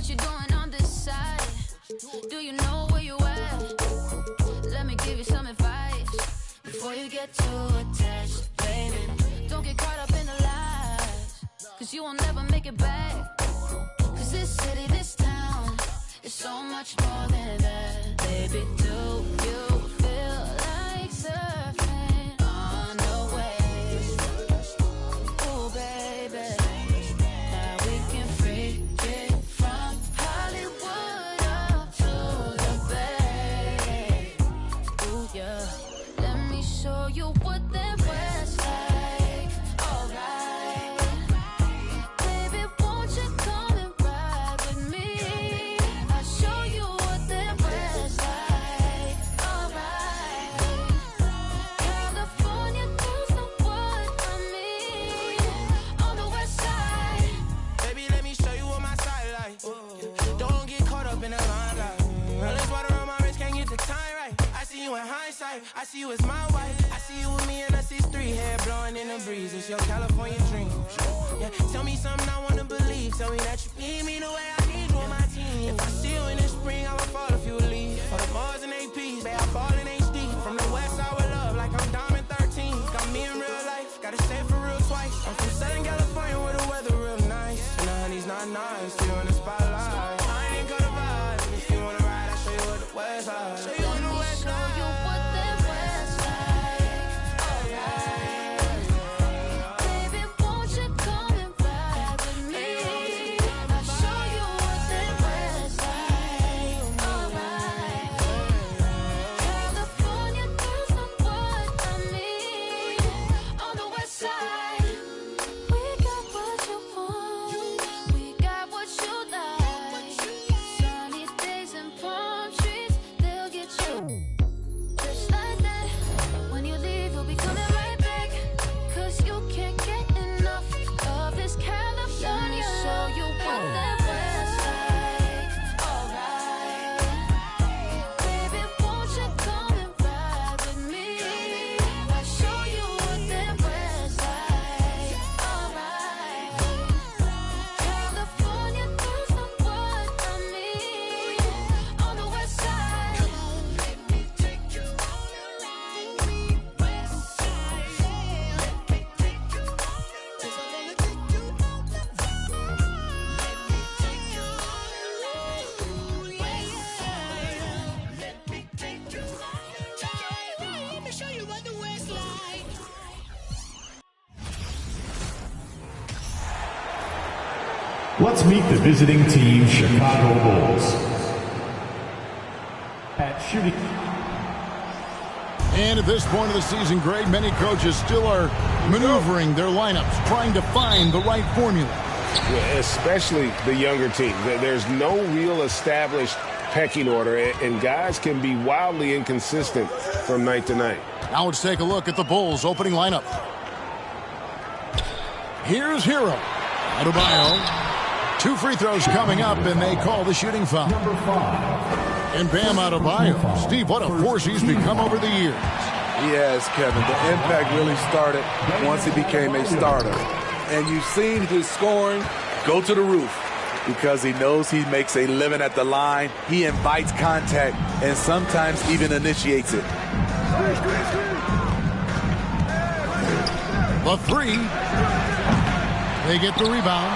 what you doing on this side? Do you know where you at? Let me give you some advice before you get too attached, baby. Don't get caught up in the lies, cause you will never make it back. Cause this city, this town, is so much more than that. Baby, do you feel like surfing on the waves? Ooh, baby, now we can freak it from Hollywood up to the Bay. Ooh, yeah, let me show you what that West like. Alright, baby, won't you come and ride with me? I'll show you what that West like. Alright, California girls know what I mean. On the West side, Baby, let me show you what my side like. Don't get caught up in the limelight. All this water on my wrist, can't get the time right. I see you in hindsight, I see you as my wife. I see you with me and us is three, hair blowing in the breeze. It's your California dream. Yeah, tell me something I wanna believe. Tell me that you need me the way I need you on my team. If I see you in the spring, I would fall if you would leave. For the Mars and APs, babe, I ball in HD. From the west side with love, like I'm Diamond 13. Got me in real life, gotta say it for real twice. I'm from Southern California where the weather real nice. And the honey's not nice, still in the spotlight. I ain't gonna vibe, and if you wanna ride, I'll show you what the west side. Show you on the west show you side. what that West like. Alright, baby, won't you come and ride with me? I'll show you what that West like. Alright, California girls know what I mean. On the West side, we got what you want, we got what you like. Sunny days and palm trees, they'll get you just like that. When you leave, you'll be coming right back, cause you can't get enough of this California. Let me show you what that West like. Alright, baby, won't you come and ride with me? I'll show you what that West like. Alright, California girls know what I mean. On the West side, let me take you on a ride. West side, let me take you on a ride. 'Cause I wanna take you on the road. Let me take you on a ride. West side, let me take you on a ride. Let me show you what the West like. Let's meet the visiting team, Chicago Bulls. At shooting. And at this point of the season, Greg, many coaches still are maneuvering their lineups, trying to find the right formula. Yeah, especially the younger team. There's no real established pecking order, and guys can be wildly inconsistent from night to night. Now let's take a look at the Bulls' opening lineup. Here's Hero. Adebayo. 2 free throws coming up, and they call the shooting foul. And Bam Adebayo. Steve, what a force he's become over the years. He has, Kevin. The impact really started once he became a starter. And you've seen his scoring go to the roof because he knows he makes a living at the line. He invites contact and sometimes even initiates it. The three. They get the rebound.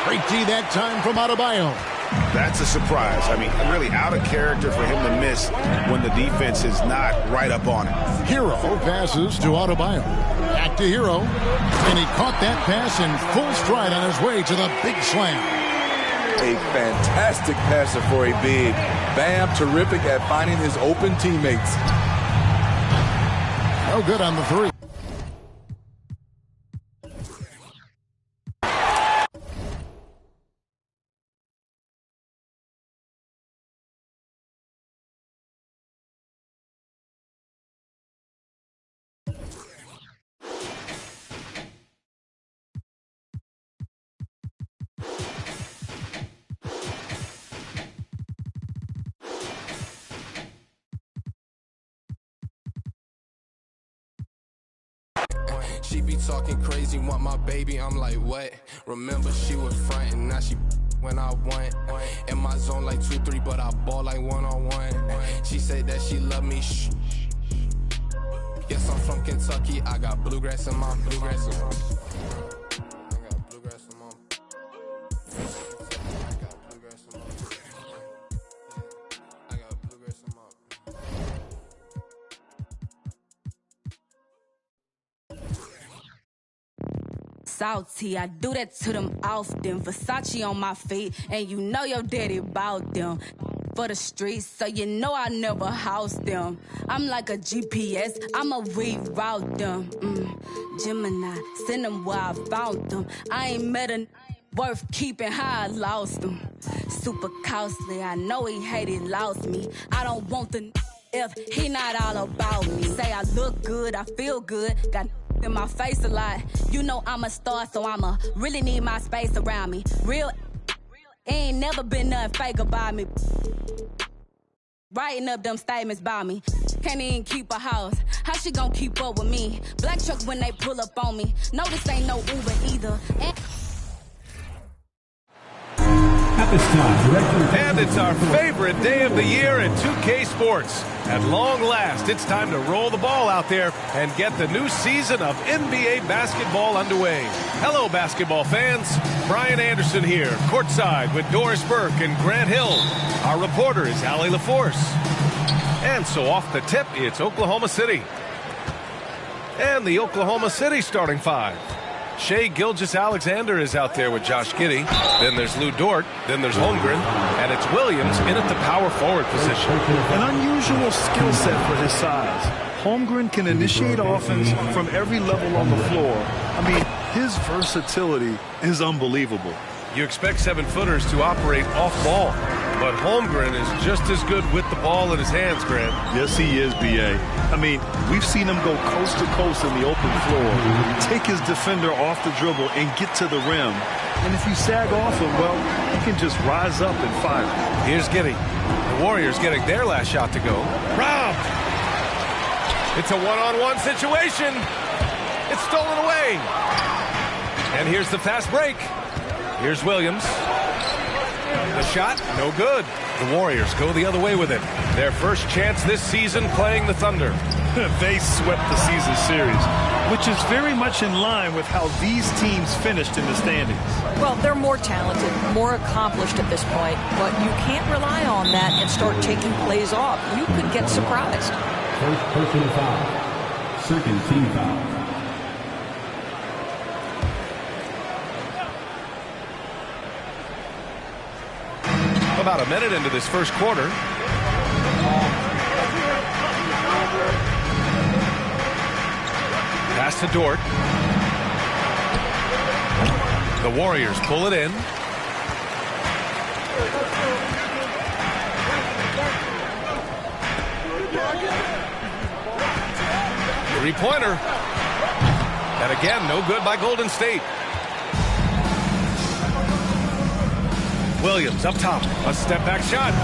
Great D that time from Adebayo. That's a surprise. I mean, really out of character for him to miss when the defense is not right up on it. Hero passes to Adebayo. Back to Hero. And he caught that pass in full stride on his way to the big slam. A fantastic passer for a big. Bam, terrific at finding his open teammates. No good on the three. She be talking crazy, want my baby, I'm like, what? Remember she was frontin', now she when I want. In my zone like 2-3, but I ball like 1-on-1. She said that she love me. Shh. Yes, I'm from Kentucky. I got bluegrass in my bluegrass. Salty, I do that to them often. Versace on my feet, and you know your daddy bought them. For the streets, so you know I never house them. I'm like a GPS, I'ma reroute them. Gemini, send them where I found them. I ain't met a worth keeping how I lost them. Super costly, I know he hated, lost me. I don't want the if he not all about me. Say I look good, I feel good, got in my face a lot. You know I'm a star, so I'ma really need my space around me. Real ain't never been nothing fake about me. Writing up them statements about me. Can't even keep a house. How she gon' keep up with me? Black truck when they pull up on me. No, this ain't no Uber either. At this time, Director. And it's our favorite day of the year in 2K Sports. At long last, it's time to roll the ball out there and get the new season of NBA basketball underway. Hello, basketball fans. Brian Anderson here, courtside with Doris Burke and Grant Hill. Our reporter is Allie LaForce. And so off the tip, it's Oklahoma City. And the Oklahoma City starting five. Shai Gilgeous-Alexander is out there with Josh Giddey. Then there's Lou Dort. Then there's Holmgren. And it's Williams in at the power forward position. An unusual skill set for his size. Holmgren can initiate offense from every level on the floor. I mean, his versatility is unbelievable. You expect 7-footers to operate off ball, but Holmgren is just as good with the ball in his hands, Grant. Yes, he is, B.A. I mean, we've seen him go coast to coast in the open floor, take his defender off the dribble and get to the rim. And if you sag off him, well, he can just rise up and fire. Here's Giddey. The Warriors getting their last shot to go. Robbed! It's a one-on-one situation. It's stolen away. And here's the fast break. Here's Williams. The shot, no good. The Warriors go the other way with it. Their first chance this season playing the Thunder. They swept the season series, which is very much in line with how these teams finished in the standings. Well, they're more talented, more accomplished at this point, but you can't rely on that and start taking plays off. You could get surprised. First personal foul. Second team foul. About a minute into this first quarter. Pass to Dort. The Warriors pull it in. Three-pointer. And again, no good by Golden State. Williams up top. A step-back shot.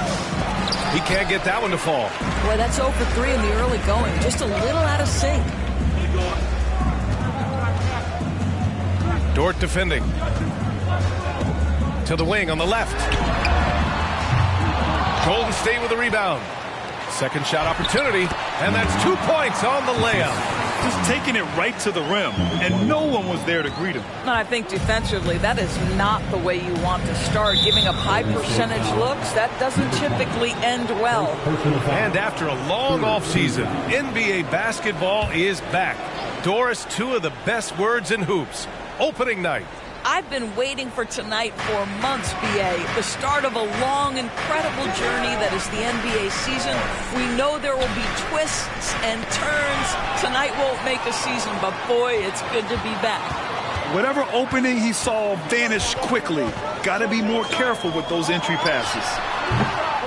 He can't get that one to fall. Boy, that's 0 for 3 in the early going. Just a little out of sync. Dort defending. To the wing on the left. Golden State with a rebound. Second shot opportunity. And that's 2 points on the layup. Just taking it right to the rim, and no one was there to greet him. And I think defensively, that is not the way you want to start. Giving up high percentage looks, that doesn't typically end well. And after a long offseason, NBA basketball is back. Doris, two of the best words in hoops. Opening night. I've been waiting for tonight for months, B.A. The start of a long, incredible journey that is the NBA season. We know there will be twists and turns. Tonight won't make a season, but boy, it's good to be back. Whatever opening he saw vanished quickly. Got to be more careful with those entry passes.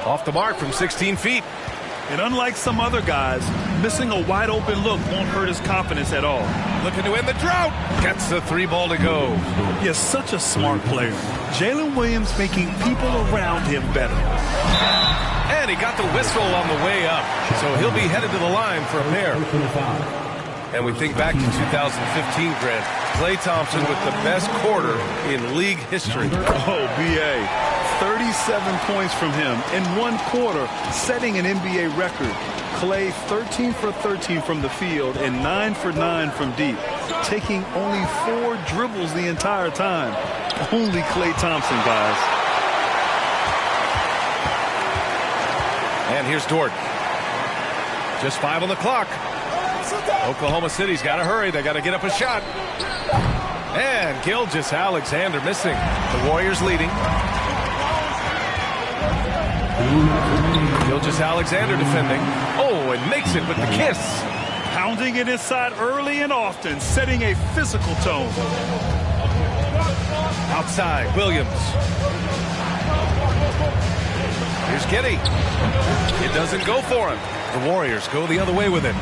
Off the mark from 16 feet. And unlike some other guys, missing a wide-open look won't hurt his confidence at all. Looking to end the drought. Gets the 3 ball to go. He is such a smart player. Jalen Williams making people around him better. And he got the whistle on the way up. So he'll be headed to the line for a pair. And we think back to 2015, Grant. Klay Thompson with the best quarter in league history. Oh, B.A. 37 points from him in one quarter, setting an NBA record. Klay 13 for 13 from the field and 9 for 9 from deep, taking only 4 dribbles the entire time. Only Klay Thompson, guys. And here's Dort. Just 5 on the clock. Oklahoma City's got to hurry. They got to get up a shot. And Gilgeous-Alexander missing. The Warriors leading. Gilgeous-Alexander defending. Oh, and makes it with the kiss. Pounding it inside early and often, setting a physical tone. Outside, Williams. Here's Giddey. It doesn't go for him. The Warriors go the other way with it.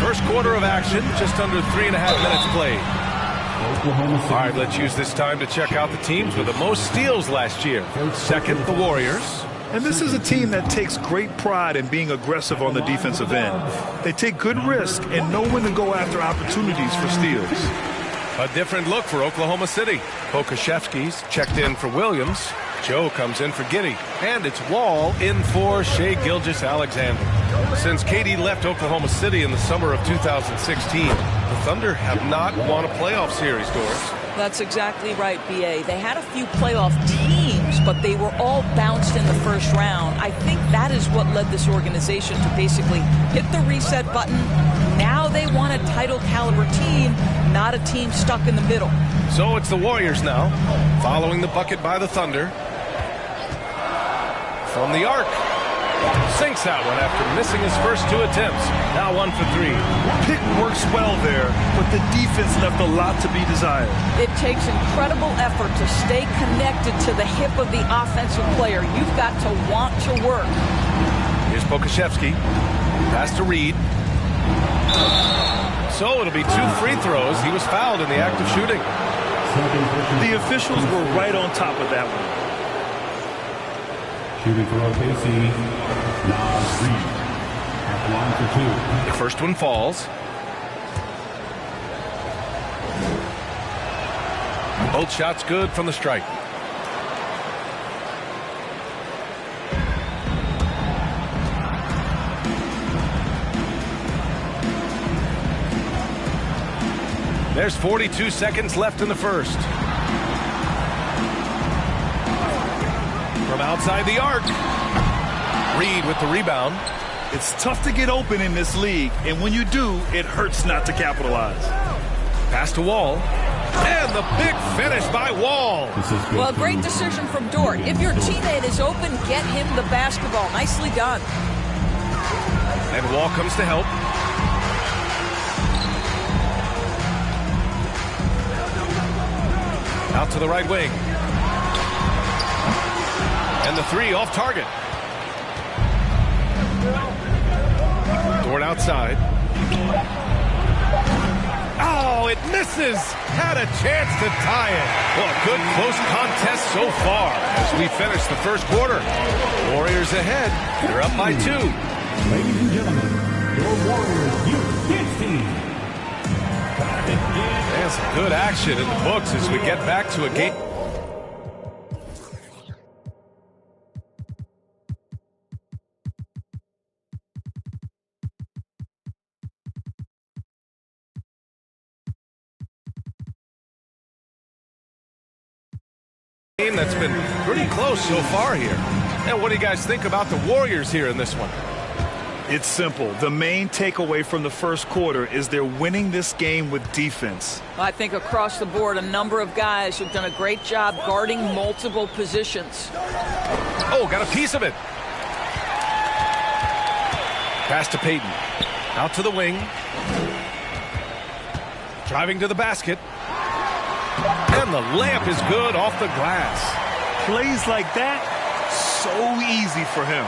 First quarter of action, just under 3.5 minutes played. All right, let's use this time to check out the teams with the most steals last year. Second, the Warriors. And this is a team that takes great pride in being aggressive on the defensive end. They take good risk and know when to go after opportunities for steals. A different look for Oklahoma City. Pokusevski's checked in for Williams. Joe comes in for Giddey. And it's Wall in for Shai Gilgeous-Alexander. Since KD left Oklahoma City in the summer of 2016, the Thunder have not won a playoff series, Doris. That's exactly right, B.A. They had a few playoff teams, but they were all bounced in the first round. I think that is what led this organization to basically hit the reset button. Now they want a title caliber team, not a team stuck in the middle. So it's the Warriors now, following the bucket by the Thunder. From the arc. Sinks that one after missing his first 2 attempts. Now 1 for 3. Pick works well there, but the defense left a lot to be desired. It takes incredible effort to stay connected to the hip of the offensive player. You've got to want to work. Here's Pokusevski. Pass to Reed. So it'll be 2 free throws. He was fouled in the act of shooting. The officials were right on top of that one. Shooting for OKC, Nas Reed. At the line for 2. The first one falls. Both shots good from the strike. There's 42 seconds left in the first. From outside the arc. Reed with the rebound. It's tough to get open in this league, and when you do, it hurts not to capitalize. Pass to Wall. And the big finish by Wall. Well, great decision from Dort. If your teammate is open, get him the basketball. Nicely done. And Wall comes to help. Out to the right wing. And the 3 off target. Dort outside. Oh, it misses. Had a chance to tie it. Well, a good close contest so far as we finish the first quarter. Warriors ahead. They're up by 2. Ladies and gentlemen, your Warriors Youth Kids team. There's some good action in the books as we get back to a game. That's been pretty close so far here. And what do you guys think about the Warriors here in this one? It's simple. The main takeaway from the first quarter is they're winning this game with defense. I think across the board, a number of guys who've done a great job guarding multiple positions. Oh, got a piece of it. Pass to Payton. Out to the wing. Driving to the basket. And the layup is good off the glass. Plays like that, so easy for him.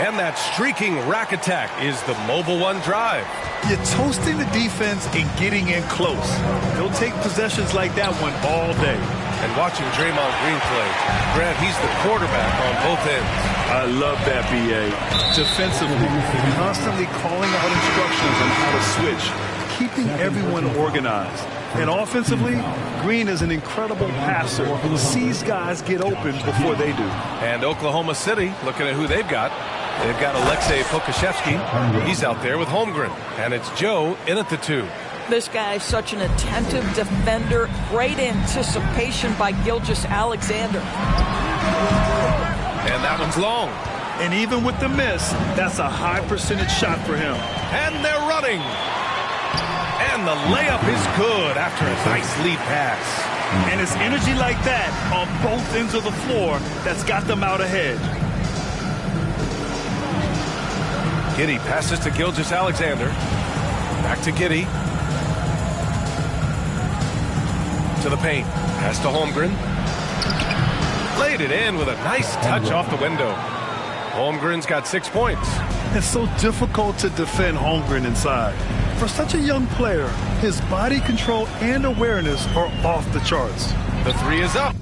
And that streaking rack attack is the mobile one drive. You're toasting the defense and getting in close. They'll take possessions like that one all day. And watching Draymond Green play, Grant, he's the quarterback on both ends. I love that, B.A. Defensively, constantly calling out instructions on how to switch, keeping everyone organized. And offensively, Green is an incredible passer who sees guys get open before they do. And Oklahoma City, looking at who they've got Alexei Pokashevsky. He's out there with Holmgren. And it's Joe in at the 2. This guy is such an attentive defender. Great anticipation by Gilgeous-Alexander. And that one's long. And even with the miss, that's a high percentage shot for him. And they're running. And the layup is good after a nice lead pass. And it's energy like that on both ends of the floor that's got them out ahead. Giddey passes to Gilgeous-Alexander. Back to Giddey. To the paint. Pass to Holmgren. Laid it in with a nice touch off the window. Holmgren's got 6 points. It's so difficult to defend Holmgren inside. For such a young player, his body control and awareness are off the charts. The 3 is up.